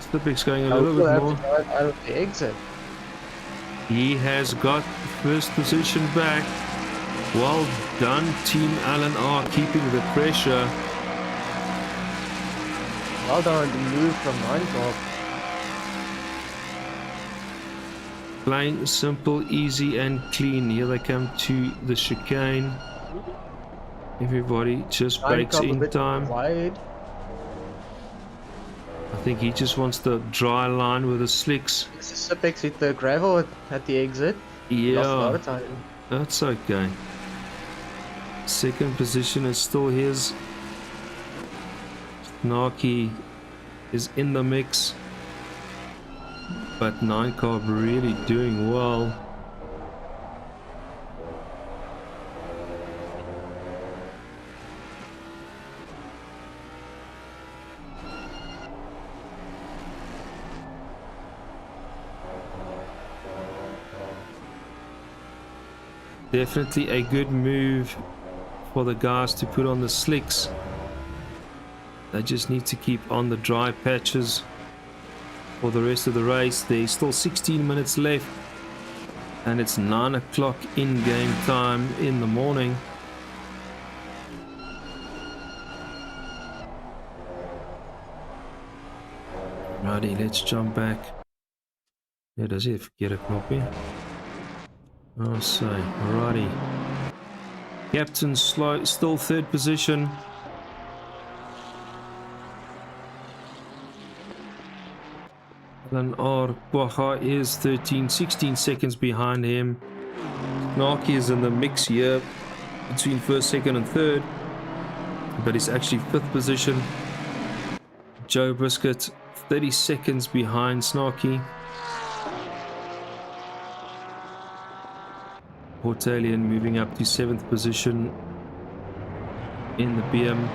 Slipx going a little bit more. Out of the exit. He has got first position back. Well done, Team Allen R, keeping the pressure. Well done on the move from Minecraft. Plain, simple, easy and clean. Here they come to the chicane. Everybody just breaks in time. Wide. I think he just wants the dry line with the slicks. Slipex hit the gravel at the exit. Lost a lot of time. That's okay. Second position is still his. Snarky is in the mix, but 9Carb really doing well. Definitely a good move for the guys to put on the slicks. They just need to keep on the dry patches for the rest of the race. There's still 16 minutes left and it's 9 o'clock in game time in the morning. Righty, let's jump back. Yeah, does he forget a copy? Oh, say, righty. Captain still third position. Then Quaha is 16 seconds behind him. Snarky is in the mix here between first, second and third, but he's actually fifth position. Joe Biscuit 30 seconds behind Snarky. Portalian moving up to 7th position in the BM.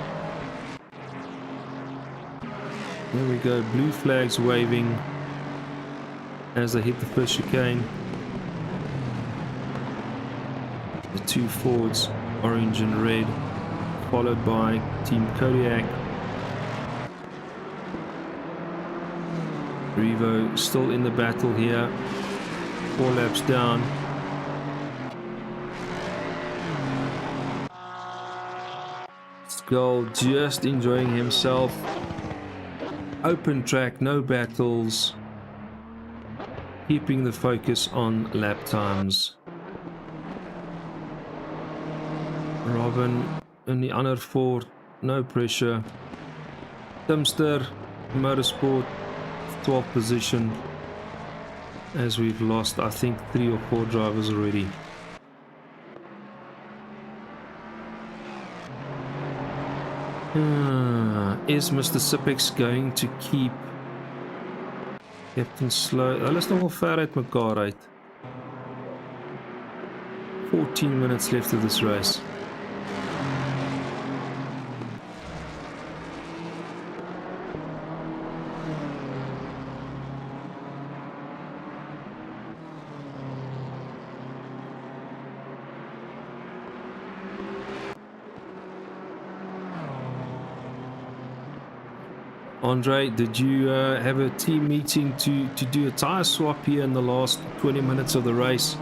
There we go, blue flags waving as they hit the first chicane. The two Fords, orange and red, followed by Team Kodiak. Revo still in the battle here, 4 laps down. Skull just enjoying himself. Open track, no battles. Keeping the focus on lap times. Robin in the other Ford, no pressure. Dumpster Motorsport, 12th position. As we've lost, I think 3 or 4 drivers already. Is Mr. Sipix going to keep Captain Slow? Hulle is nogal ver uit mekaar uit. 14 minutes left of this race. Andre, did you have a team meeting to do a tire swap here in the last 20 minutes of the race?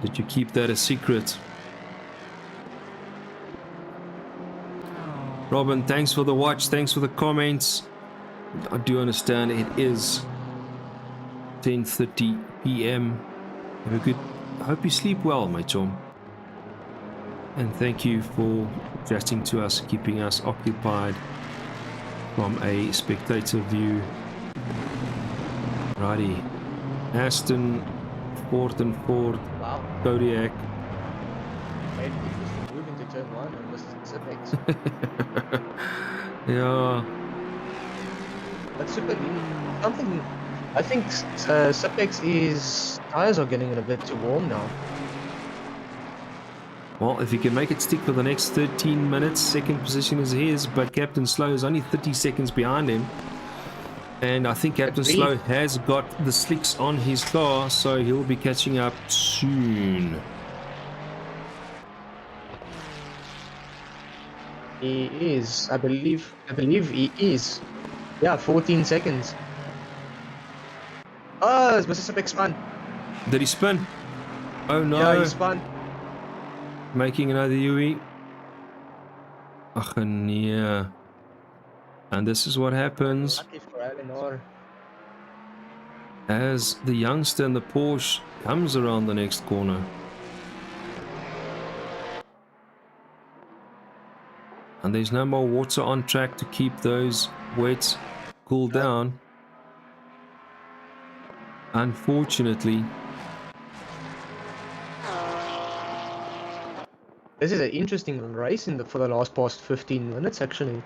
Did you keep that a secret? Robin, thanks for the watch, thanks for the comments. I do understand it is 10:30 p.m. Have a good, I hope you sleep well, my chum. And thank you for adjusting to us, keeping us occupied from a spectator view. Righty. Aston, Ford and Ford, Wow. Kodiak. Made an interesting move into turn 1 on Mr. Sipex. Yeah. That's super lean. Something. I think Sipex is tires are getting a bit too warm now. Well, if he can make it stick for the next 13 minutes, second position is his, but Captain Slow is only 30 seconds behind him. And I think Captain Agreed. Slow has got the slicks on his car, so he'll be catching up soon. He is. I believe he is. Yeah, 14 seconds. Oh, it's Mr. Sipex spun. Did he spin? Oh no. Yeah, he spun. Making another UE. Ach nee. And this is what happens Lucky for Eleanor. as the youngster in the Porsche comes around the next corner. And there's no more water on track to keep those wets cool down. Unfortunately. This is an interesting race for the past 15 minutes actually.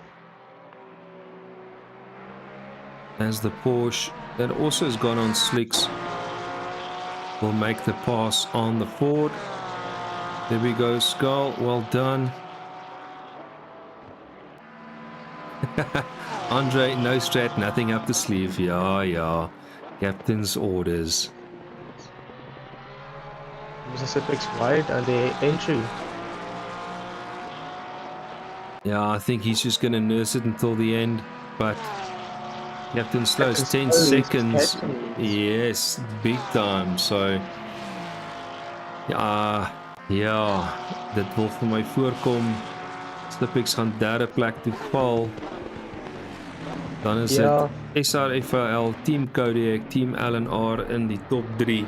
As the Porsche that also has gone on slicks will make the pass on the Ford. There we go, Skull, well done. Andre, no strat, nothing up the sleeve. Yeah. Captain's orders. Mr. Sipex wide and the entry. Yeah, I think he's just going to nurse it until the end, but Captain Slow's 10 Slow is seconds. catching it. Yes, big time. So, ja, dit wil vir my voorkom. Sipex gaan derde plek toe val. Dan is Ja. dit SRFL, Team Kodiak, Team LNR in die top 3.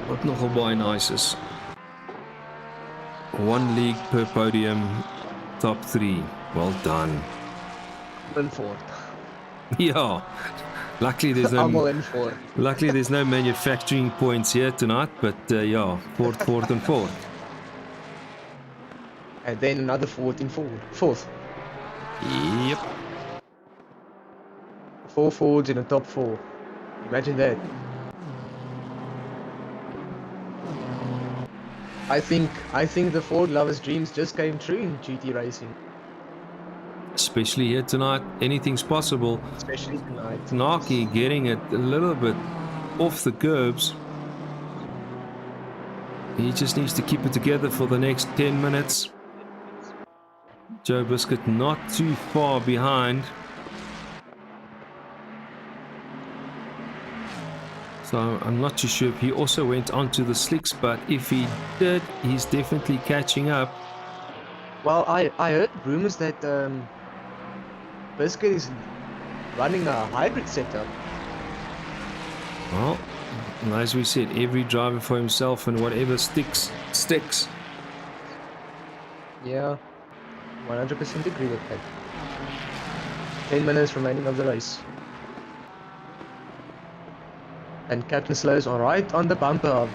Wat nogal baie nice is. One league per podium, top 3. Well done. In fourth. Yeah. Luckily Allemaal there's in fourth. no manufacturing points here tonight, but yeah, fourth and fourth. And then another fourth in fourth. Yep. 4 Fords in the top 4. Imagine that. I think the Ford lovers' dreams just came true in GT racing, Especially here tonight, anything's possible. especially tonight. Naki getting it a little bit off the curbs. He just needs to keep it together for the next 10 minutes. Joe Biscuit not too far behind. So I'm not too sure if he also went onto the slicks, but if he did, he's definitely catching up. Well, I heard rumors that Biscuit is running a hybrid setup. Well, as we said, every driver for himself, and whatever sticks. Yeah, 100% agree with that. 10 minutes remaining of the race. And Captain Slow's alright on the bumper of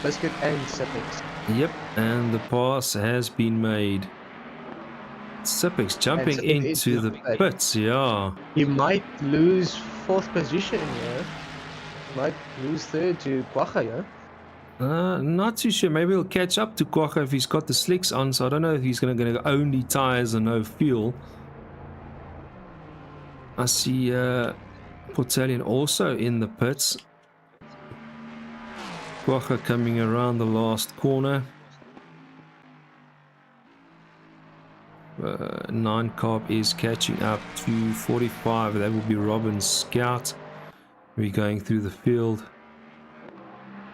Biscuit and Sipex. Yep, and the pass has been made. Sipex jumping Sipex is into the jumping. pits, yeah. He might lose 4th position, yeah. Might lose 3rd to Quacha, yeah. Not too sure. Maybe he'll catch up to Quacha if he's got the slicks on, so I don't know if he's going to go only tires and no fuel. I see Portalian also in the pits. Quacha coming around the last corner. 9 Carb is catching up to 45. That will be Robin's Scout. We're going through the field.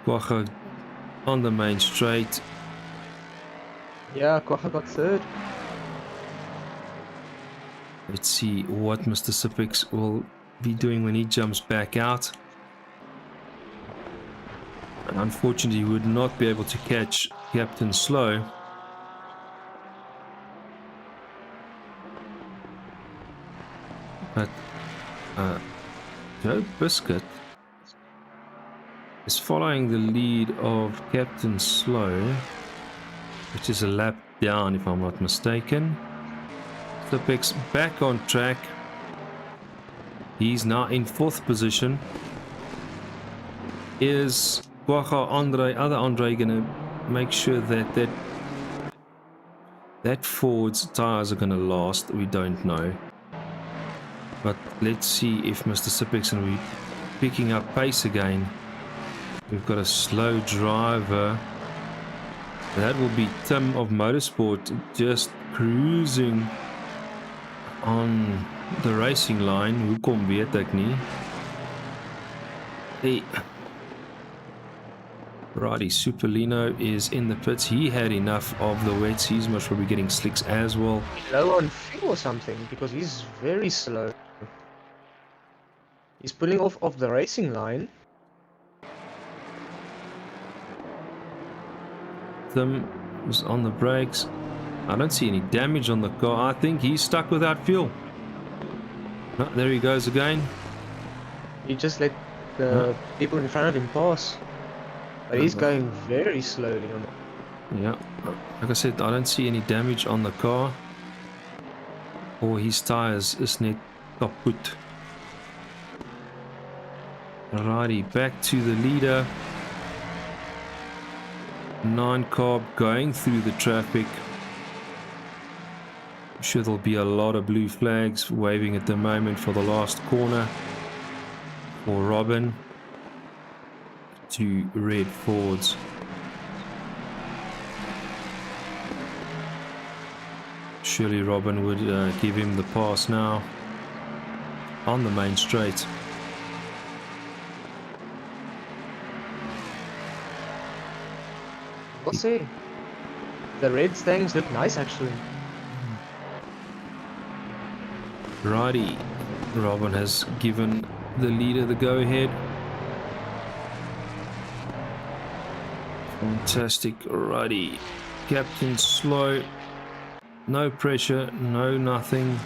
Quacha on the main straight. Yeah, Quacha got 3rd. Let's see what Mr. Sipex will be doing when he jumps back out. And unfortunately, he would not be able to catch Captain Slow. But Joe Biscuit is following the lead of Captain Slow, which is a lap down if I'm not mistaken. Slipex back on track. He's now in 4th position. Is Guaja other Andre gonna make sure that Ford's tires are gonna last? We don't know. But let's see if Mr. Sipek's gonna be picking up pace again. We've got a slow driver. That will be Tim of Motorsport just cruising on the racing line. Hoekom weet ek nie. Hey. Righty, Superlino is in the pits. He had enough of the wets. He's most probably getting slicks as well. Low on fuel or something, because he's very slow. He's pulling off the racing line. Tim is on the brakes. I don't see any damage on the car. I think he's stuck without fuel. No, there he goes again. He just let the people in front of him pass. But he's going very slowly on it. Yeah, like I said, I don't see any damage on the car. Or his tires is net kaput. Alrighty, back to the leader. 9 Carb going through the traffic. I'm sure there'll be a lot of blue flags waving at the moment for the last corner for Robin. 2 red Fords. Surely Robin would give him the pass now on the main straight. We'll see. The red things look nice actually. Righty, Robin has given the leader the go-ahead. Fantastic. Righty, Captain Slow. No pressure, no nothing.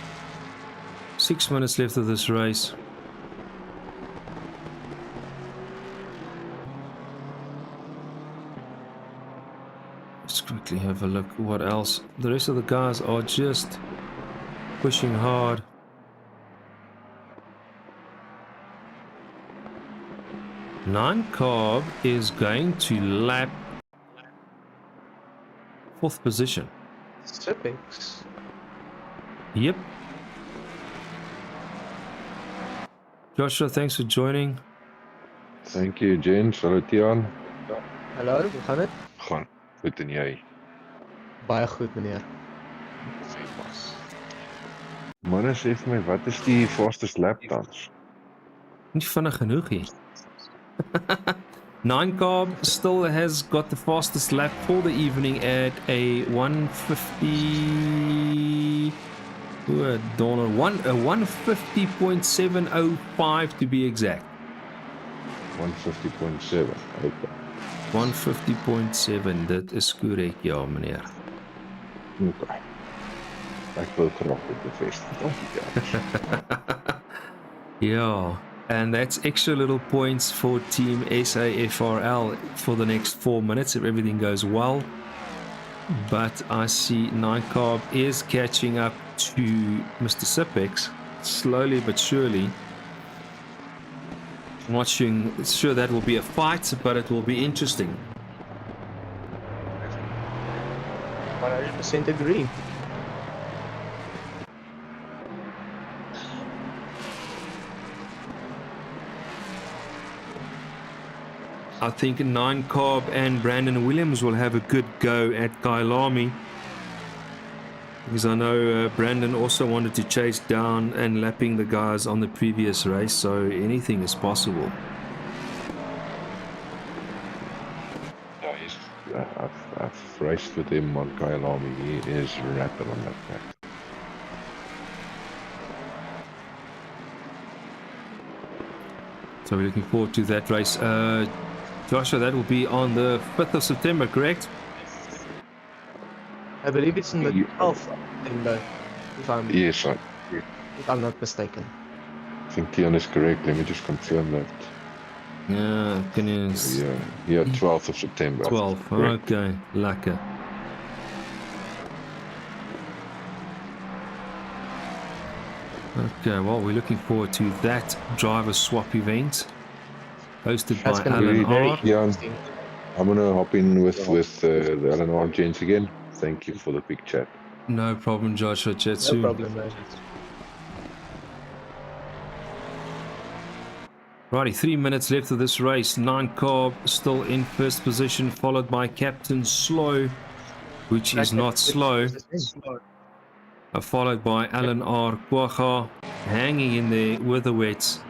6 minutes left of this race. Let's quickly have a look what else. The rest of the guys are just pushing hard. Nine Carb is going to lap 4th position. Sipeks. Yep. Joshua, thanks for joining. Thank you, gents. Hallo Tiaan. Hallo, hoe gaan dit? Gaan goed en jy? Baie goed, meneer. Manne sê vir my, wat is die fastest lap tans? Nie vinnig genoeg hier. 9 Carb still has got the fastest lap for the evening at a 150. A 150.705 to be exact. 150.7. Okay. 150.7, dit is korrek, ja meneer. Okay. Ek wil graag dit bevestig. Yeah, and that's extra little points for Team SAFRL for the next 4 minutes if everything goes well. But I see 9 Carb is catching up to Mr. Sipeks slowly but surely. I'm not sure that will be a fight, but it will be interesting. 100% agree. I think 9 Carb and Brandon Williams will have a good go at Kailami. Because I know Brandon also wanted to chase down and lapping the guys on the previous race, so anything is possible. Yeah, I've raced with him on Kailami. He is rapid on that track. So we're looking forward to that race. Joshua, that will be on the 5th of September, correct? I believe it's in the Ye- 12th of September, Yes, if I'm not mistaken. I think Tian is correct. Let me just confirm that. Yeah, can you... Yeah, 12th of September. 12, Correct. okay, lekker. Okay, well, we're looking forward to that driver swap event hosted That's by gonna be Alan very R. Yeah. interesting. I'm gonna hop in with the LNR gents again. Thank you for the big chat. No problem, Joshua. Chat No soon. problem, man. Righty, 3 minutes left of this race. 9 Carb still in first position, followed by Captain Slow, which is not slow. Followed by Alan R. Kwaga, hanging in there with the wets.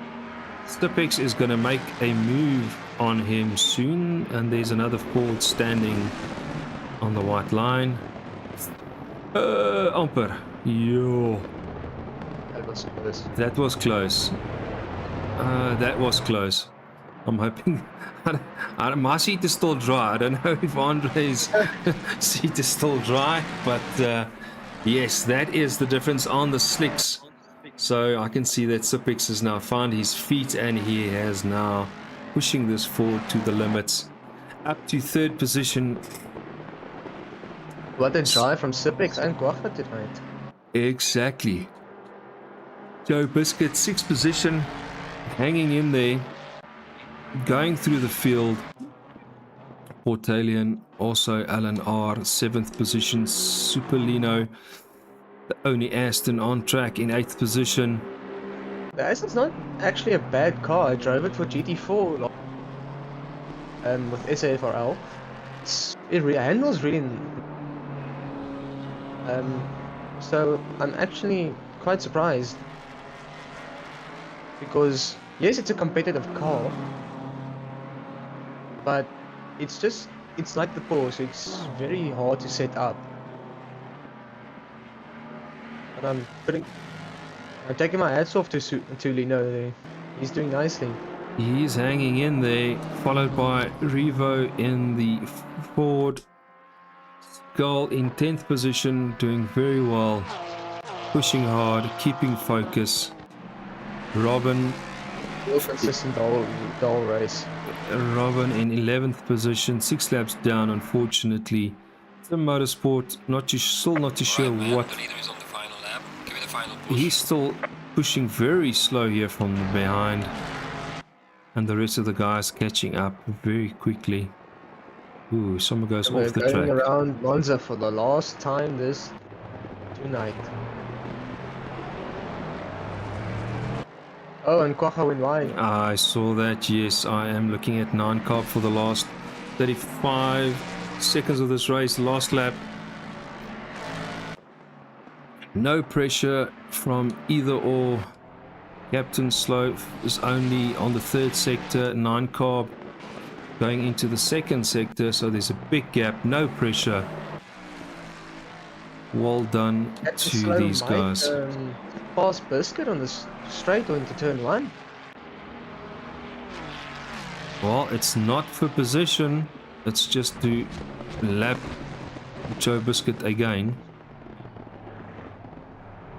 Stipex is going to make a move on him soon, and there's another Ford standing on the white line. Amper. Yo. That was close. That was close. That was close. I'm hoping... my seat is still dry. I don't know if Andre's seat is still dry, but yes, that is the difference on the slicks. So I can see that Sipix has now found his feet and he has now pushing this forward to the limits. Up to third position. What a drive from Sipix and Kwaga tonight. Exactly. Joe Biscuit, 6th position, hanging in there, going through the field. Portalian, also Alan R, 7th position. Superlino, the only Aston on track, in 8th position. The Aston's not actually a bad car. I drove it for GT4 with SAFRL. It handles really... so I'm actually quite surprised. Because, yes, it's a competitive car. But it's like the Porsche, it's very hard to set up. But I'm taking my hats off to Lino there. He's doing nicely. He's hanging in there, followed by Revo in the Ford. Skull in 10th position, doing very well. Pushing hard, keeping focus. Robin. Real consistent the whole race. Robin in 11th position, 6 laps down, unfortunately. The motorsport, still not too sure what. The leader is on the final lap. Give it a final push. He's still pushing very slow here from behind. And the rest of the guys catching up very quickly. Ooh, someone goes off the We're going track. around Monza for the last time tonight. Oh, and Kwaga went wide. I saw that, yes. I am looking at 9 Carb for the last 35 seconds of this race, last lap. No pressure from either or. Captain Slow is only on the 3rd sector, 9 Carb going into the 2nd sector, so there's a big gap, no pressure. Well done to these guys. Pass Biscuit on the straight or into turn 1. Well, it's not for position, it's just to lap Joe Biscuit again.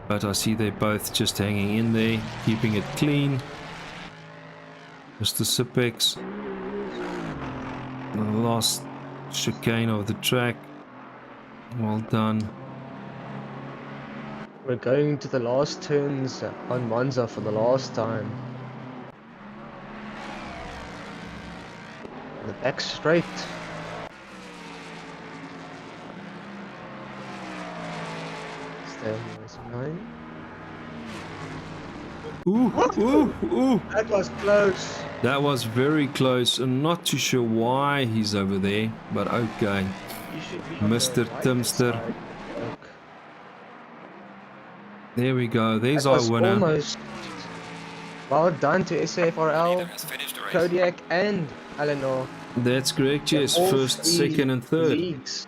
But I see they're both just hanging in there, keeping it clean. Mr. Sipex, the last chicane of the track. Well done. We're going to the last turns on Monza for the last time. The back straight. Stay on the racing line. Ooh. That was close. That was very close. I'm not too sure why he's over there, but okay. You should be on Mr. the right Timster. side. Look. There we go. There's That our was winner. almost. Well done to Leader SAFRL, has finished the race. Kodiak and Eleanor. That's correct, yes. All First, three 2nd and 3rd. leagues.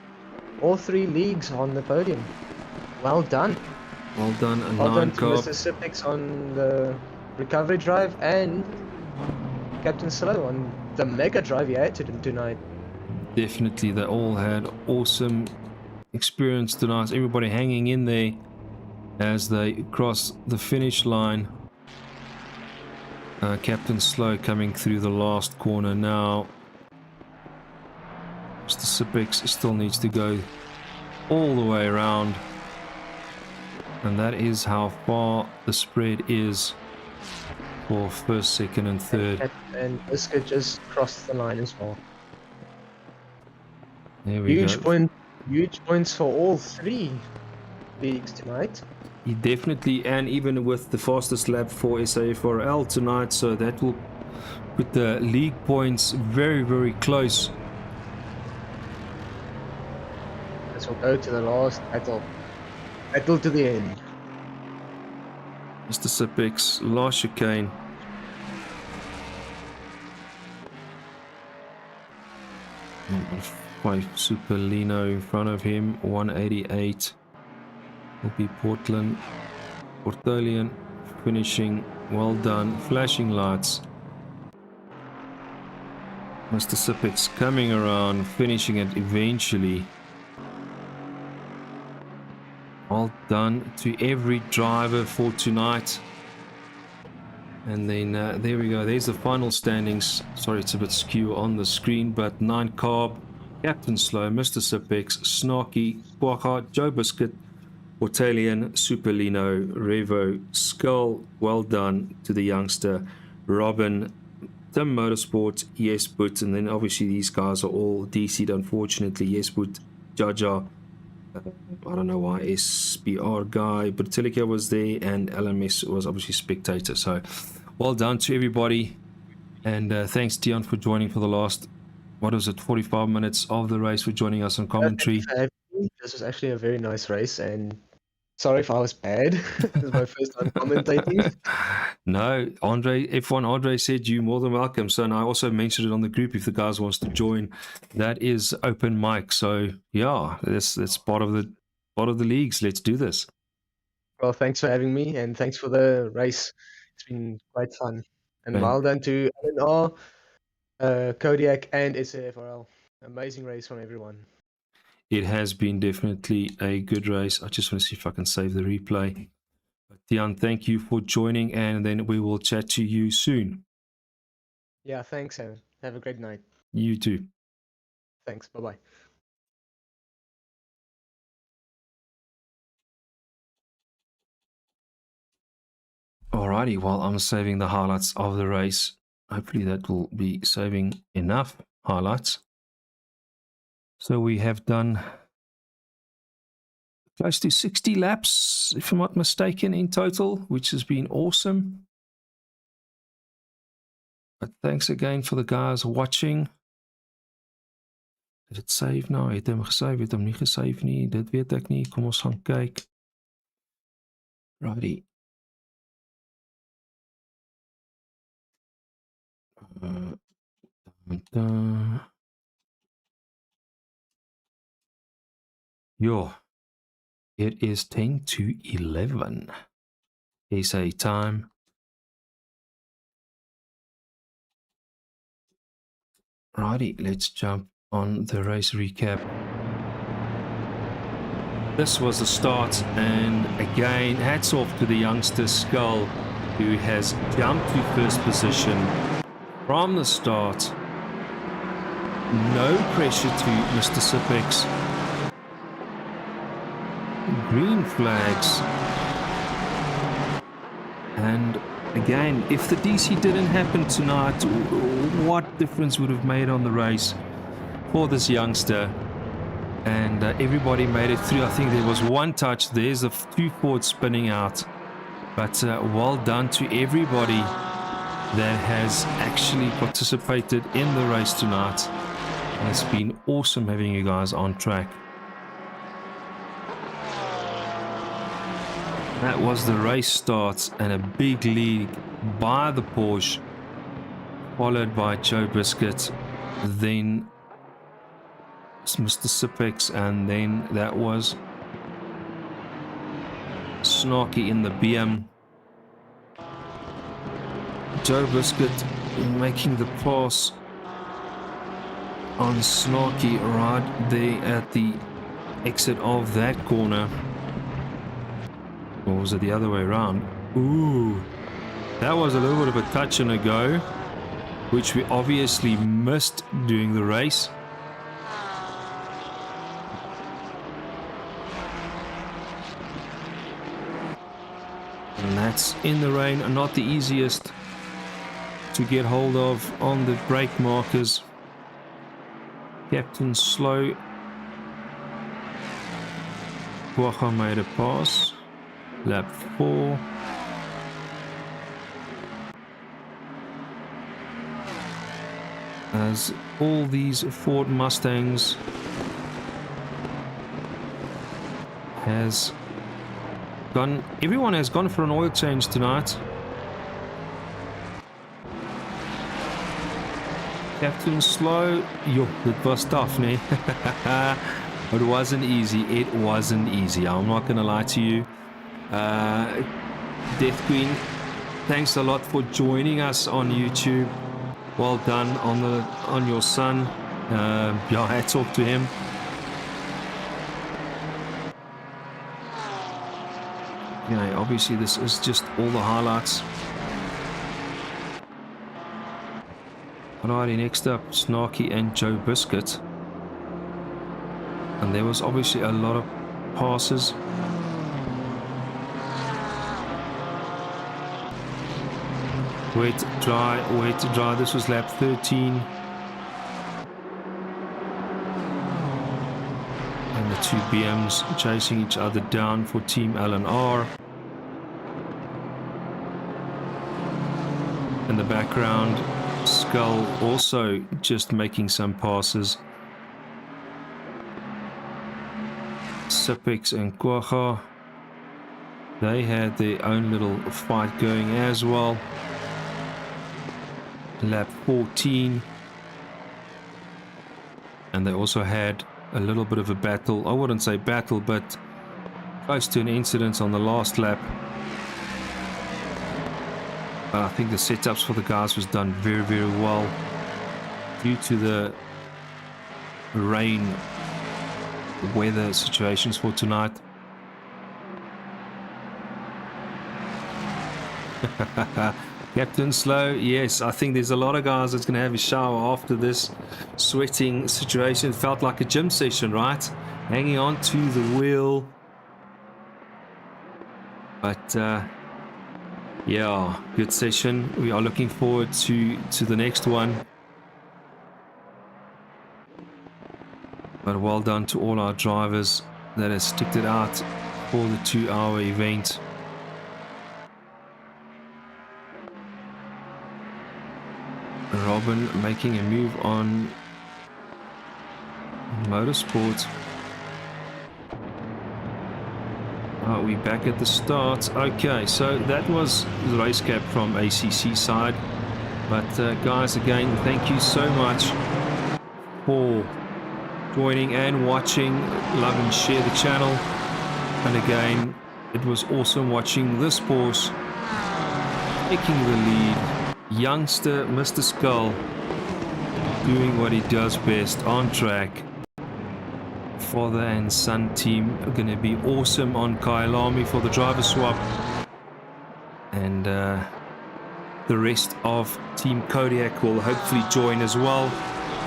All 3 leagues on the podium. Well done. Well done. A Well 9 done to Carb. Mr. Sipix on the recovery drive and Captain Slow on the mega drive he had to do tonight. Definitely, they all had awesome experience tonight. Everybody hanging in there as they cross the finish line. Captain Slow coming through the last corner now. Mr. Sipix still needs to go all the way around. And that is how far the spread is for first, second, and third. And Biscuit just crossed the line as well. There we Huge go. Huge points for all three leagues tonight. He definitely, and even with the fastest lap for SAFRL tonight, so that will put the league points very, very close. Let's go to the last battle. Battle to the end. Mr. Sipix, last chicane. Five Super Lino in front of him, 188. Will be Portland. Portolian finishing, well done, flashing lights. Mr. Sipix coming around, finishing it eventually. Well done to every driver for tonight. And then there we go, there's the final standings. Sorry, it's a bit skew on the screen, but 9 Carb, Captain Slow, Mr. Sipix, Snarky, Quagga, Joe Biscuit, Portalian, Superlino, Revo, Skull, well done to the youngster, Robin, Tim Motorsport, Yes Boot, and then obviously these guys are all DC'd unfortunately. Yes Boot, Jaja, I don't know why, SBR guy, but Telica was there, and LMS was obviously spectator. So well done to everybody, and thanks Dion for joining for the last, what was it, 45 minutes of the race, for joining us on commentary. This was actually a very nice race, and sorry if I was bad. This is my first time commentating. No, Andre, F1 Andre said you're more than welcome. So, and I also mentioned it on the group if the guys wants to join. That is open mic. So yeah, that's part of the leagues. Let's do this. Well, thanks for having me, and thanks for the race. It's been quite fun. And Man. well done to LNR, Kodiak, and SAFRL. Amazing race from everyone. It has been definitely a good race. I just want to see if I can save the replay. But Dion, thank you for joining, and then we will chat to you soon. Yeah, thanks, Aaron. Have a great night. You too. Thanks. Bye-bye. Alrighty, while I'm saving the highlights of the race, hopefully that will be saving enough highlights. So we have done close to 60 laps, if I'm not mistaken, in total, which has been awesome. But thanks again for the guys watching. Did it save nou? Het hom gesave, het hom nie gesave nie. Dit weet ek nie. Kom ons gaan kyk. Righty. Yo, it is 10 to 11. SA time. Righty, let's jump on the race recap. This was the start, and again, hats off to the youngster Skull, who has jumped to first position from the start. No pressure to Mr. Sipix. Green flags. And again, if the DC didn't happen tonight, what difference would have made on the race for this youngster? And everybody made it through. I think there was one touch. There's the 2 Fords spinning out. But well done to everybody that has actually participated in the race tonight. And it's been awesome having you guys on track. That was the race start, and a big lead by the Porsche, followed by Joe Biscuit, then Mr. Sipix, and then that was Snarky in the BM. Joe Biscuit making the pass on Snarky right there at the exit of that corner. Or was it the other way around? Ooh, that was a little bit of a touch and a go, which we obviously missed during the race. And that's in the rain, not the easiest to get hold of on the brake markers. Captain Slow. Guacha made a pass. Lap 4. As all these Ford Mustangs has gone, everyone has gone for an oil change tonight. Captain Slow, yo, it was tough, ne? It wasn't easy. It wasn't easy. I'm not gonna lie to you. Death Queen, thanks a lot for joining us on YouTube. Well done on your son. Yeah, hats off to him. Okay, obviously this is just all the highlights. Alrighty, next up, Snarky and Joe Biscuit. And there was obviously a lot of passes. Wait to dry. This was lap 13. And the two BMs chasing each other down for Team L&R. In the background, Skull also just making some passes. Sipex and Guacha, they had their own little fight going as well. Lap 14, and they also had a little bit of a battle. I wouldn't say battle, but close to an incident on the last lap. I think the setups for the guys was done very, very well due to the rain weather situations for tonight. Captain Slow, yes, I think there's a lot of guys that's going to have a shower after this sweating situation. It felt like a gym session, right? Hanging on to the wheel. But yeah, good session. We are looking forward to the next one. But well done to all our drivers that have sticked it out for the 2-hour event. Robin making a move on Motorsport. Are we back at the start? Okay, so that was the race cap from ACC side. But guys, again, thank you so much for joining and watching. Love and share the channel. And again, it was awesome watching this Porsche taking the lead. Youngster Mr. Skull doing what he does best on track. Father and son team are going to be awesome on Kyalami for the driver swap. And the rest of Team Kodiak will hopefully join as well.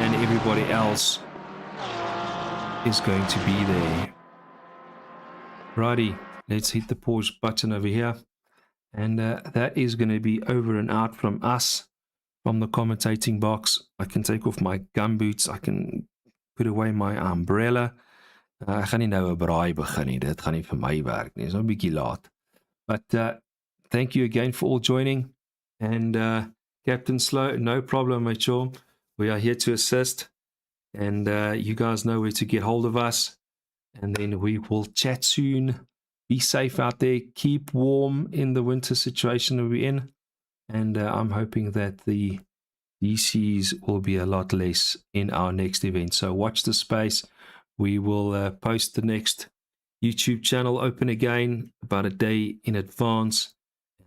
And everybody else is going to be there. Righty, let's hit the pause button over here. And that is going to be over and out from us, from the commentating box. I can take off my gumboots. I can put away my umbrella. Ek gaan nie nou 'n braai begin nie. Dit gaan nie vir my werk nie. Dit is nou 'n bietjie laat. But thank you again for all joining. And Captain Slow, no problem, mate. Sure. We are here to assist. And you guys know where to get hold of us. And then we will chat soon. Be safe out there. Keep warm in the winter situation that we're in. And I'm hoping that the DCs will be a lot less in our next event. So watch the space. We will post the next YouTube channel open again about a day in advance.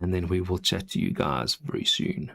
And then we will chat to you guys very soon.